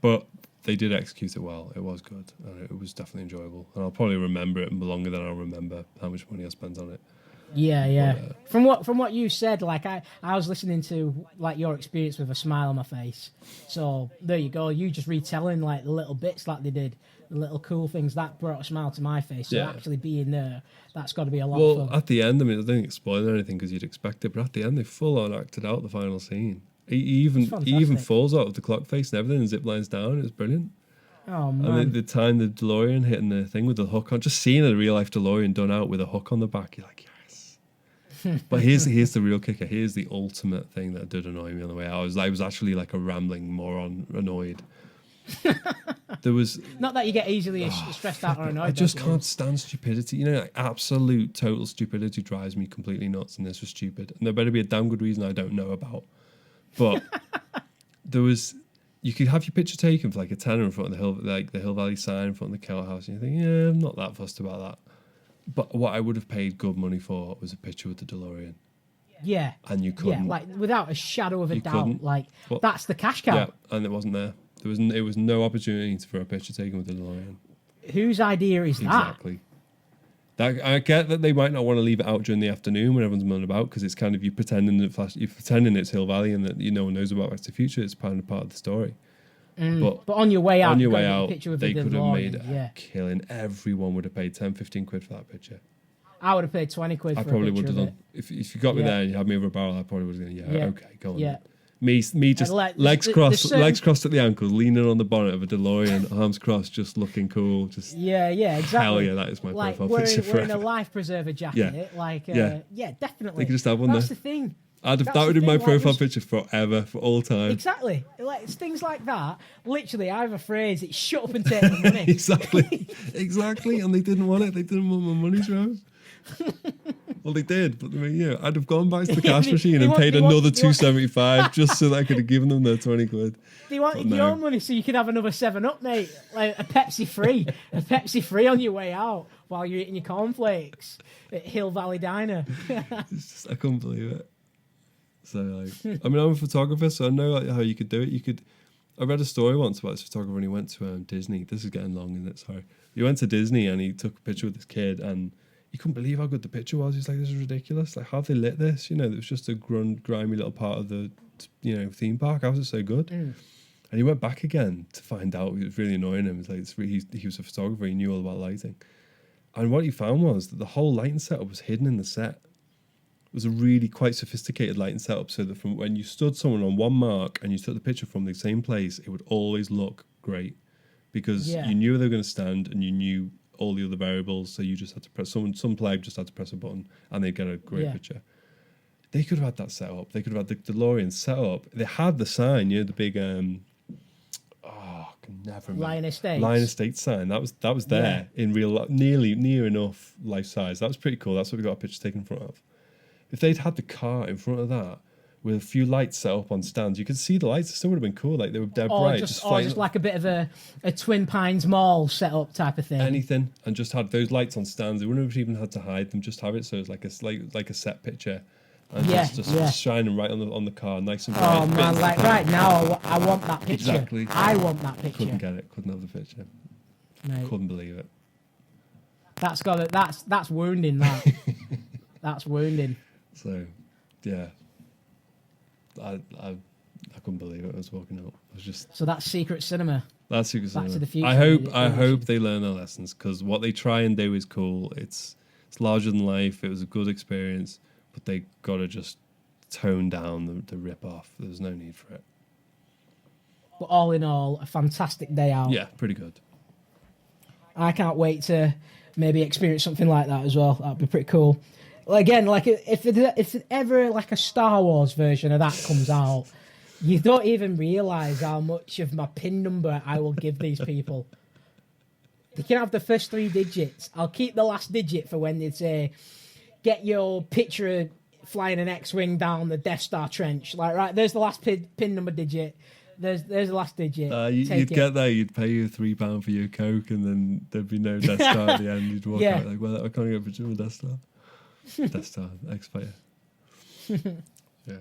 But they did execute it well. It was good, and it was definitely enjoyable. And I'll probably remember it longer than I'll remember how much money I spent on it. Yeah. But, from what you said, like I was listening to like your experience with a smile on my face. So there you go. You just retelling like the little bits like they did, the little cool things that brought a smile to my face. So actually being there, that's got to be a lot of fun. Well, at the end, I mean, I don't think it's spoiling anything because you'd expect it, but at the end, they full on acted out the final scene. He even falls out of the clock face and everything and zip lines down. It was brilliant. Oh man! And the time the DeLorean hitting the thing with the hook on, just seeing a real life DeLorean done out with a hook on the back, you're like, yes. But here's the real kicker. Here's the ultimate thing that did annoy me on the way out. I was actually like a rambling moron, annoyed. There was not that you get easily stressed out or annoyed. I just can't stand stupidity. You know, like absolute total stupidity drives me completely nuts, and this was stupid. And there better be a damn good reason I don't know about. But you could have your picture taken for like a tenner in front of the hill, like the Hill Valley sign in front of the Cow House, and you think, yeah, I'm not that fussed about that. But what I would have paid good money for was a picture with the DeLorean. Yeah. And you couldn't. Yeah, like without a shadow of a doubt. Couldn't. Like that's the cash cow. Yeah, and it wasn't there. It was no opportunity for a picture taken with the DeLorean. Whose idea is that? Exactly. I get that they might not want to leave it out during the afternoon when everyone's mulling about because it's kind of you're pretending it's Hill Valley and that no one knows about Back to the Future. It's kind of part of the story. But on your way out, they could have made a killing. Everyone would have paid 10, 15 quid for that picture. I would have paid 20 quid for I probably a picture would have done. If you got me there and you had me over a barrel, I probably would have gone, okay, go on. Yeah. Me just legs crossed at the ankles, leaning on the bonnet of a DeLorean, arms crossed, just looking cool. Just exactly. Hell yeah, that is my profile picture forever. Wearing a life preserver jacket, definitely. They could just have one That's there. the thing. That would have been my profile picture forever, for all time. Exactly. Like it's things like that. Literally, I have a phrase. It's shut up and take the money. exactly. And they didn't want it. They didn't want my money, Trev. Well, they did, but I mean, I'd have gone back to the cash machine and paid another $2.75 just so that I could have given them their 20 quid. They wanted your money so you could have another 7-Up, mate. Like a Pepsi free on your way out while you're eating your cornflakes at Hill Valley Diner. I couldn't believe it. So, like, I mean, I'm a photographer, so I know how you could do it. I read a story once about this photographer and he went to Disney. This is getting long, isn't it? Sorry. He went to Disney and he took a picture with this kid and he couldn't believe how good the picture was. He's like, this is ridiculous. Like, how have they lit this? It was just a grimy little part of the, theme park. How was it so good? And he went back again to find out. It was really annoying him. It's like, he was a photographer. He knew all about lighting. And what he found was that the whole lighting setup was hidden in the set. It was a really quite sophisticated lighting setup so that from when you stood someone on one mark and you took the picture from the same place, it would always look great because you knew where they were going to stand and you knew all the other variables, so you just had to press some pleb just had to press a button and they'd get a great picture. They could have had that set up. They could have had the DeLorean set up. They had the sign, the big I can never remember. Lion Estates sign. That was there in real near enough life size. That was pretty cool. That's what we got a picture taken in front of. If they'd had the car in front of that with a few lights set up on stands, you could see the lights. It still would have been cool. Like they were dead bright. Just like a bit of a Twin Pines Mall setup type of thing. Anything, and just had those lights on stands. They wouldn't have even had to hide them. Just have it so it's like a set picture, and just shining right on the car, nice and bright. Oh man, like right now, I want that picture. Exactly. I want that picture. Couldn't get it. Couldn't have the picture. Mate. Couldn't believe it. That's wounding. That that's wounding. So, yeah, I I couldn't believe it. I was walking out. I was just So that's Secret Cinema. that's Secret Back Cinema. to the Future. I hope they learn their lessons, because what they try and do is cool. It's larger than life. It was a good experience, but they got to just tone down the rip off. There's no need for it. But all in all, a fantastic day out. Yeah, pretty good. I can't wait to maybe experience something like that as well. That'd be pretty cool. Again, like if ever like a Star Wars version of that comes out, you don't even realise how much of my PIN number I will give these people. They can have the first 3 digits. I'll keep the last digit for when they say, get your picture of flying an X-Wing down the Death Star trench. Like, right, there's the last PIN number digit. There's the last digit. You'd get there, you'd pay you £3 for your Coke, and then there'd be no Death Star at the end. You'd walk out like, well, I can't get a picture of a Death Star. Death Star, X-Fighter. Yeah.